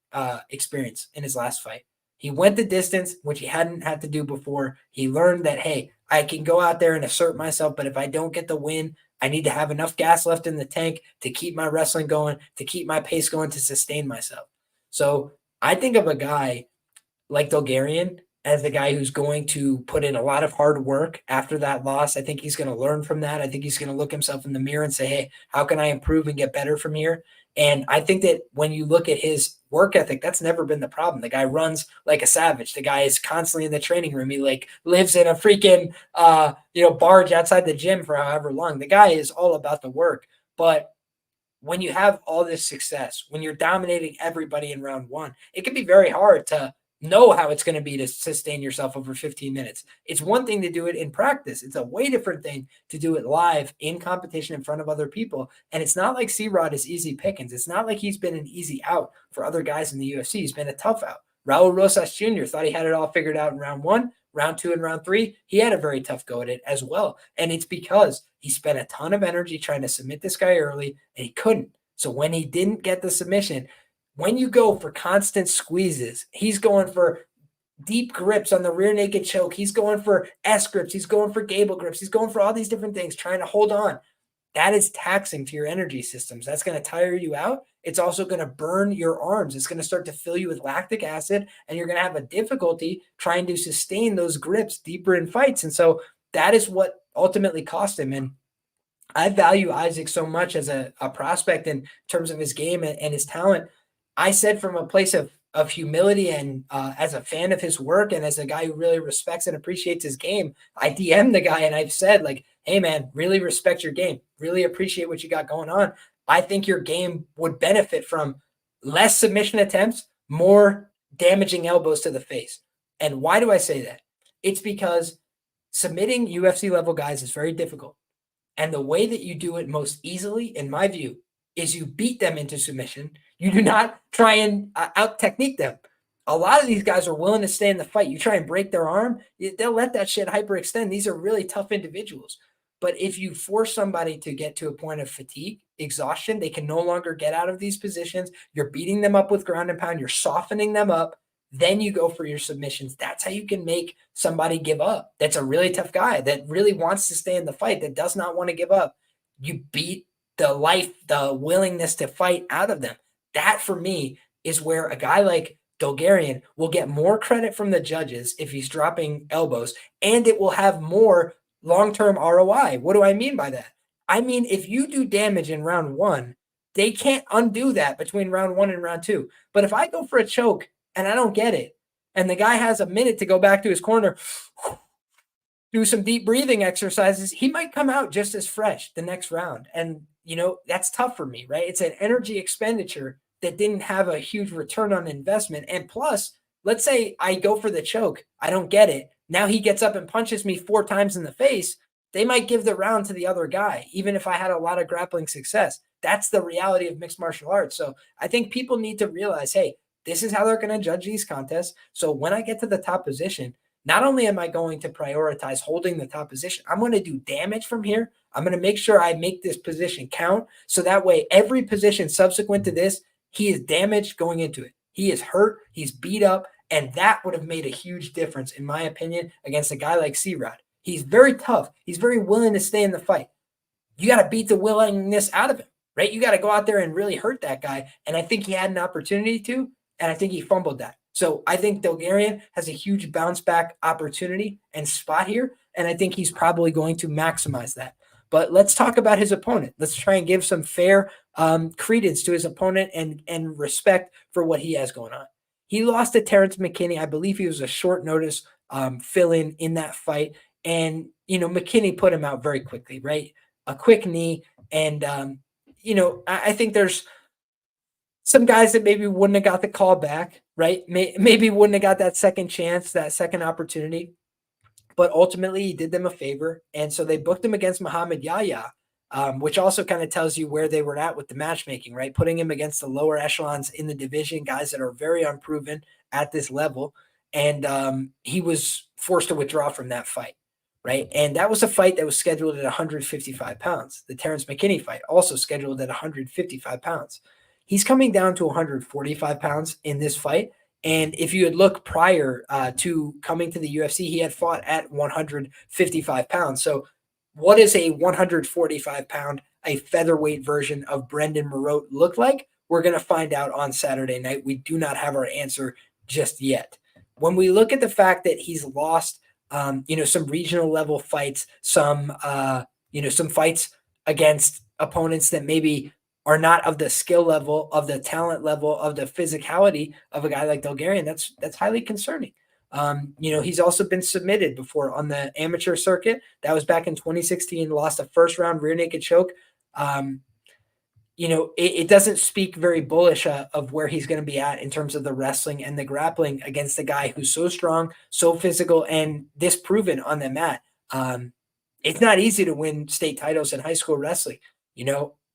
experience in his last fight. He went the distance, which he hadn't had to do before. He learned that, hey, I can go out there and assert myself, but if I don't get the win, I need to have enough gas left in the tank to keep my wrestling going, to keep my pace going, to sustain myself. So I think of a guy like Dulgarian as the guy who's going to put in a lot of hard work after that loss. I think he's going to learn from that. I think he's going to look himself in the mirror and say, hey, how can I improve and get better from here? And I think that when you look at his work ethic, that's never been the problem. The guy runs like a savage. The guy is constantly in the training room. He like lives in a freaking, barge outside the gym for however long. The guy is all about the work. But when you have all this success, when you're dominating everybody in round one, it can be very hard to know how it's going to be to sustain yourself over 15 minutes. It's one thing to do it in practice. It's a way different thing to do it live in competition in front of other people. And it's not like C-Rod is easy pickings. It's not like he's been an easy out for other guys in the UFC. He's been a tough out. Raul Rosas Jr. thought he had it all figured out in round one. Round two and round three, he had a very tough go at it as well. And it's because he spent a ton of energy trying to submit this guy early, and he couldn't. So when he didn't get the submission, when you go for constant squeezes, he's going for deep grips on the rear naked choke. He's going for S grips. He's going for gable grips. He's going for all these different things, trying to hold on. That is taxing to your energy systems. That's going to tire you out. It's also going to burn your arms. It's going to start to fill you with lactic acid, and you're going to have a difficulty trying to sustain those grips deeper in fights. And so that is what ultimately cost him. And I value Isaac so much as a prospect in terms of his game and his talent. I said from a place of humility and as a fan of his work and as a guy who really respects and appreciates his game, I DM'd the guy and I've said, like, hey, man, really respect your game. Really appreciate what you got going on. I think your game would benefit from less submission attempts, more damaging elbows to the face. And why do I say that? It's because submitting UFC level guys is very difficult. And the way that you do it most easily, in my view, is you beat them into submission. You do not try and out technique them. A lot of these guys are willing to stay in the fight. You try and break their arm, they'll let that shit hyperextend. These are really tough individuals. But if you force somebody to get to a point of fatigue, exhaustion, they can no longer get out of these positions. You're beating them up with ground and pound. You're softening them up. Then you go for your submissions. That's how you can make somebody give up. That's a really tough guy that really wants to stay in the fight, that does not want to give up. You beat the willingness to fight out of them. That for me is where a guy like Dulgarian will get more credit from the judges if he's dropping elbows, and it will have more long-term ROI. What do I mean by that? I mean, if you do damage in round one, they can't undo that between round one and round two. But if I go for a choke and I don't get it, and the guy has a minute to go back to his corner, do some deep breathing exercises, he might come out just as fresh the next round. And, that's tough for me, right? It's an energy expenditure that didn't have a huge return on investment. And plus, let's say I go for the choke, I don't get it. Now he gets up and punches me 4 times in the face. They might give the round to the other guy, even if I had a lot of grappling success. That's the reality of mixed martial arts. So I think people need to realize, hey, this is how they're going to judge these contests. So when I get to the top position, not only am I going to prioritize holding the top position, I'm going to do damage from here. I'm going to make sure I make this position count. So that way, every position subsequent to this, he is damaged going into it. He is hurt. He's beat up. And that would have made a huge difference, in my opinion, against a guy like C-Rod. He's very tough. He's very willing to stay in the fight. You got to beat the willingness out of him, right? You got to go out there and really hurt that guy. And I think he had an opportunity to, and I think he fumbled that. So I think Dulgarian has a huge bounce back opportunity and spot here, and I think he's probably going to maximize that. But let's talk about his opponent. Let's try and give some fair credence to his opponent and respect for what he has going on. He lost to Terrence McKinney. I believe he was a short notice fill-in in that fight. And, McKinney put him out very quickly, right? A quick knee. And, I think there's some guys that maybe wouldn't have got the call back, right? Maybe wouldn't have got that second chance, that second opportunity. But ultimately, he did them a favor. And so they booked him against Muhammad Yahya, which also kind of tells you where they were at with the matchmaking, right? Putting him against the lower echelons in the division, guys that are very unproven at this level. And he was forced to withdraw from that fight, right? And that was a fight that was scheduled at 155 pounds. The Terrence McKinney fight, also scheduled at 155 pounds. He's coming down to 145 pounds in this fight. And if you had looked prior to coming to the UFC, he had fought at 155 pounds. So what does a 145-pound, a featherweight version of Brendon Marotte look like? We're going to find out on Saturday night. We do not have our answer just yet. When we look at the fact that he's lost, some regional level fights, some fights against opponents that maybe are not of the skill level, of the talent level, of the physicality of a guy like Dulgarian, that's highly concerning. He's also been submitted before on the amateur circuit. That was back in 2016, lost a first round rear naked choke. It doesn't speak very bullish of where he's going to be at in terms of the wrestling and the grappling against a guy who's so strong, so physical, and disproven on the mat. It's not easy to win state titles in high school wrestling.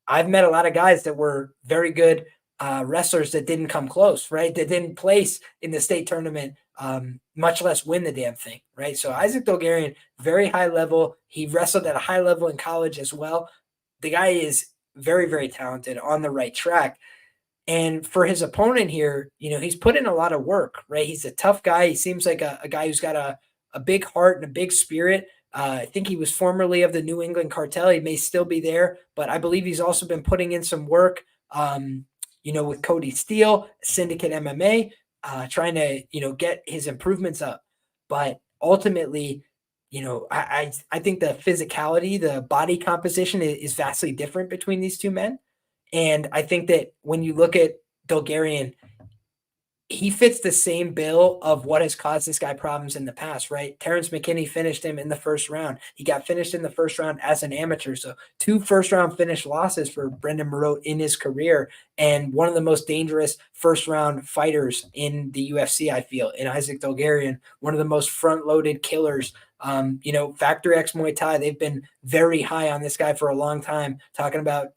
I've met a lot of guys that were very good wrestlers that didn't come close, right? That didn't place in the state tournament, much less win the damn thing, right? So Isaac Dulgarian, very high level. He wrestled at a high level in college as well. The guy is very, very talented, on the right track. And for his opponent here, he's put in a lot of work, right? He's a tough guy. He seems like a guy who's got a big heart and a big spirit. I think he was formerly of the New England Cartel. He may still be there, but I believe he's also been putting in some work, with Cody Steele, Syndicate MMA, trying to, get his improvements up. But ultimately, I think the physicality, the body composition is vastly different between these two men. And I think that when you look at Dulgarian, he fits the same bill of what has caused this guy problems in the past, right? Terrence McKinney finished him in the first round. He got finished in the first round as an amateur. So 2 first-round finish losses for Brendon Marotte in his career, and one of the most dangerous first-round fighters in the UFC, I feel, in Isaac Dulgarian, one of the most front-loaded killers. Factory X Muay Thai, they've been very high on this guy for a long time, talking about,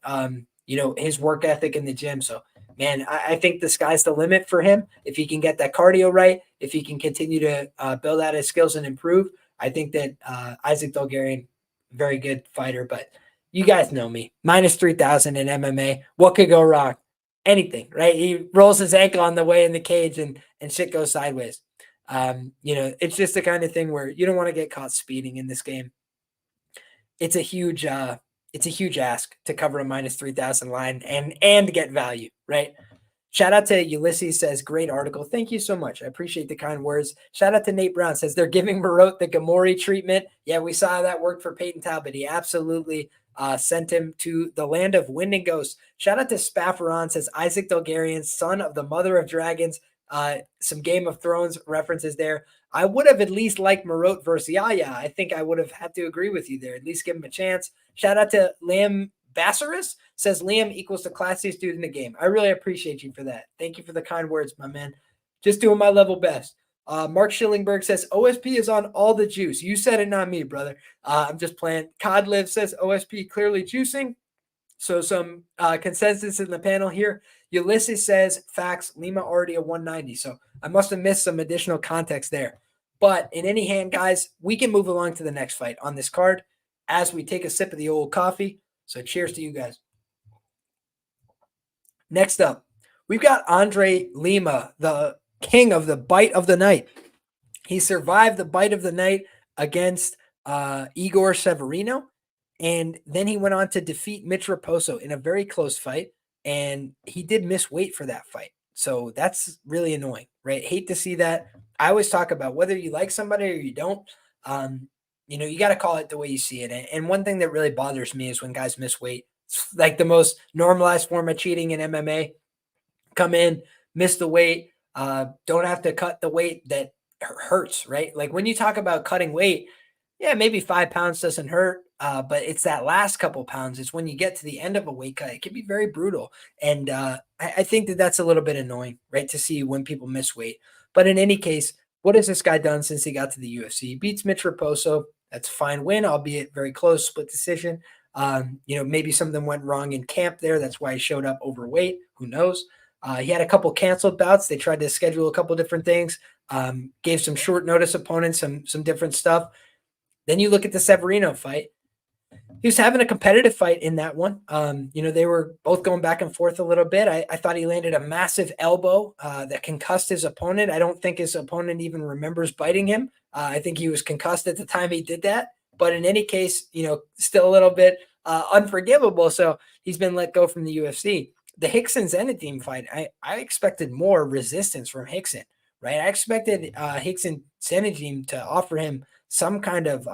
his work ethic in the gym. So, man, I think the sky's the limit for him. If he can get that cardio right, if he can continue to build out his skills and improve, I think that Isaac Dulgarian, very good fighter. But you guys know me, minus 3,000 in MMA. What could go wrong? Anything, right? He rolls his ankle on the way in the cage and shit goes sideways. It's just the kind of thing where you don't want to get caught speeding in this game. It's a huge ask to cover a minus 3,000 line and get value, right? Shout out to Ulysses, says, great article. Thank you so much. I appreciate the kind words. Shout out to Nate Brown, says they're giving Marotte the Gamori treatment. Yeah, we saw how that worked for Peyton Talbot. He absolutely sent him to the land of wind and ghosts. Shout out to Spafferon, says Isaac Dulgarian, son of the mother of dragons. Some Game of Thrones references there. I would have at least liked Marotte versus Yaya. I think I would have had to agree with you there. At least give him a chance. Shout out to Liam Bassaris, says Liam equals the classiest dude in the game. I really appreciate you for that. Thank you for the kind words, my man. Just doing my level best. Mark Schillingberg says OSP is on all the juice. You said it, not me, brother. I'm just playing. Codliv says OSP clearly juicing. So some consensus in the panel here. Ulysses says facts, Lima already a 190. So I must have missed some additional context there. But in any hand, guys, we can move along to the next fight on this card as we take a sip of the old coffee. So cheers to you guys. Next up, we've got Andre Lima, the king of the bite of the night. He survived the bite of the night against Igor Severino. And then he went on to defeat Mitch Raposo in a very close fight. And he did miss weight for that fight. So that's really annoying, right? Hate to see that. I always talk about whether you like somebody or you don't, you got to call it the way you see it. And one thing that really bothers me is when guys miss weight. It's like the most normalized form of cheating in MMA. Come in, miss the weight, don't have to cut the weight that hurts, right? Like when you talk about cutting weight, yeah, maybe 5 pounds doesn't hurt, but it's that last couple pounds. It's when you get to the end of a weight cut, it can be very brutal. And I think that that's a little bit annoying, right, to see when people miss weight. But in any case, what has this guy done since he got to the UFC? He beats Mitch Raposo. That's a fine win, albeit very close, split decision. Maybe something went wrong in camp there. That's why he showed up overweight. Who knows? He had a couple canceled bouts. They tried to schedule a couple different things, gave some short notice opponents some different stuff. Then you look at the Severino fight. He was having a competitive fight in that one. They were both going back and forth a little bit. I thought he landed a massive elbow that concussed his opponent. I don't think his opponent even remembers biting him. I think he was concussed at the time he did that. But in any case, still a little bit unforgivable. So he's been let go from the UFC. The Hickson Zenedine fight, I expected more resistance from Hickson, right? I expected Hickson Zenedine to offer him some kind of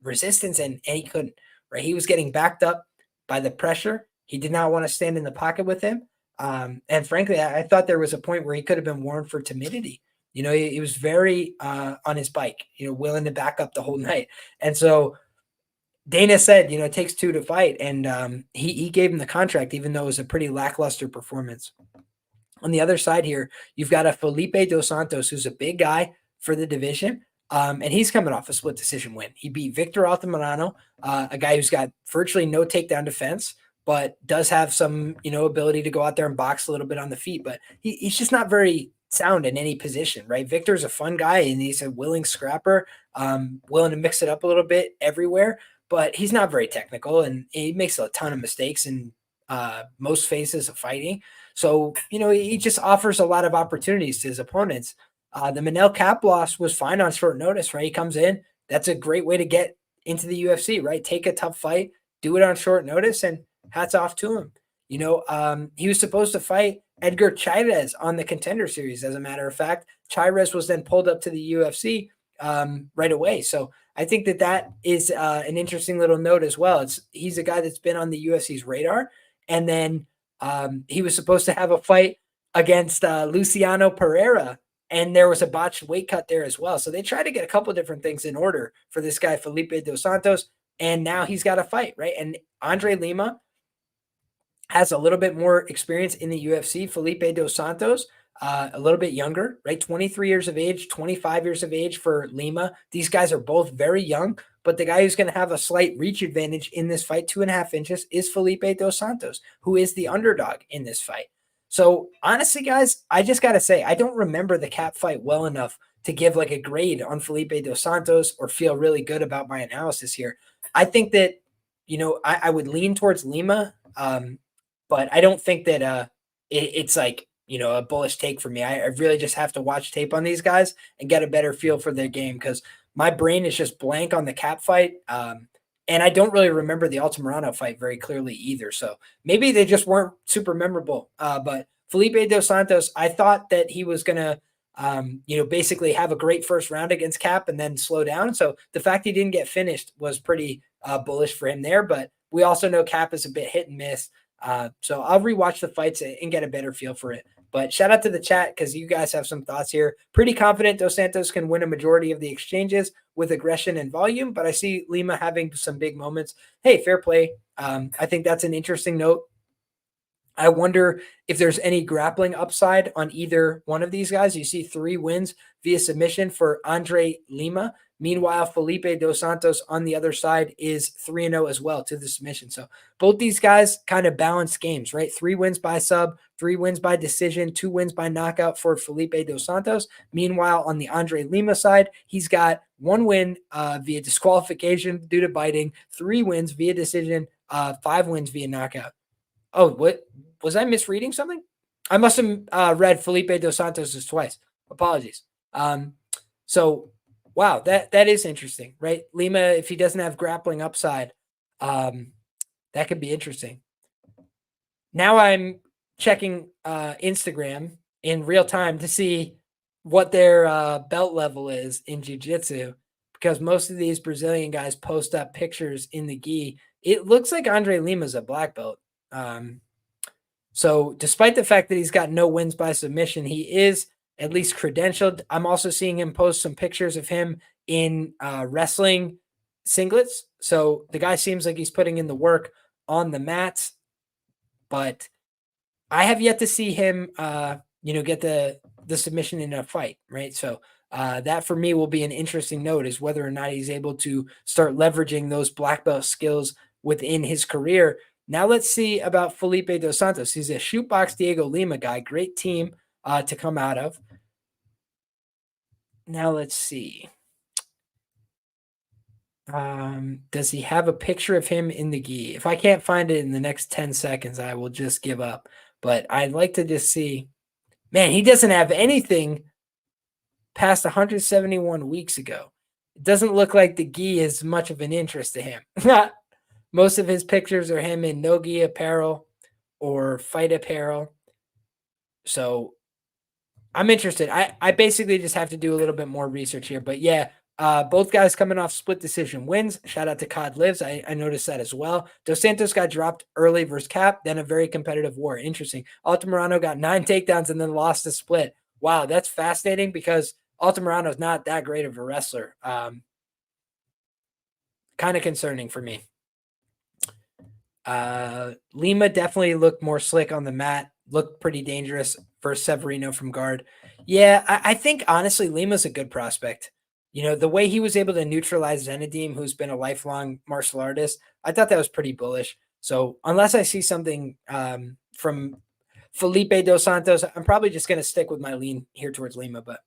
resistance, and he couldn't, right? He was getting backed up by the pressure. He did not want to stand in the pocket with him. And frankly, I thought there was a point where he could have been warned for timidity. He was very on his bike, willing to back up the whole night. And so Dana said, it takes 2 to fight. And he gave him the contract, even though it was a pretty lackluster performance. On the other side here, you've got a Felipe Dos Santos, who's a big guy for the division. And he's coming off a split decision win. He beat Victor Altamirano, a guy who's got virtually no takedown defense, but does have some, ability to go out there and box a little bit on the feet. But he's just not very sound in any position, right? Victor's a fun guy, and he's a willing scrapper, willing to mix it up a little bit everywhere. But he's not very technical, and he makes a ton of mistakes in most phases of fighting. So, he just offers a lot of opportunities to his opponents. The Manel Cap loss was fine on short notice, right? He comes in. That's a great way to get into the UFC, right? Take a tough fight, do it on short notice, and hats off to him. He was supposed to fight Edgar Chairez on the Contender Series, as a matter of fact. Chairez was then pulled up to the UFC right away. So I think that is an interesting little note as well. He's a guy that's been on the UFC's radar, and then he was supposed to have a fight against Luciano Pereira, and there was a botched weight cut there as well. So they tried to get a couple of different things in order for this guy, Felipe Dos Santos, and now he's got a fight, right? And Andre Lima has a little bit more experience in the UFC. Felipe Dos Santos, a little bit younger, right? 23 years of age, 25 years of age for Lima. These guys are both very young, but the guy who's going to have a slight reach advantage in this fight, 2.5 inches, is Felipe Dos Santos, who is the underdog in this fight. So honestly, guys, I just got to say, I don't remember the Cap fight well enough to give like a grade on Felipe Dos Santos or feel really good about my analysis here. I think that, I would lean towards Lima, but I don't think that it's like, a bullish take for me. I really just have to watch tape on these guys and get a better feel for their game because my brain is just blank on the Cap fight. And I don't really remember the Altamirano fight very clearly either. So maybe they just weren't super memorable. But Felipe Dos Santos, I thought that he was going to, basically have a great first round against Cap and then slow down. So the fact he didn't get finished was pretty bullish for him there. But we also know Cap is a bit hit and miss. So I'll rewatch the fights and get a better feel for it. But shout out to the chat because you guys have some thoughts here. Pretty confident Dos Santos can win a majority of the exchanges with aggression and volume, but I see Lima having some big moments. Hey, fair play. I think that's an interesting note. I wonder if there's any grappling upside on either one of these guys. You see 3 wins via submission for Andre Lima. Meanwhile, Felipe Dos Santos on the other side is 3-0 as well to the submission. So both these guys kind of balance games, right? 3 wins by sub, 3 wins by decision, 2 wins by knockout for Felipe Dos Santos. Meanwhile, on the Andre Lima side, he's got 1 win via disqualification due to biting, 3 wins via decision, 5 wins via knockout. Oh, what was I misreading something? I must have read Felipe Dos Santos twice. Apologies. So wow, that is interesting, right? Lima, if he doesn't have grappling upside, that could be interesting. Now I'm checking Instagram in real time to see what their belt level is in jiu-jitsu because most of these Brazilian guys post up pictures in the gi. It looks like Andre Lima's a black belt. So despite the fact that he's got no wins by submission, he is at least credentialed. I'm also seeing him post some pictures of him in wrestling singlets. So the guy seems like he's putting in the work on the mats, but I have yet to see him, get the submission in a fight, right? So that for me will be an interesting note is whether or not he's able to start leveraging those black belt skills within his career. Now let's see about Felipe Dos Santos. He's a Shootbox Diego Lima guy. Great team to come out of. Now let's see. Does he have a picture of him in the gi? If I can't find it in the next 10 seconds, I will just give up. But I'd like to just see. Man, he doesn't have anything past 171 weeks ago. It doesn't look like the gi is much of an interest to him. Most of his pictures are him in no-gi apparel or fight apparel. So I'm interested. I basically just have to do a little bit more research here. But yeah, both guys coming off split decision wins. Shout out to COD Lives. I noticed that as well. Dos Santos got dropped early versus Cap, then a very competitive war. Interesting. Altamirano got 9 takedowns and then lost the split. Wow, that's fascinating because Altamirano is not that great of a wrestler. Kind of concerning for me. Lima definitely looked more slick on the mat, looked pretty dangerous versus Severino from guard. Yeah, I think honestly Lima's a good prospect. The way he was able to neutralize Zenadim, who's been a lifelong martial artist, I thought that was pretty bullish. So unless I see something from Felipe Dos Santos, I'm probably just going to stick with my lean here towards Lima. But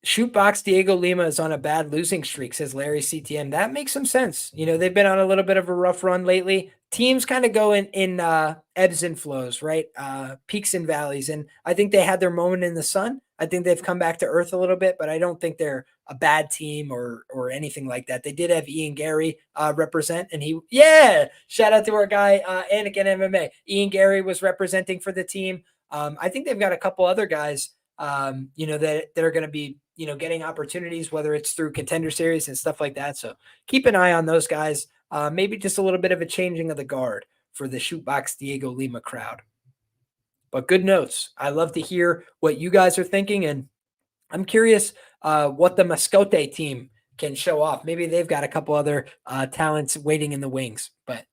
Shootbox Diego Lima is on a bad losing streak, says Larry CTM. That makes some sense. They've been on a little bit of a rough run lately. Teams kind of go in ebbs and flows, right? Peaks and valleys. And I think they had their moment in the sun. I think they've come back to earth a little bit, but I don't think they're a bad team or anything like that. They did have Ian Gary represent, and shout out to our guy, Anakin MMA. Ian Gary was representing for the team. I think they've got a couple other guys that are going to be, getting opportunities, whether it's through Contender Series and stuff like that. So keep an eye on those guys. Maybe just a little bit of a changing of the guard for the Shootbox Diego Lima crowd. But good notes. I love to hear what you guys are thinking, and I'm curious what the Mascote team can show off. Maybe they've got a couple other talents waiting in the wings. But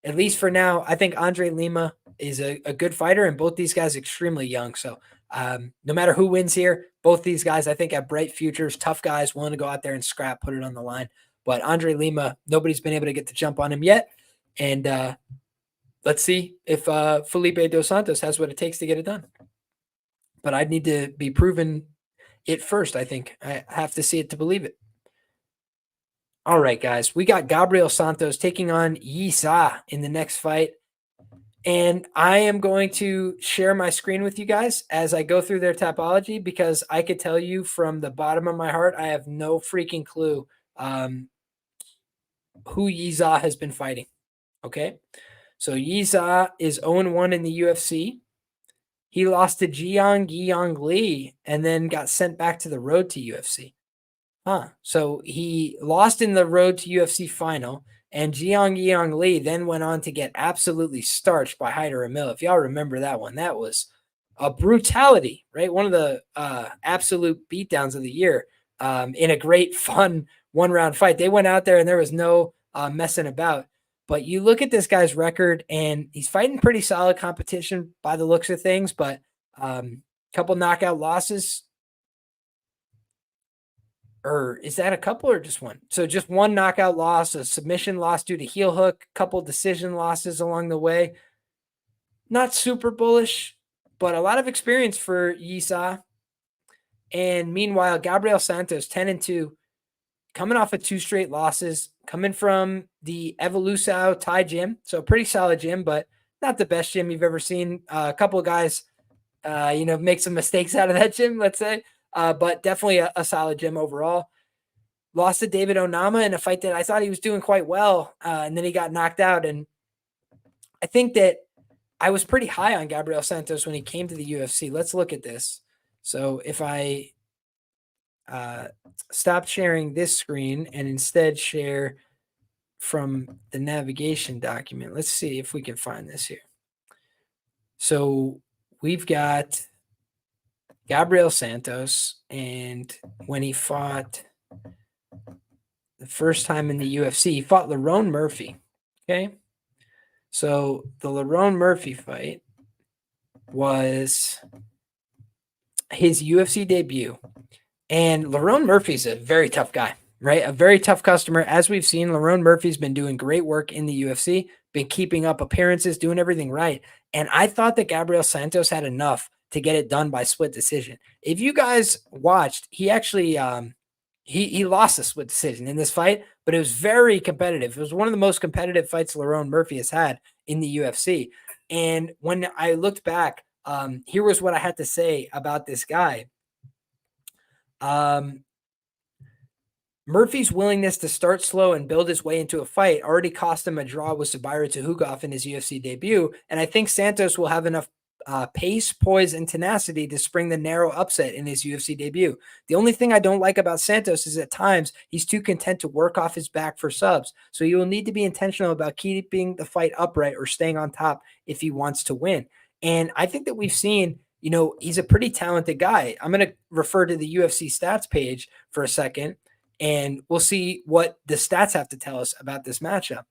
at least for now, I think Andre Lima is a good fighter, and both these guys extremely young. So no matter who wins here, both these guys, I think, have bright futures, tough guys, willing to go out there and scrap, put it on the line. But Andre Lima, nobody's been able to get the jump on him yet. And let's see if Felipe dos Santos has what it takes to get it done. But I'd need to be proven it first, I think. I have to see it to believe it. All right, guys. We got Gabriel Santos taking on Yisa in the next fight. And I am going to share my screen with you guys as I go through their topology, because I could tell you from the bottom of my heart, I have no freaking clue who Yisa has been fighting. Okay. So Yisa is 0-1 in the UFC. He lost to Jiang Li and then got sent back to the road to UFC. So he lost in the road to UFC final, and Jiang Li then went on to get absolutely starched by Hyder Emil. If y'all remember that one, that was a brutality, right? One of the absolute beatdowns of the year in a great, fun one-round fight. They went out there and there was no messing about. But you look at this guy's record, and he's fighting pretty solid competition by the looks of things, but a couple knockout losses. Or is that a couple or just one? So just one knockout loss, a submission loss due to heel hook, couple decision losses along the way. Not super bullish, but a lot of experience for Yisa. And meanwhile, Gabriel Santos, 10-2, coming off of 2 straight losses, coming from the Evolução Thai gym. So pretty solid gym, but not the best gym you've ever seen. A couple of guys, make some mistakes out of that gym, let's say. But definitely a solid gym overall. Lost to David Onama in a fight that I thought he was doing quite well, and then he got knocked out. And I think that I was pretty high on Gabriel Santos when he came to the UFC. Let's look at this. So if I stop sharing this screen and instead share from the navigation document, let's see if we can find this here. So we've got Gabriel Santos, and when he fought the first time in the UFC, he fought Lerone Murphy. Okay. So the Lerone Murphy fight was his UFC debut. And Lerone Murphy's a very tough guy, right? A very tough customer. As we've seen, Lerone Murphy's been doing great work in the UFC, been keeping up appearances, doing everything right. And I thought that Gabriel Santos had enough to get it done by split decision. If you guys watched, he actually he lost a split decision in this fight, but it was very competitive. It was one of the most competitive fights Lerone Murphy has had in the UFC. And when I looked back, here was what I had to say about this guy. Murphy's willingness to start slow and build his way into a fight already cost him a draw with Sabira Tuhugov in his UFC debut. And I think Santos will have enough pace, poise, and tenacity to spring the narrow upset in his UFC debut. The only thing I don't like about Santos is at times he's too content to work off his back for subs. So he will need to be intentional about keeping the fight upright or staying on top if he wants to win. And I think that we've seen, he's a pretty talented guy. I'm going to refer to the UFC stats page for a second, and we'll see what the stats have to tell us about this matchup.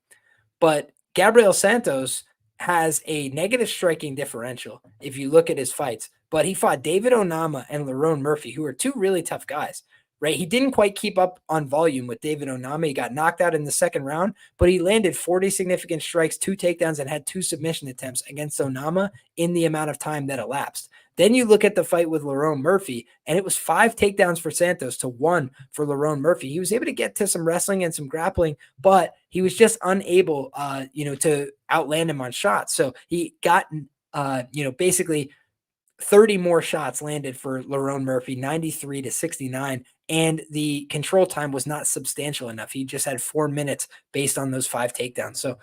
But Gabriel Santos has a negative striking differential if you look at his fights, but he fought David Onama and Lerone Murphy, who are 2 really tough guys, right? He didn't quite keep up on volume with David Onama. He got knocked out in the second round, but he landed 40 significant strikes, 2 takedowns, and had 2 submission attempts against Onama in the amount of time that elapsed. Then you look at the fight with Lerone Murphy, and it was 5 takedowns for Santos to 1 for Lerone Murphy. He was able to get to some wrestling and some grappling, but he was just unable, to outland him on shots. So he got, basically 30 more shots landed for Lerone Murphy, 93 to 69, and the control time was not substantial enough. He just had 4 minutes based on those 5 takedowns. So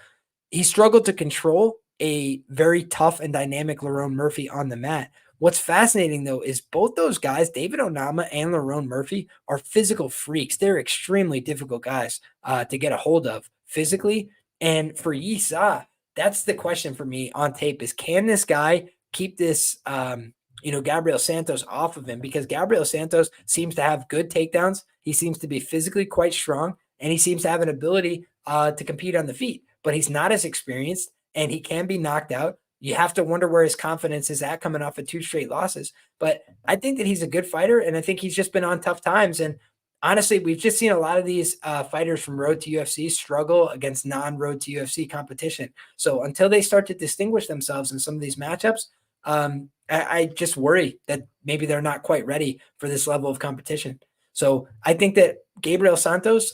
he struggled to control a very tough and dynamic Lerone Murphy on the mat. What's fascinating, though, is both those guys, David Onama and Lerone Murphy, are physical freaks. They're extremely difficult guys to get a hold of physically. And for Yisa, that's the question for me on tape is, can this guy keep this, Gabriel Santos off of him? Because Gabriel Santos seems to have good takedowns. He seems to be physically quite strong, and he seems to have an ability to compete on the feet, but he's not as experienced, and he can be knocked out. You have to wonder where his confidence is at coming off of 2 straight losses. But I think that he's a good fighter, and I think he's just been on tough times. And honestly, we've just seen a lot of these fighters from Road to UFC struggle against non-Road to UFC competition. So until they start to distinguish themselves in some of these matchups, I just worry that maybe they're not quite ready for this level of competition. So I think that Gabriel Santos,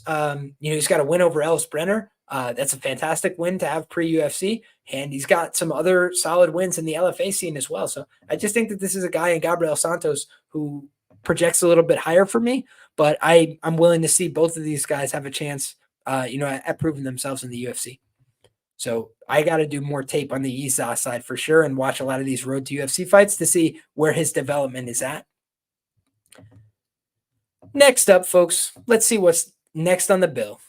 he's got a win over Ellis Brenner. That's a fantastic win to have pre-UFC, and he's got some other solid wins in the LFA scene as well. So I just think that this is a guy in Gabriel Santos who projects a little bit higher for me, but I'm willing to see both of these guys have a chance, at proving themselves in the UFC. So I got to do more tape on the Isa side for sure and watch a lot of these Road to UFC fights to see where his development is at. Next up, folks, let's see what's next on the bill.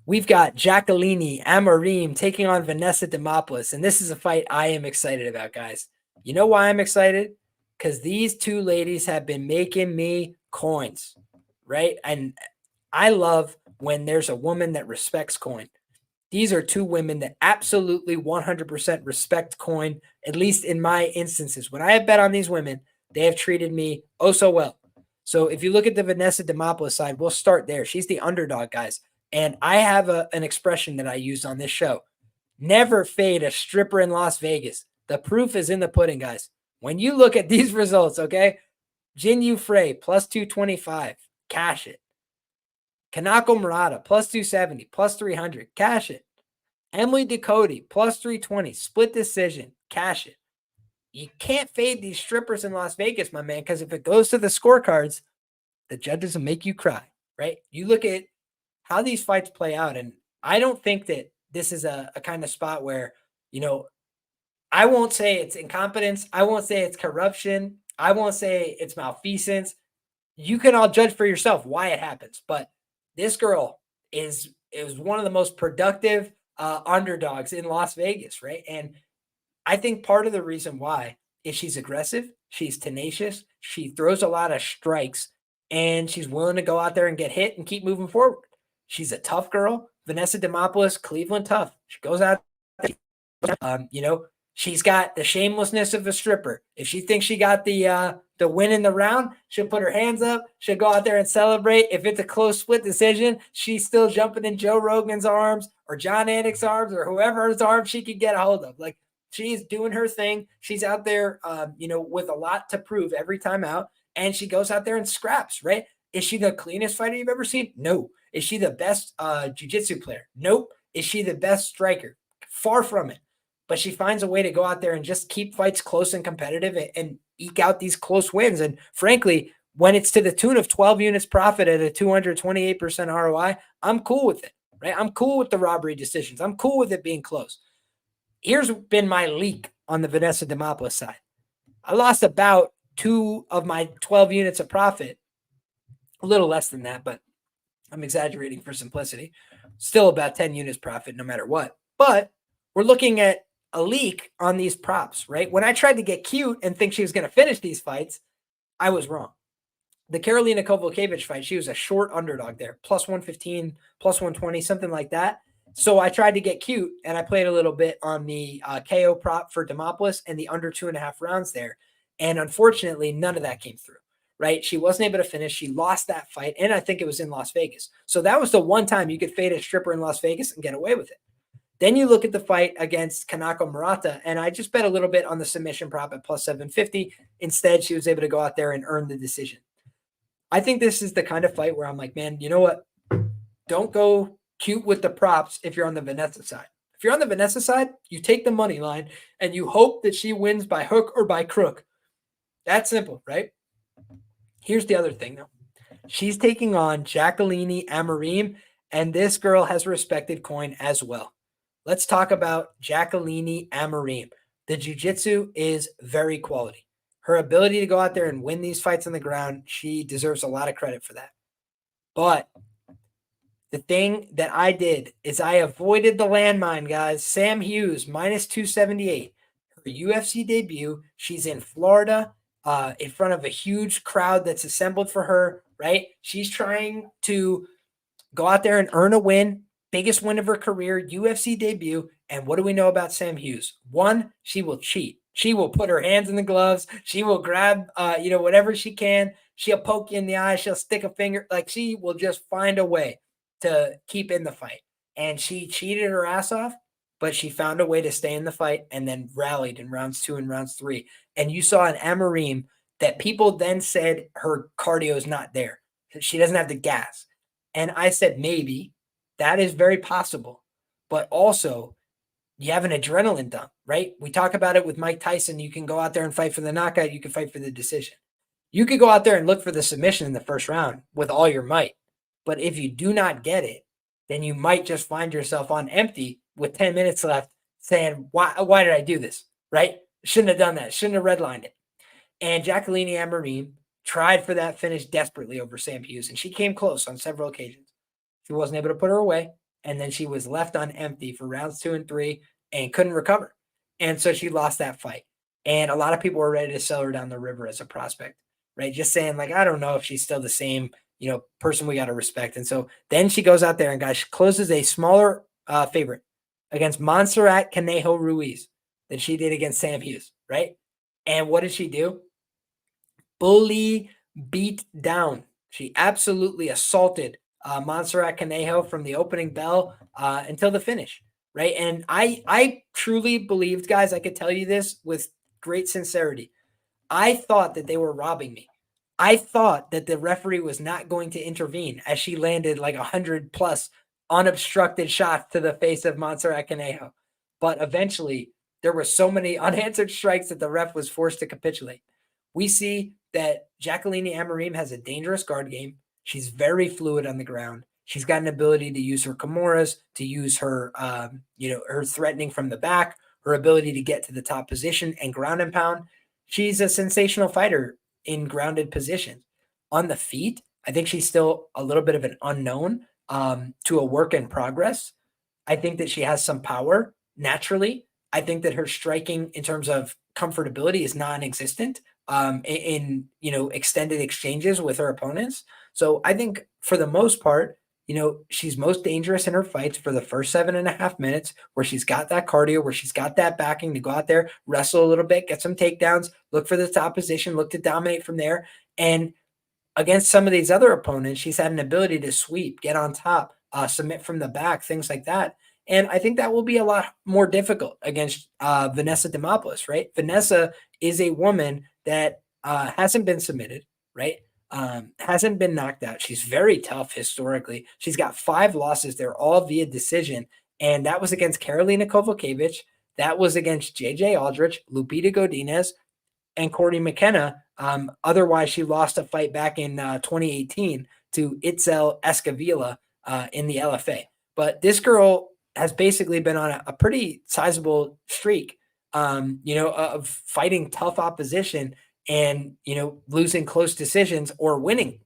We've got Jacqueline Amorim taking on Vanessa Demopoulos, and this is a fight I am excited about, guys. You know why I'm excited? Because these two ladies have been making me coins, right? And I love when there's a woman that respects coin. These are two women that absolutely 100% respect coin, at least in my instances. When I have bet on these women, they have treated me oh so well. So if you look at the Vanessa Demopoulos side, we'll start there. She's the underdog, guys. And I have an expression that I use on this show. Never fade a stripper in Las Vegas. The proof is in the pudding, guys. When you look at these results, okay? Jin Frey, plus 225. Cash it. Kanako Murata, plus 270, plus 300. Cash it. Emily Ducote, plus 320. Split decision. Cash it. You can't fade these strippers in Las Vegas, my man, because if it goes to the scorecards, the judges will make you cry, right? You look at how these fights play out, and I don't think that this is a kind of spot where, I won't say it's incompetence. I won't say it's corruption. I won't say it's malfeasance. You can all judge for yourself why it happens, but this girl is one of the most productive underdogs in Las Vegas, right? And I think part of the reason why is she's aggressive, she's tenacious, she throws a lot of strikes, and she's willing to go out there and get hit and keep moving forward. She's a tough girl. Vanessa Demopoulos, Cleveland tough. She goes out there, she's got the shamelessness of a stripper. If she thinks she got the win in the round, she'll put her hands up. She'll go out there and celebrate. If it's a close split decision, she's still jumping in Joe Rogan's arms or John Anik's arms or whoever's arms she can get a hold of. Like, she's doing her thing. She's out there, with a lot to prove every time out, and she goes out there and scraps, right? Is she the cleanest fighter you've ever seen? No. Is she the best jiu-jitsu player? Nope. Is she the best striker? Far from it. But she finds a way to go out there and just keep fights close and competitive and eke out these close wins. And frankly, when it's to the tune of 12 units profit at a 228% ROI, I'm cool with it, right? I'm cool with the robbery decisions. I'm cool with it being close. Here's been my leak on the Vanessa Demopoulos side. I lost about 2 of my 12 units of profit, a little less than that, but I'm exaggerating for simplicity. Still about 10 units profit no matter what. But we're looking at a leak on these props, right? When I tried to get cute and think she was going to finish these fights, I was wrong. The Karolina Kowalkiewicz fight, she was a short underdog there, plus 115, plus 120, something like that. So I tried to get cute, and I played a little bit on the KO prop for Demopoulos and the under 2.5 rounds there. And unfortunately, none of that came through, right? She wasn't able to finish. She lost that fight, and I think it was in Las Vegas. So that was the one time you could fade a stripper in Las Vegas and get away with it. Then you look at the fight against Kanako Murata, and I just bet a little bit on the submission prop at plus 750. Instead, she was able to go out there and earn the decision. I think this is the kind of fight where I'm like, man, you know what? Don't go cute with the props if you're on the Vanessa side. If you're on the Vanessa side, you take the money line and you hope that she wins by hook or by crook. That's simple, right? Here's the other thing, though. She's taking on Jacqueline Amorim, and this girl has respected coin as well. Let's talk about Jacqueline Amorim. The jiu-jitsu is very quality. her ability to go out there and win these fights on the ground, she deserves a lot of credit for that. But the thing that I did is I avoided the landmine, guys. Sam Hughes, minus 278. Her UFC debut. She's in Florida in front of a huge crowd that's assembled for her, right? She's trying to go out there and earn a win. Biggest win of her career, UFC debut. And what do we know about Sam Hughes? One, she will cheat. She will put her hands in the gloves. She will grab, whatever she can. She'll poke you in the eye. She'll stick a finger. Like, she will just find a way to keep in the fight. And she cheated her ass off, but she found a way to stay in the fight and then rallied in rounds 2 and rounds 3. And you saw an Amorim that people then said her cardio is not there. She doesn't have the gas. And I said, maybe. That is very possible. But also, you have an adrenaline dump, right? We talk about it with Mike Tyson. You can go out there and fight for the knockout. You can fight for the decision. You could go out there and look for the submission in the first round with all your might. But if you do not get it, then you might just find yourself on empty with 10 minutes left saying, why did I do this, right? Shouldn't have done that. Shouldn't have redlined it. And Jacqueline Amorim tried for that finish desperately over Sam Hughes, and she came close on several occasions. She wasn't able to put her away, and then she was left on empty for rounds 2 and 3 and couldn't recover. And so she lost that fight. And a lot of people were ready to sell her down the river as a prospect, right? Just saying, like, I don't know if she's still the same, person we got to respect. And so then she goes out there and, guys, she closes a smaller favorite against Montserrat Conejo Ruiz than she did against Sam Hughes, right? And what did she do? Bully beat down. She absolutely assaulted Montserrat Conejo from the opening bell until the finish, right? And I truly believed, guys, I could tell you this with great sincerity. I thought that they were robbing me. I thought that the referee was not going to intervene as she landed like 100 plus unobstructed shots to the face of Montserrat Conejo. But eventually, there were so many unanswered strikes that the ref was forced to capitulate. We see that Jacqueline Amorim has a dangerous guard game. She's very fluid on the ground. She's got an ability to use her kimuras, to use her, her threatening from the back, her ability to get to the top position and ground and pound. She's a sensational fighter in grounded positions. On the feet, I think she's still a little bit of an unknown to a work in progress. I think that she has some power naturally. I think that her striking in terms of comfortability is non-existent in extended exchanges with her opponents. So I think for the most part, she's most dangerous in her fights for the first 7.5 minutes where she's got that cardio, where she's got that backing to go out there, wrestle a little bit, get some takedowns, look for the top position, look to dominate from there. And against some of these other opponents, she's had an ability to sweep, get on top, submit from the back, things like that. And I think that will be a lot more difficult against Vanessa Demopoulos, right? Vanessa is a woman that hasn't been submitted, right? Hasn't been knocked out. She's very tough historically. She's got 5 losses. They're all via decision. And that was against Karolina Kowalkiewicz. That was against JJ Aldrich, Lupita Godinez, and Courtney McKenna. Otherwise, she lost a fight back in 2018 to Itzel Escavila in the LFA. But this girl has basically been on a pretty sizable streak, of fighting tough opposition and, losing close decisions or winning,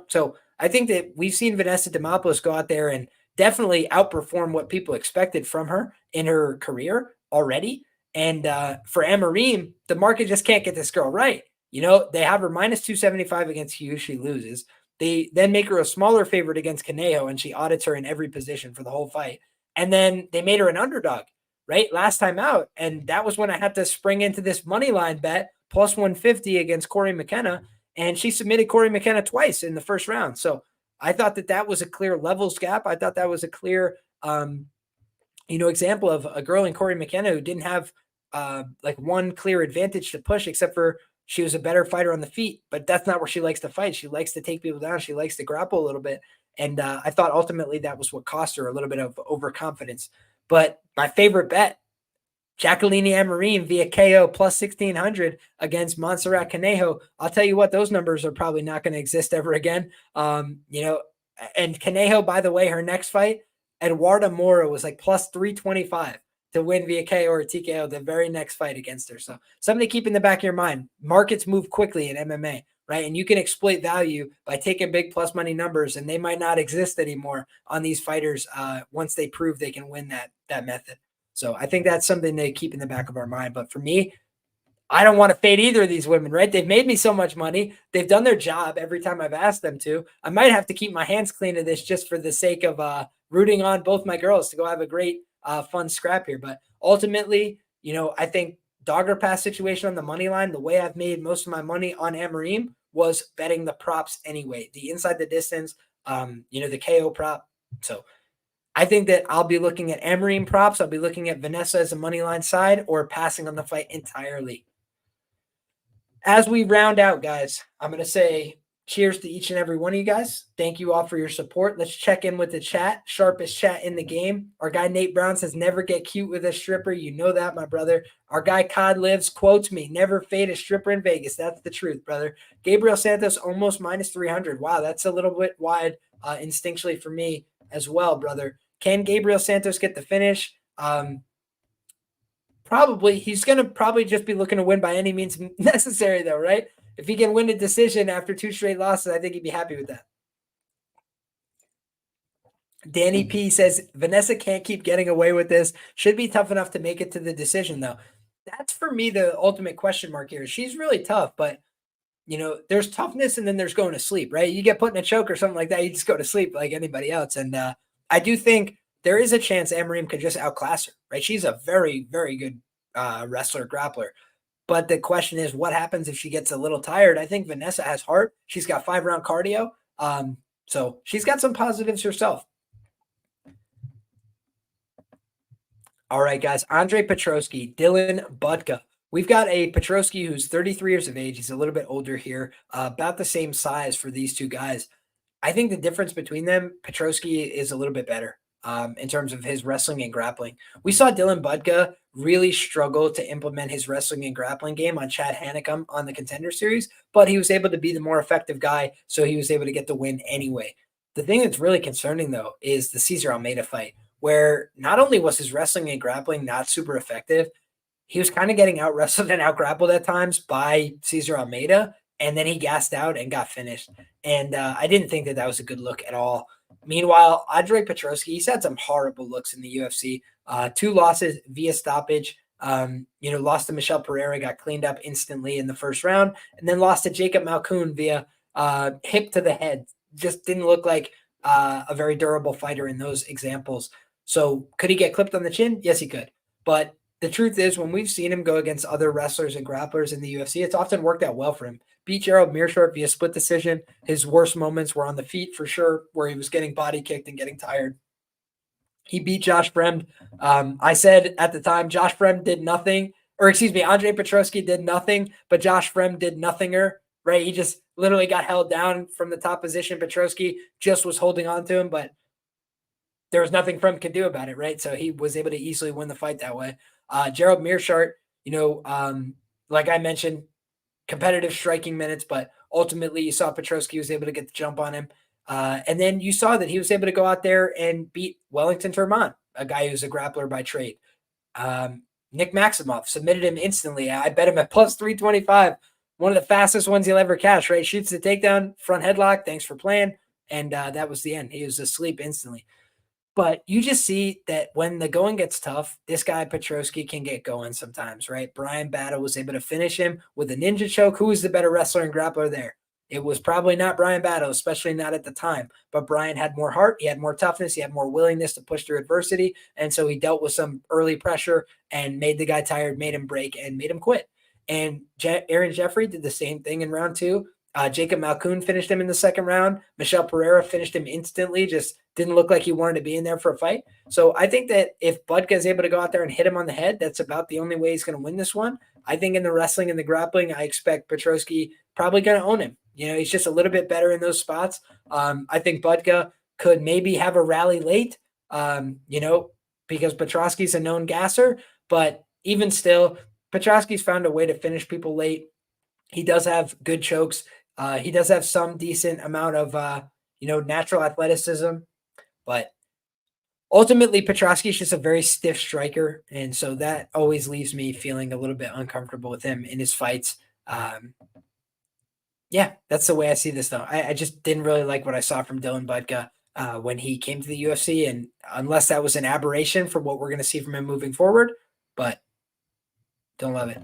So I think that we've seen Vanessa Demopoulos go out there and definitely outperform what people expected from her in her career already. And for Amorim, the market just can't get this girl right. They have her minus 275 against Hughes. She loses. They then make her a smaller favorite against Conejo, and she audits her in every position for the whole fight. And then they made her an underdog, right? Last time out. And that was when I had to spring into this money line bet, plus 150 against Cory McKenna. And she submitted Cory McKenna twice in the first round. So I thought that was a clear levels gap. I thought that was a clear, example of a girl in Cory McKenna who didn't have one clear advantage to push, except for she was a better fighter on the feet, but that's not where she likes to fight. She likes to take people down. She likes to grapple a little bit. And I thought ultimately that was what cost her a little bit of overconfidence. But my favorite bet, Jacqueline Amorim via KO plus 1,600 against Montserrat Conejo. I'll tell you what, those numbers are probably not going to exist ever again. And Conejo, by the way, her next fight, Eduarda Mora was like plus 325 to win via KO or TKO the very next fight against her. So something to keep in the back of your mind. Markets move quickly in MMA, right? And you can exploit value by taking big plus money numbers, and they might not exist anymore on these fighters once they prove they can win that method. So I think that's something to keep in the back of our mind. But for me, I don't want to fade either of these women, right? They've made me so much money. They've done their job every time I've asked them to. I might have to keep my hands clean of this just for the sake of rooting on both my girls to go have a great, fun scrap here. But ultimately, I think dogger pass situation on the money line, the way I've made most of my money on Amorim was betting the props anyway. The inside the distance, the KO prop. So I think that I'll be looking at Amorim props. I'll be looking at Vanessa as a money line side or passing on the fight entirely. As we round out, guys, I'm going to say cheers to each and every one of you guys. Thank you all for your support. Let's check in with the chat. Sharpest chat in the game. Our guy Nate Brown says, never get cute with a stripper. You know that, my brother. Our guy Cod Lives quotes me, never fade a stripper in Vegas. That's the truth, brother. Gabriel Santos almost minus 300. Wow, that's a little bit wide instinctually for me as well, brother. Can Gabriel Santos get the finish? Probably. He's going to probably just be looking to win by any means necessary, though, right? If he can win a decision after 2 straight losses, I think he'd be happy with that. Danny P says, Vanessa can't keep getting away with this. Should be tough enough to make it to the decision, though. That's, for me, the ultimate question mark here. She's really tough, but, there's toughness and then there's going to sleep, right? You get put in a choke or something like that, you just go to sleep like anybody else. And I do think there is a chance Amorim could just outclass her, right? She's a very, very good wrestler, grappler. But the question is, what happens if she gets a little tired? I think Vanessa has heart. She's got 5-round cardio. So she's got some positives herself. All right, guys. Andre Petroski, Dylan Budka. We've got a Petroski who's 33 years of age. He's a little bit older here, about the same size for these two guys. I think the difference between them, Petroski is a little bit better in terms of his wrestling and grappling. We saw Dylan Budka really struggle to implement his wrestling and grappling game on Chad Hanekom on the Contender Series, but he was able to be the more effective guy, so he was able to get the win anyway. The thing that's really concerning, though, is the Cesar Almeida fight, where not only was his wrestling and grappling not super effective, he was kind of getting out-wrestled and out-grappled at times by Cesar Almeida, and then he gassed out and got finished. And I didn't think that was a good look at all. Meanwhile, Andre Petroski, he's had some horrible looks in the UFC. 2 losses via stoppage. Lost to Michelle Pereira, got cleaned up instantly in the first round, and then lost to Jacob Malkoun via hip to the head. Just didn't look like a very durable fighter in those examples. So could he get clipped on the chin? Yes, he could. But the truth is, when we've seen him go against other wrestlers and grapplers in the UFC, it's often worked out well for him. Beat Gerald Meerschaert via split decision. His worst moments were on the feet for sure, where he was getting body kicked and getting tired. He beat Josh Fremd. I said at the time, Josh Fremd did nothing, Andre Petroski did nothing, but Josh Fremd did nothinger, right? He just literally got held down from the top position. Petroski just was holding on to him, but there was nothing Fremd could do about it, right? So he was able to easily win the fight that way. Gerald Meerschaert, like I mentioned, competitive striking minutes, but ultimately you saw Petroski was able to get the jump on him. And then you saw that he was able to go out there and beat Wellington Turman, a guy who's a grappler by trade. Nick Maximoff submitted him instantly. I bet him at plus 325. One of the fastest ones he'll ever catch, right? Shoots the takedown, front headlock. Thanks for playing. And that was the end. He was asleep instantly. But you just see that when the going gets tough, this guy Petroski can get going sometimes, right? Brian Battle was able to finish him with a ninja choke. Who was the better wrestler and grappler there? It was probably not Brian Battle, especially not at the time. But Brian had more heart, he had more toughness, he had more willingness to push through adversity. And so he dealt with some early pressure and made the guy tired, made him break, and made him quit. And Aaron Jeffrey did the same thing in round 2. Jacob Malkoun finished him in the second round. Michelle Pereira finished him instantly, just didn't look like he wanted to be in there for a fight. So I think that if Budka is able to go out there and hit him on the head, that's about the only way he's going to win this one. I think in the wrestling and the grappling, I expect Petroski probably going to own him. He's just a little bit better in those spots. I think Budka could maybe have a rally late, because Petroski's a known gasser. But even still, Petroski's found a way to finish people late. He does have good chokes. He does have some decent amount of, natural athleticism. But ultimately, Petroski is just a very stiff striker, and so that always leaves me feeling a little bit uncomfortable with him in his fights. Yeah, that's the way I see this, though. I just didn't really like what I saw from Dylan Budka when he came to the UFC, and unless that was an aberration for what we're going to see from him moving forward, but don't love it.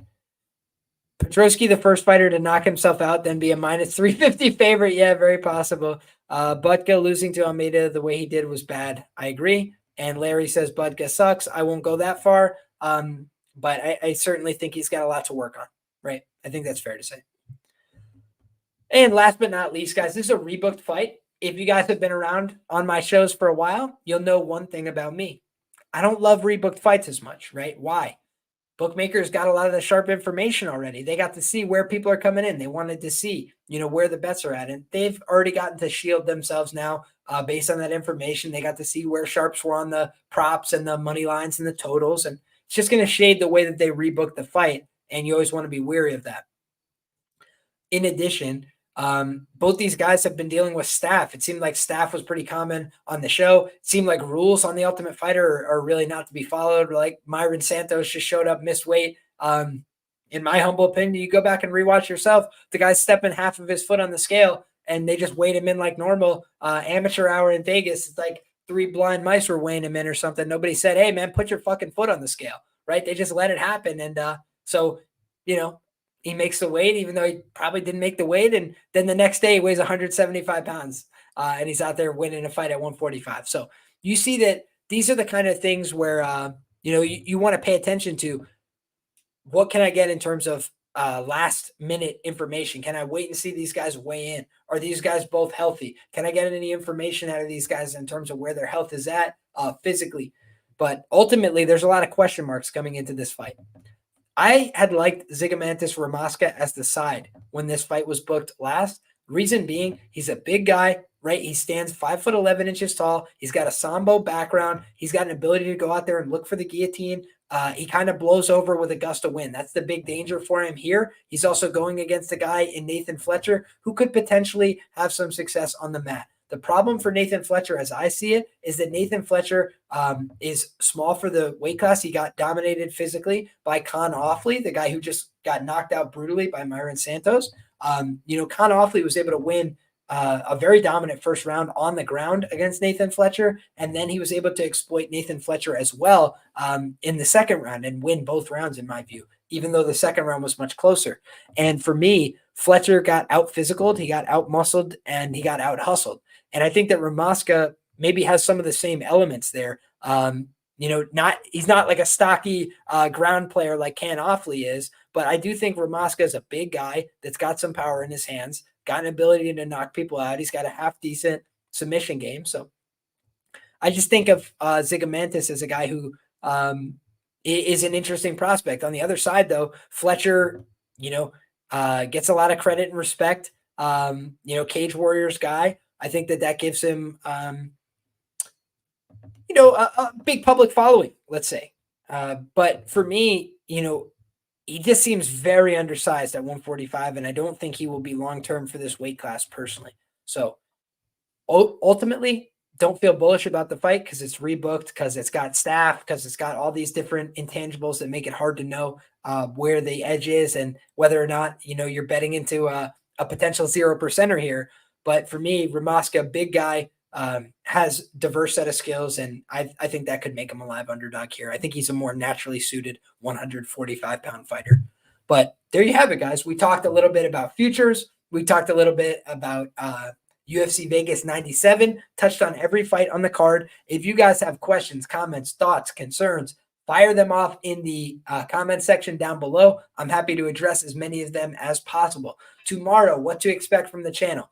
Petroski, the first fighter to knock himself out, then be a minus 350 favorite. Yeah, very possible. Budka losing to Almeida the way he did was bad. I agree. And Larry says Budka sucks. I won't go that far, but I certainly think he's got a lot to work on, right? I think that's fair to say. And last but not least, guys, this is a rebooked fight. If you guys have been around on my shows for a while, you'll know one thing about me. I don't love rebooked fights as much, right? Why? Bookmakers got a lot of the sharp information already. They got to see where people are coming in. They wanted to see, where the bets are at. And they've already gotten to shield themselves now based on that information. They got to see where sharps were on the props and the money lines and the totals. And it's just going to shade the way that they rebook the fight. And you always want to be wary of that. In addition, both these guys have been dealing with staff. It seemed like staff was pretty common on the show. It seemed like rules on the Ultimate Fighter are really not to be followed. Like Myron Santos just showed up, missed weight. In my humble opinion, you go back and rewatch yourself. The guy's stepping half of his foot on the scale, and they just weighed him in like normal. Amateur hour in Vegas, it's like 3 blind mice were weighing him in or something. Nobody said, hey, man, put your fucking foot on the scale, right? They just let it happen. And he makes the weight, even though he probably didn't make the weight. And then the next day he weighs 175 pounds and he's out there winning a fight at 145. So you see that these are the kind of things where, you want to pay attention to. What can I get in terms of last minute information? Can I wait and see these guys weigh in? Are these guys both healthy? Can I get any information out of these guys in terms of where their health is at physically? But ultimately, there's a lot of question marks coming into this fight. I had liked Zygimantas Ramaska as the side when this fight was booked last. Reason being, he's a big guy, right? He stands 5'11" tall. He's got a Sambo background. He's got an ability to go out there and look for the guillotine. He kind of blows over with a gust of wind. That's the big danger for him here. He's also going against a guy in Nathan Fletcher who could potentially have some success on the mat. The problem for Nathan Fletcher, as I see it, is that Nathan Fletcher is small for the weight class. He got dominated physically by Con Offley, the guy who just got knocked out brutally by Myron Santos. Con Offley was able to win a very dominant first round on the ground against Nathan Fletcher, and then he was able to exploit Nathan Fletcher as well in the second round and win both rounds, in my view, even though the second round was much closer. And for me, Fletcher got out-physicaled, he got out-muscled, and he got out-hustled. And I think that Ramaska maybe has some of the same elements there. He's not like a stocky ground player like Can Offley is, but I do think Ramaska is a big guy that's got some power in his hands, got an ability to knock people out. He's got a half decent submission game. So I just think of Zygimantas as a guy who is an interesting prospect. On the other side, though, Fletcher, gets a lot of credit and respect. Cage Warriors guy. I think that gives him, a big public following, let's say. But for me, he just seems very undersized at 145, and I don't think he will be long-term for this weight class personally. So ultimately, don't feel bullish about the fight because it's rebooked, because it's got staff, because it's got all these different intangibles that make it hard to know where the edge is and whether or not, you're betting into a potential 0%er here. But for me, Ramaska, big guy, has diverse set of skills, and I think that could make him a live underdog here. I think he's a more naturally suited 145-pound fighter. But there you have it, guys. We talked a little bit about futures. We talked a little bit about UFC Vegas 97, touched on every fight on the card. If you guys have questions, comments, thoughts, concerns, fire them off in the comment section down below. I'm happy to address as many of them as possible. Tomorrow, what to expect from the channel.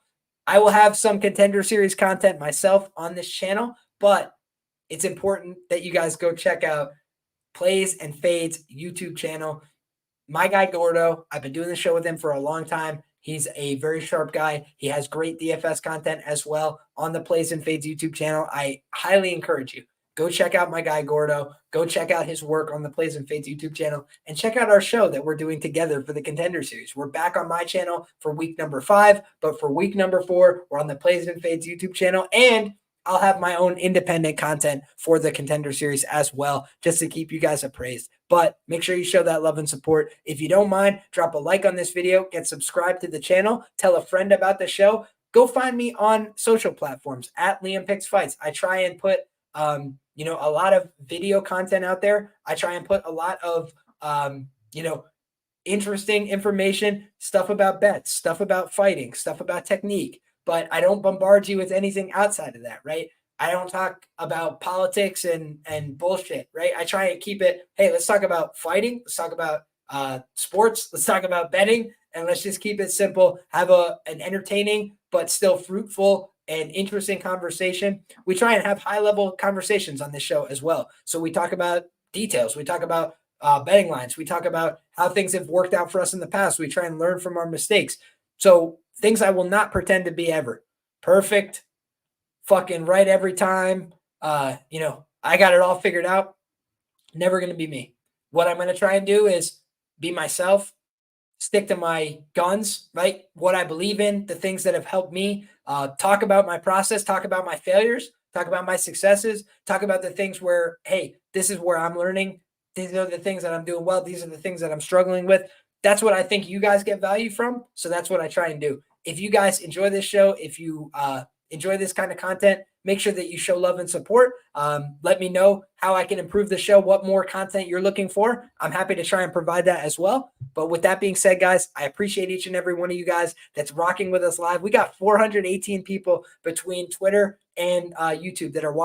I will have some Contender Series content myself on this channel, but it's important that you guys go check out Plays and Fades YouTube channel. My guy Gordo, I've been doing the show with him for a long time. He's a very sharp guy. He has great DFS content as well on the Plays and Fades YouTube channel. I highly encourage you. Go check out my guy Gordo. Go check out his work on the Plays and Fades YouTube channel, and check out our show that we're doing together for the Contender Series. We're back on my channel for week number 5, but for week number 4, we're on the Plays and Fades YouTube channel, and I'll have my own independent content for the Contender Series as well, just to keep you guys appraised. But make sure you show that love and support. If you don't mind, drop a like on this video, get subscribed to the channel, tell a friend about the show. Go find me on social platforms at Liam Picks Fights. I try and put a lot of video content out there. I try and put a lot of interesting information, stuff about bets, stuff about fighting, stuff about technique, but I don't bombard you with anything outside of that, right? I don't talk about politics and bullshit, right? I try and keep it, hey, let's talk about fighting, let's talk about sports, let's talk about betting, and let's just keep it simple, have an entertaining but still fruitful and interesting conversation. We try and have high-level conversations on this show as well. So we talk about details, we talk about betting lines, we talk about how things have worked out for us in the past. We try and learn from our mistakes. So things I will not pretend to be ever. Perfect, fucking right every time. I got it all figured out. Never going to be me. What I'm going to try and do is be myself, stick to my guns, right? What I believe in, the things that have helped me, talk about my process, talk about my failures, talk about my successes, talk about the things where, hey, this is where I'm learning. These are the things that I'm doing well. These are the things that I'm struggling with. That's what I think you guys get value from. So that's what I try and do. If you guys enjoy this show, if you enjoy this kind of content, make sure that you show love and support. Let me know how I can improve the show, what more content you're looking for. I'm happy to try and provide that as well. But with that being said, guys, I appreciate each and every one of you guys that's rocking with us live. We got 418 people between Twitter and YouTube that are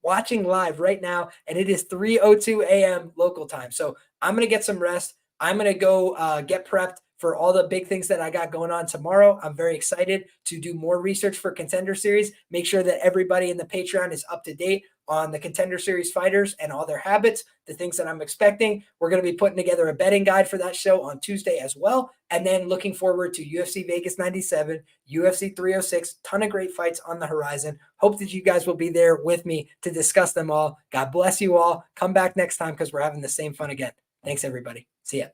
watching live right now, and it is 3:02 a.m. local time. So I'm going to get some rest. I'm going to go get prepped for all the big things that I got going on tomorrow. I'm very excited to do more research for Contender Series. Make sure that everybody in the Patreon is up to date on the Contender Series fighters and all their habits, the things that I'm expecting. We're going to be putting together a betting guide for that show on Tuesday as well. And then looking forward to UFC Vegas 97, UFC 306, ton of great fights on the horizon. Hope that you guys will be there with me to discuss them all. God bless you all. Come back next time because we're having the same fun again. Thanks, everybody. See ya.